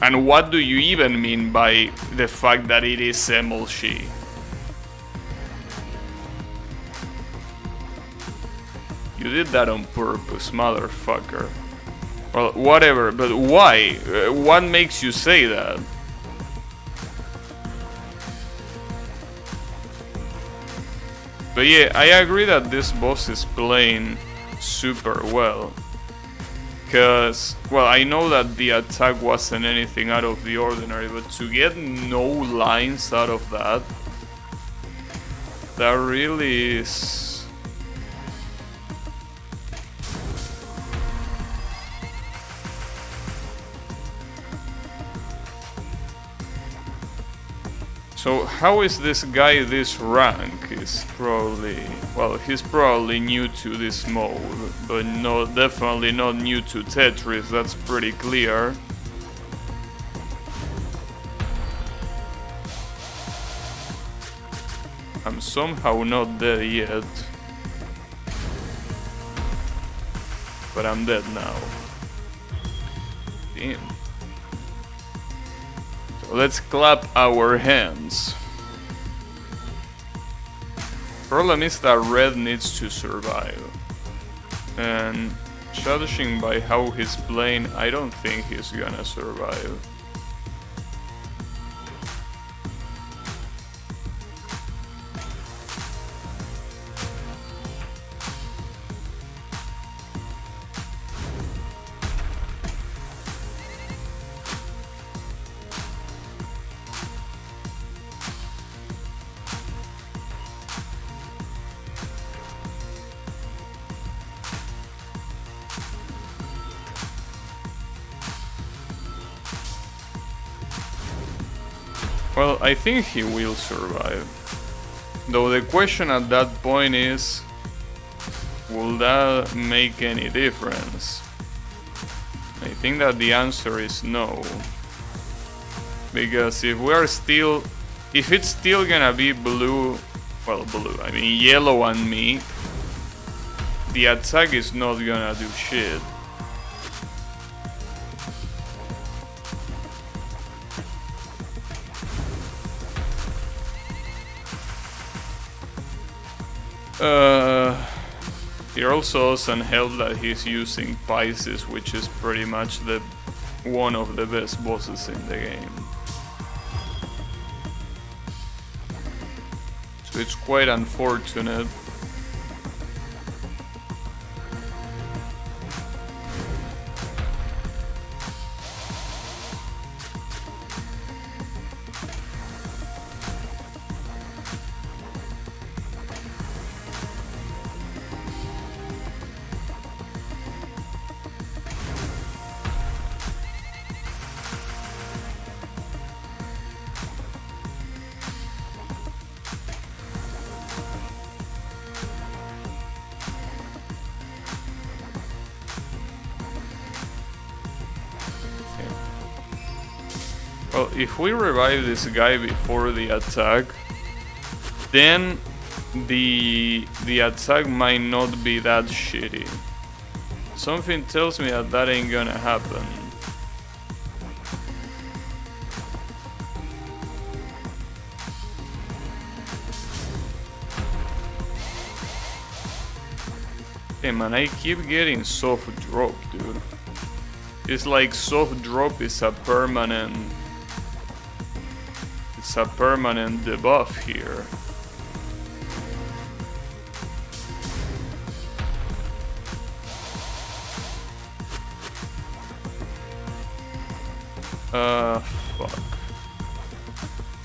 And what do you even mean by the fact that it is MLG? You did that on purpose, motherfucker. Well, whatever, but why? What makes you say that? But yeah, I agree that this boss is playing super well. Because, well, I know that the attack wasn't anything out of the ordinary, but to get no lines out of that, that really is... So how is this guy this rank? Is probably, well, he's probably new to this mode, but no, definitely not new to Tetris, that's pretty clear. I'm somehow not dead yet, but I'm dead now. Damn. Let's clap our hands. Problem is that red needs to survive. And judging by how he's playing, I don't think he's gonna survive. Well, I think he will survive. Though the question at that point is, will that make any difference? I think that the answer is no. Because if it's still gonna be blue, well, blue, I mean yellow and me, the attack is not gonna do shit. It also doesn't help that he's using Pisces, which is pretty much one of the best bosses in the game. So it's quite unfortunate. Well, if we revive this guy before the attack, then the attack might not be that shitty. Something tells me that that ain't gonna happen. Hey man, I keep getting soft drop, dude. It's like soft drop is a permanent... It's a permanent debuff here. Fuck.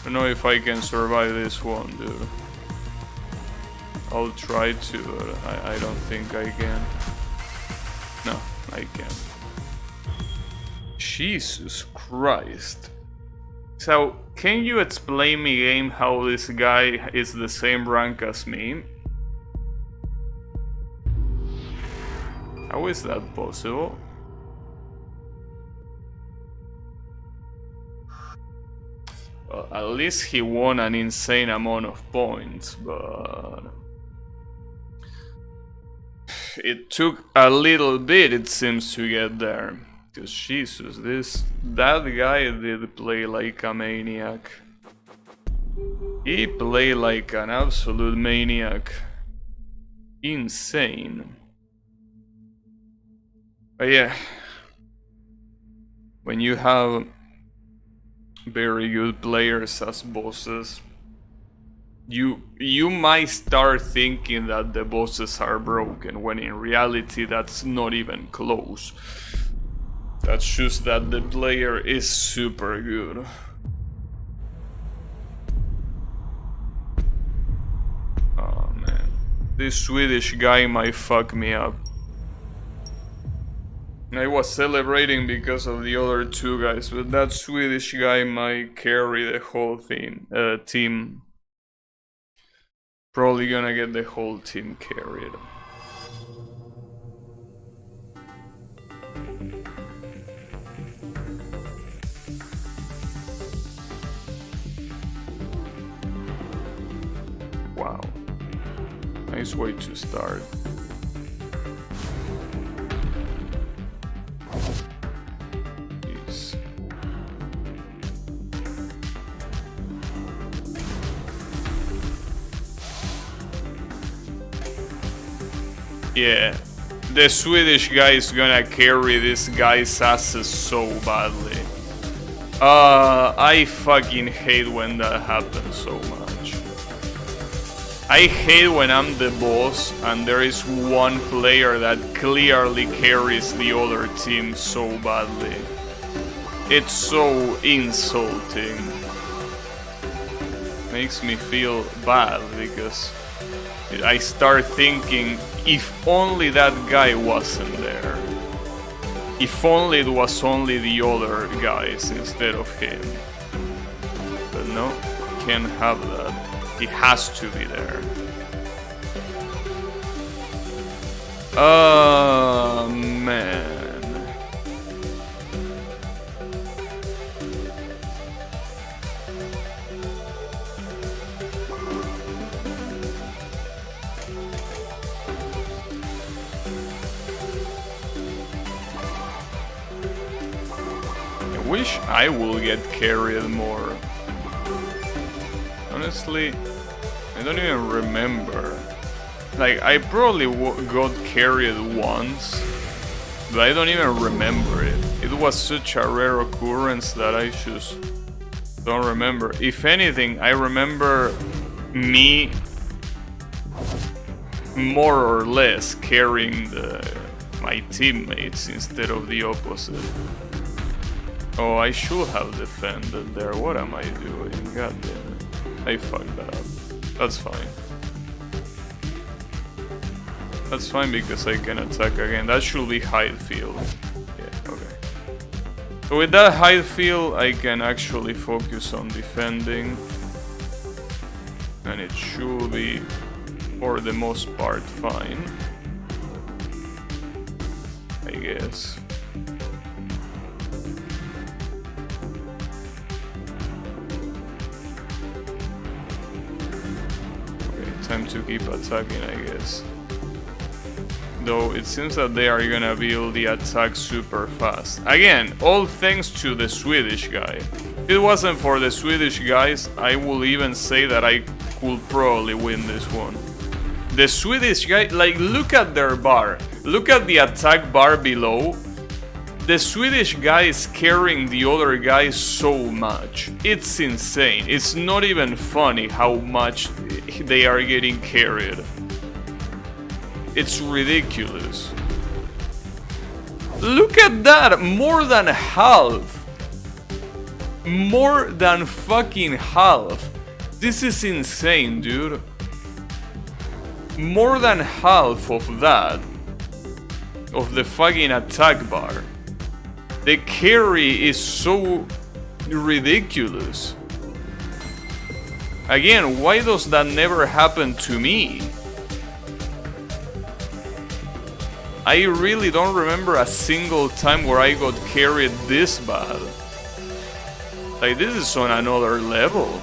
I don't know if I can survive this one, dude. I'll try to, but I don't think I can. No, I can't. Jesus Christ. So, can you explain me, game, how this guy is the same rank as me? How is that possible? Well, at least he won an insane amount of points, but... It took a little bit, it seems, to get there. Because Jesus, that guy did play like a maniac. He played like an absolute maniac. Insane. But yeah, when you have very good players as bosses, you might start thinking that the bosses are broken, when in reality that's not even close. That's just that the player is super good. Oh man, this Swedish guy might fuck me up. I was celebrating because of the other two guys, but that Swedish guy might carry the whole team. Probably gonna get the whole team carried. Wow. Nice way to start. Jeez. Yeah, the Swedish guy is gonna carry this guy's asses so badly. I fucking hate when that happens so much. I hate when I'm the boss and there is one player that clearly carries the other team so badly. It's so insulting. Makes me feel bad because I start thinking, if only that guy wasn't there. If only it was only the other guys instead of him. But no, can't have that. He has to be there. Oh man. I wish I will get carried more. Honestly, I don't even remember. Like, I probably got carried once, but I don't even remember it. It was such a rare occurrence that I just don't remember. If anything, I remember me more or less carrying my teammates instead of the opposite. Oh, I should have defended there. What am I doing? God damn it. I fucked that up. That's fine. That's fine because I can attack again. That should be hide field. Yeah, okay. So with that hide field, I can actually focus on defending. And it should be, for the most part, fine. I guess. Time to keep attacking, I guess. Though it seems that they are gonna build the attack super fast. Again, all thanks to the Swedish guy. If it wasn't for the Swedish guys, I will even say that I could probably win this one. The Swedish guy, like, look at their bar. Look at the attack bar below. The Swedish guy is carrying the other guy so much. It's insane. It's not even funny how much they are getting carried. It's ridiculous. Look at that! More than half! More than fucking half! This is insane, dude. More than half of that. Of the fucking attack bar. The carry is so ridiculous. Again, why does that never happen to me? I really don't remember a single time where I got carried this bad. Like, this is on another level.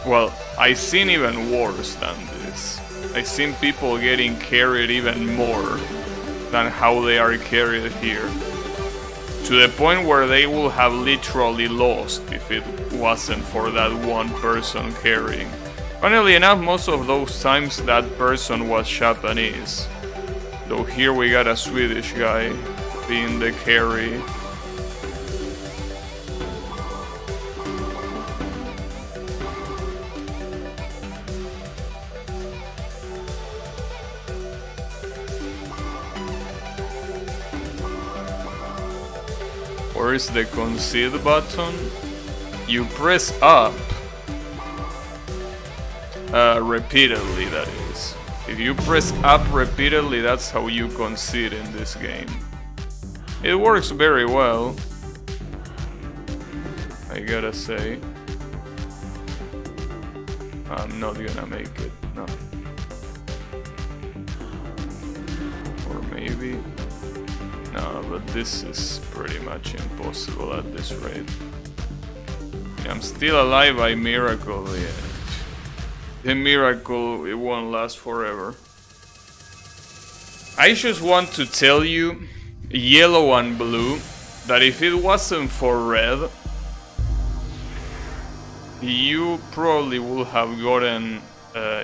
Well, I've seen even worse than this. I've seen people getting carried even more than how they are carried here. To the point where they will have literally lost if it wasn't for that one person carrying. Funnily enough, most of those times that person was Japanese. Though here we got a Swedish guy being the carry. Where is the concede button? You press up repeatedly, that is. If you press up repeatedly, that's how you concede in this game. It works very well, I gotta say. I'm not gonna make it, no. Or maybe... No, but this is pretty much impossible at this rate. I'm still alive by miracle, yeah. The miracle, it won't last forever. I just want to tell you, yellow and blue, that if it wasn't for red, you probably would have gotten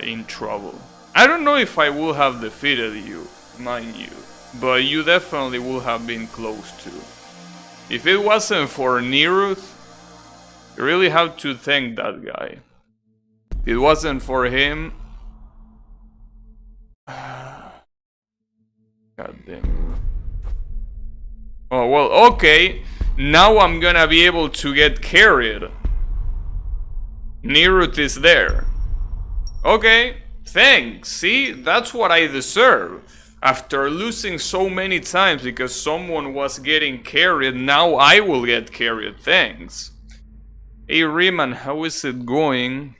in trouble. I don't know if I would have defeated you, mind you, but you definitely would have been close to. If it wasn't for Neruth, you really have to thank that guy. If it wasn't for him... God damn. Oh, well, okay. Now I'm gonna be able to get carried. Neruth is there. Okay, thanks. See, that's what I deserve. After losing so many times because someone was getting carried, now I will get carried. Thanks. Hey Riemann, how is it going?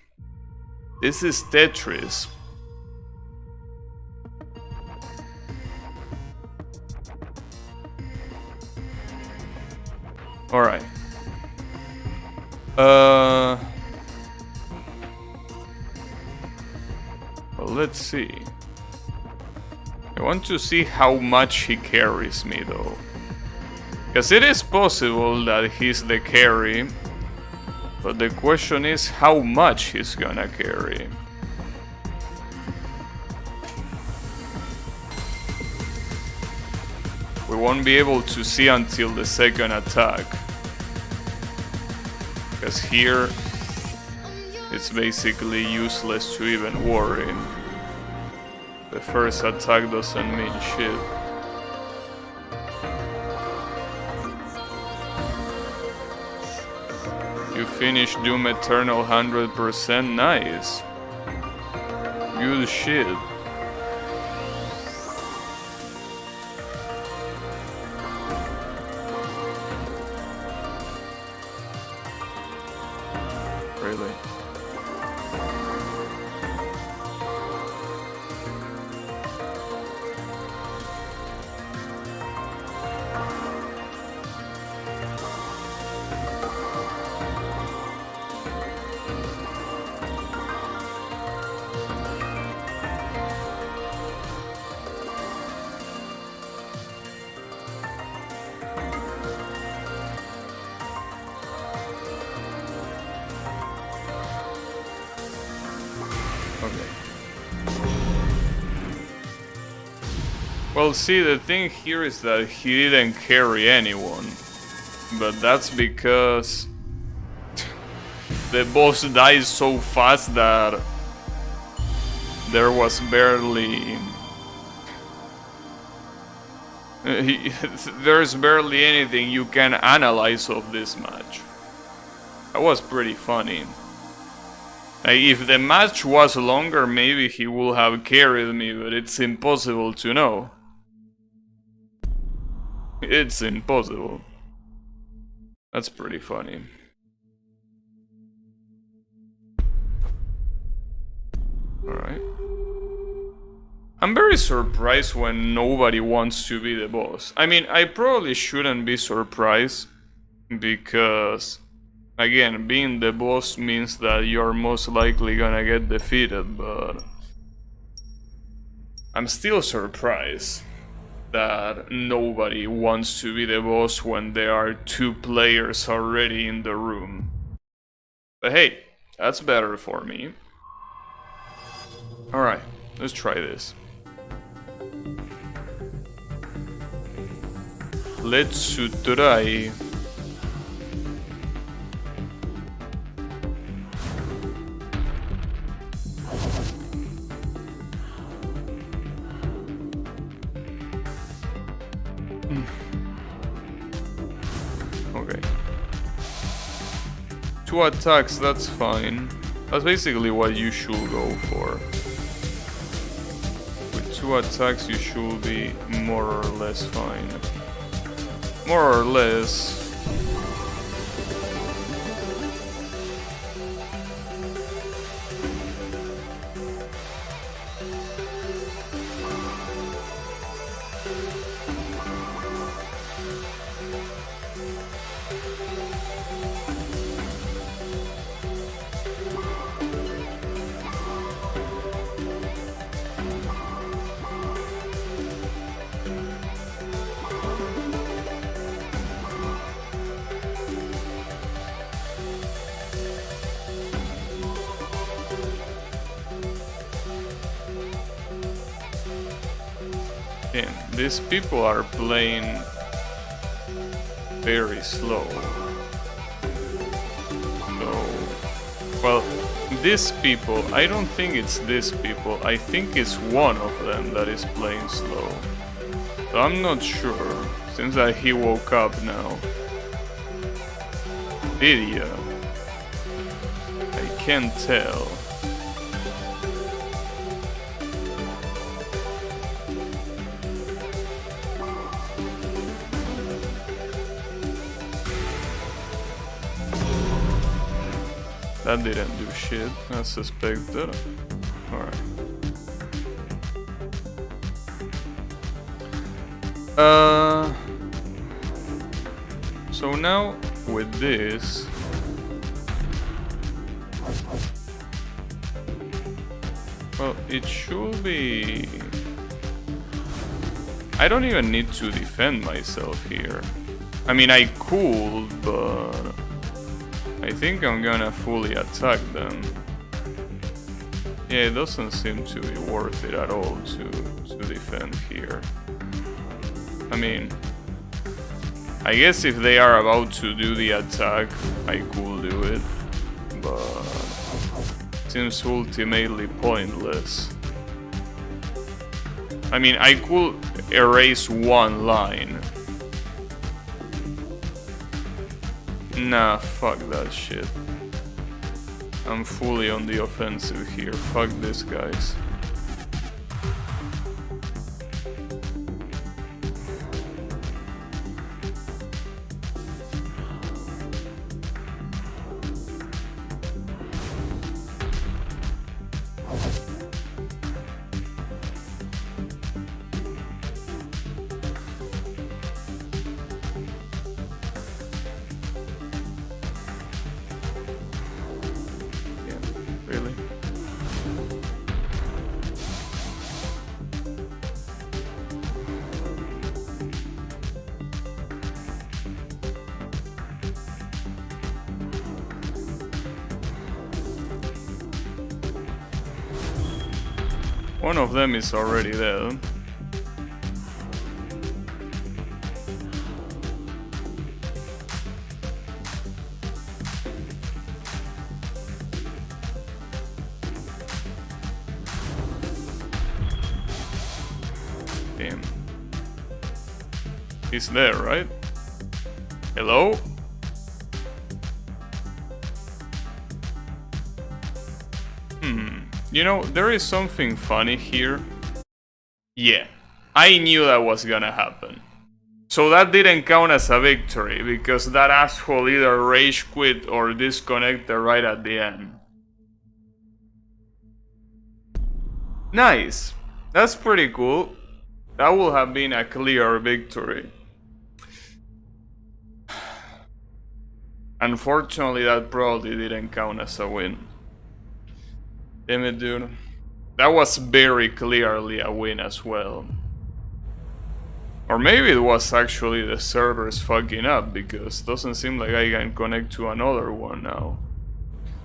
This is Tetris. Alright. Well, let's see. I want to see how much he carries me though. Because it is possible that he's the carry. But the question is how much he's gonna carry. We won't be able to see until the second attack. Because here it's basically useless to even worry. The first attack doesn't mean shit. You finished Doom Eternal 100%, nice. Good shit. Really? Okay. Well, see, the thing here is that he didn't carry anyone. But that's because the boss dies so fast that there was barely... there's barely anything you can analyze of this match. That was pretty funny. If the match was longer, maybe he would have carried me, but it's impossible to know. It's impossible. That's pretty funny. Alright. I'm very surprised when nobody wants to be the boss. I mean, I probably shouldn't be surprised, because, again, being the boss means that you're most likely gonna get defeated, but I'm still surprised that nobody wants to be the boss when there are 2 players already in the room. But hey, that's better for me. Alright, let's try this. Let's try. Okay. 2 attacks, that's fine. That's basically what you should go for. With 2 attacks you should be more or less fine. More or less. Damn, these people are playing very slow. No. Well, these people, I don't think it's these people. I think it's one of them that is playing slow. So I'm not sure. Seems like he woke up now. Did ya? I can't tell. That didn't do shit, as suspected. Alright. So now with this, well, it should be... I don't even need to defend myself here. I mean, I could, but I think I'm gonna fully attack them. Yeah, it doesn't seem to be worth it at all to defend here. I mean, I guess if they are about to do the attack, I could do it, but it seems ultimately pointless. I mean, I could erase one line. Nah, fuck that shit. I'm fully on the offensive here. Fuck this, guys. Really? One of them is already dead. him. He's there, right? Hello? You know, there is something funny here. Yeah, I knew that was gonna happen. So that didn't count as a victory, because that asshole either rage quit or disconnected right at the end. Nice. That's pretty cool. That would have been a clear victory. Unfortunately, that probably didn't count as a win. Damn it, dude. That was very clearly a win as well. Or maybe it was actually the servers fucking up, because it doesn't seem like I can connect to another one now.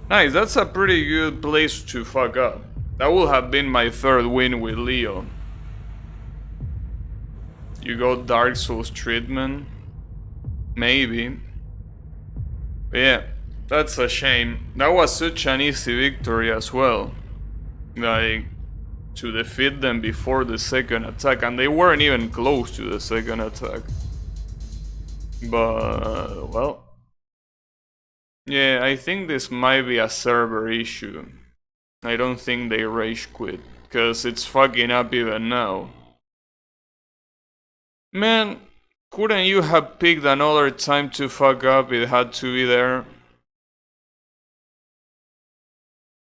Nice, that's a pretty good place to fuck up. That would have been my third win with Leo. You got Dark Souls treatment? Maybe. But yeah, that's a shame. That was such an easy victory as well. Like, to defeat them before the second attack, and they weren't even close to the second attack. But, well... yeah, I think this might be a server issue. I don't think they rage quit, cause it's fucking up even now. Man, couldn't you have picked another time to fuck up? It had to be there.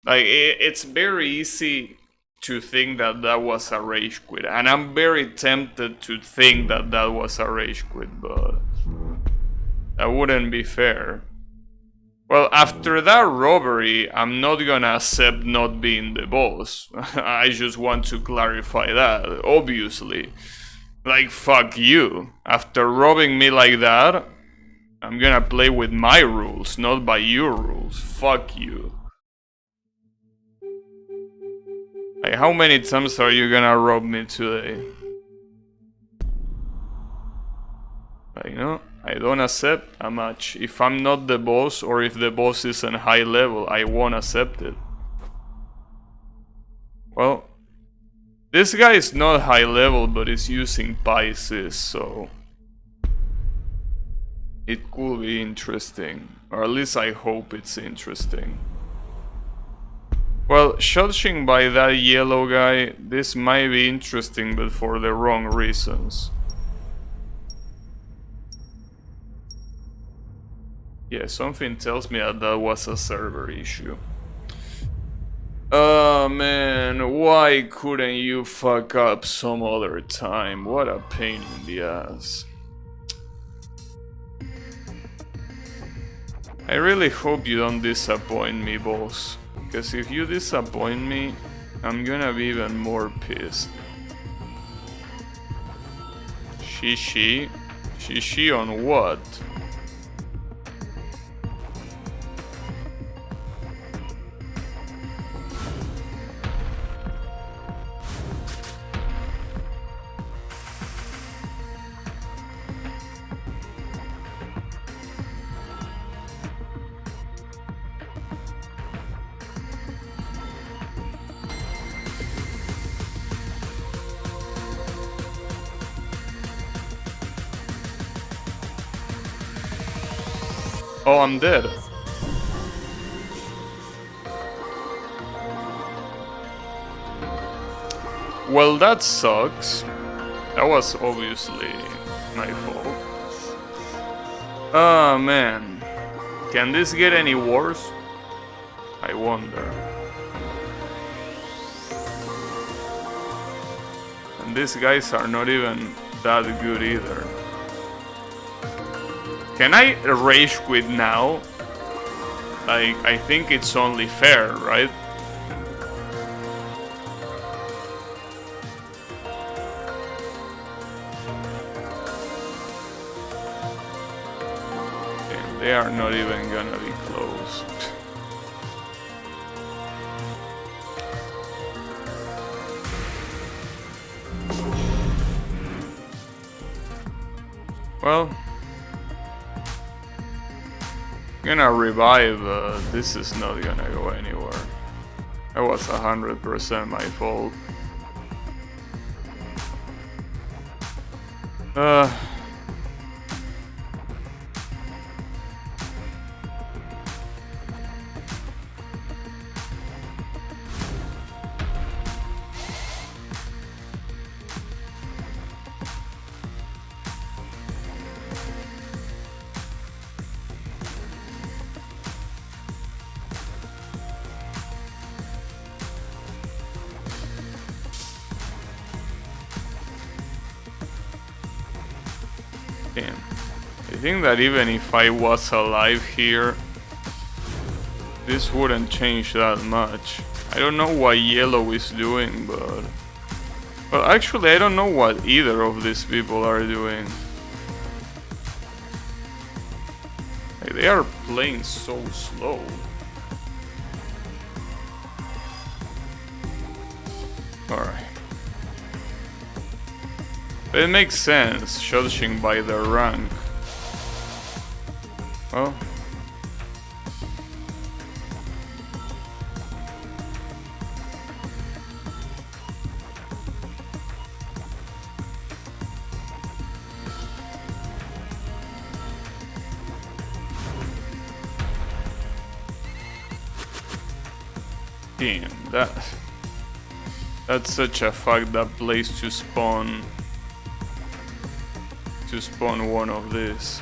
Like, it's very easy to think that that was a rage quit, and I'm very tempted to think that that was a rage quit, but that wouldn't be fair. Well, after that robbery, I'm not gonna accept not being the boss. I just want to clarify that, obviously. Like, fuck you. After robbing me like that, I'm gonna play with my rules, not by your rules. Fuck you. Like, how many times are you gonna rob me today? Like, no, I don't accept a match. If I'm not the boss, or if the boss is in high level, I won't accept it. Well, this guy is not high level, but is using Pisces, so... it could be interesting. Or at least I hope it's interesting. Well, judging by that yellow guy, this might be interesting, but for the wrong reasons. Yeah, something tells me that that was a server issue. Oh man, why couldn't you fuck up some other time? What a pain in the ass. I really hope you don't disappoint me, boss. Because if you disappoint me, I'm gonna be even more pissed. Shishi? Shishi on what? Oh, I'm dead. Well, that sucks. That was obviously my fault. Oh man. Can this get any worse? I wonder. And these guys are not even that good either. Can I rage quit now? Like, I think it's only fair, right? And they are not even gonna be close. Well, gonna revive, this is not gonna go anywhere. That was 100% my fault. Uh... Damn. I think that even if I was alive here, this wouldn't change that much. I don't know what yellow is doing, but... Well, actually, I don't know what either of these people are doing. Like, they are playing so slow. Alright. But it makes sense, judging by their rank. Oh. Damn, that's such a fucked up place to spawn one of these.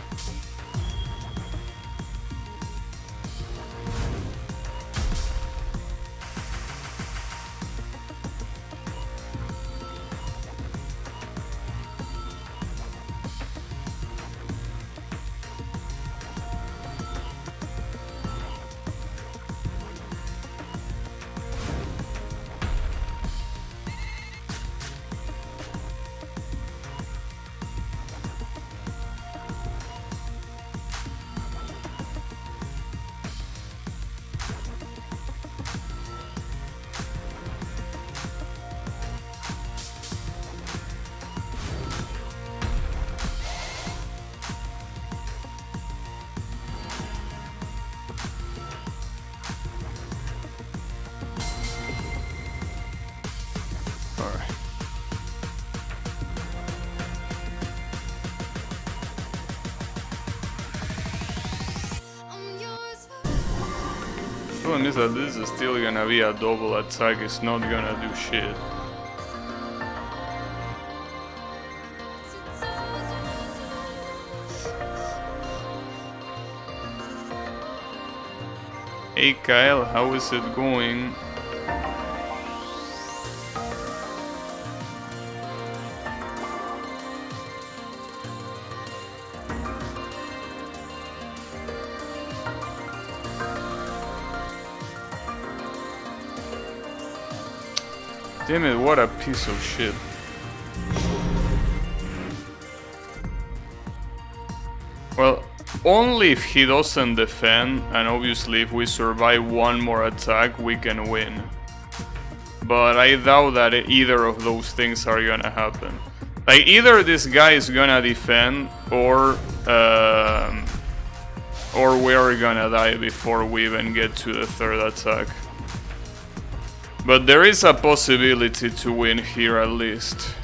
The problem is that this is still gonna be a double attack, it's not gonna do shit. Hey Kyle, how is it going? Damn it, what a piece of shit. Well, only if he doesn't defend, and obviously if we survive one more attack, we can win. But I doubt that either of those things are gonna happen. Like, either this guy is gonna defend, or we're gonna die before we even get to the third attack. But there is a possibility to win here at least.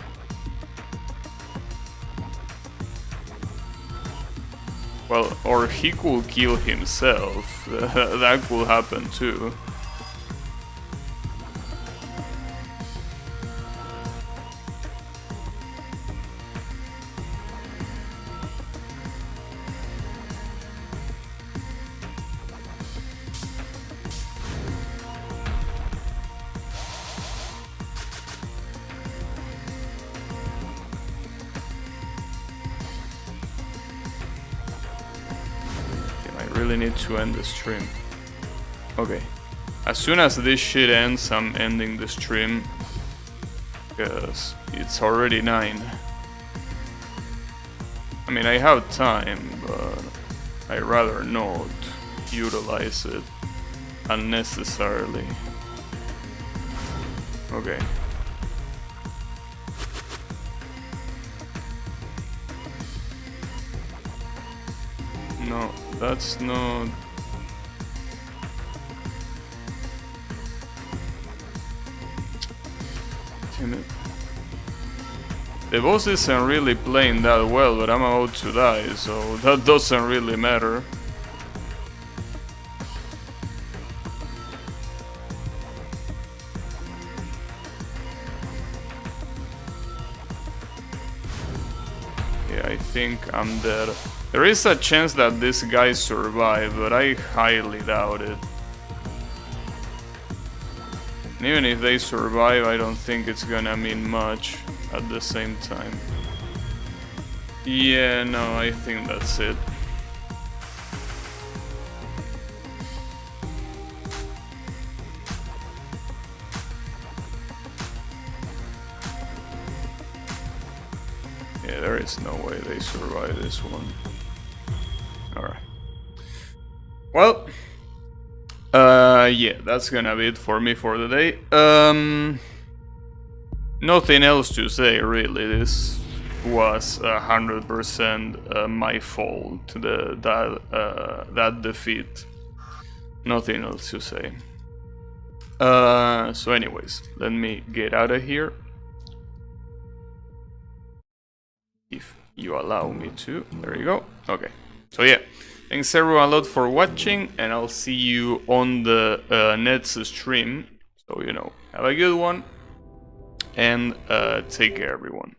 Well, or he could kill himself. That could happen too. Really need to end the stream. Okay. As soon as this shit ends, I'm ending the stream. Because it's already 9. I mean, I have time, but I'd rather not utilize it unnecessarily. Okay. No, that's not... Damn it. The boss isn't really playing that well, but I'm about to die, so that doesn't really matter. Yeah, I think I'm dead. There is a chance that this guy survived, but I highly doubt it. And even if they survive, I don't think it's gonna mean much at the same time. Yeah, no, I think that's it. Yeah, there is no way they survive this one. Alright. Well, yeah, that's gonna be it for me for the day. Nothing else to say, really. This was 100% my fault, that defeat. Nothing else to say. So anyways, let me get out of here. If you allow me to. There you go. Okay. So yeah, thanks everyone a lot for watching, and I'll see you on the next stream. So, you know, have a good one, and take care everyone.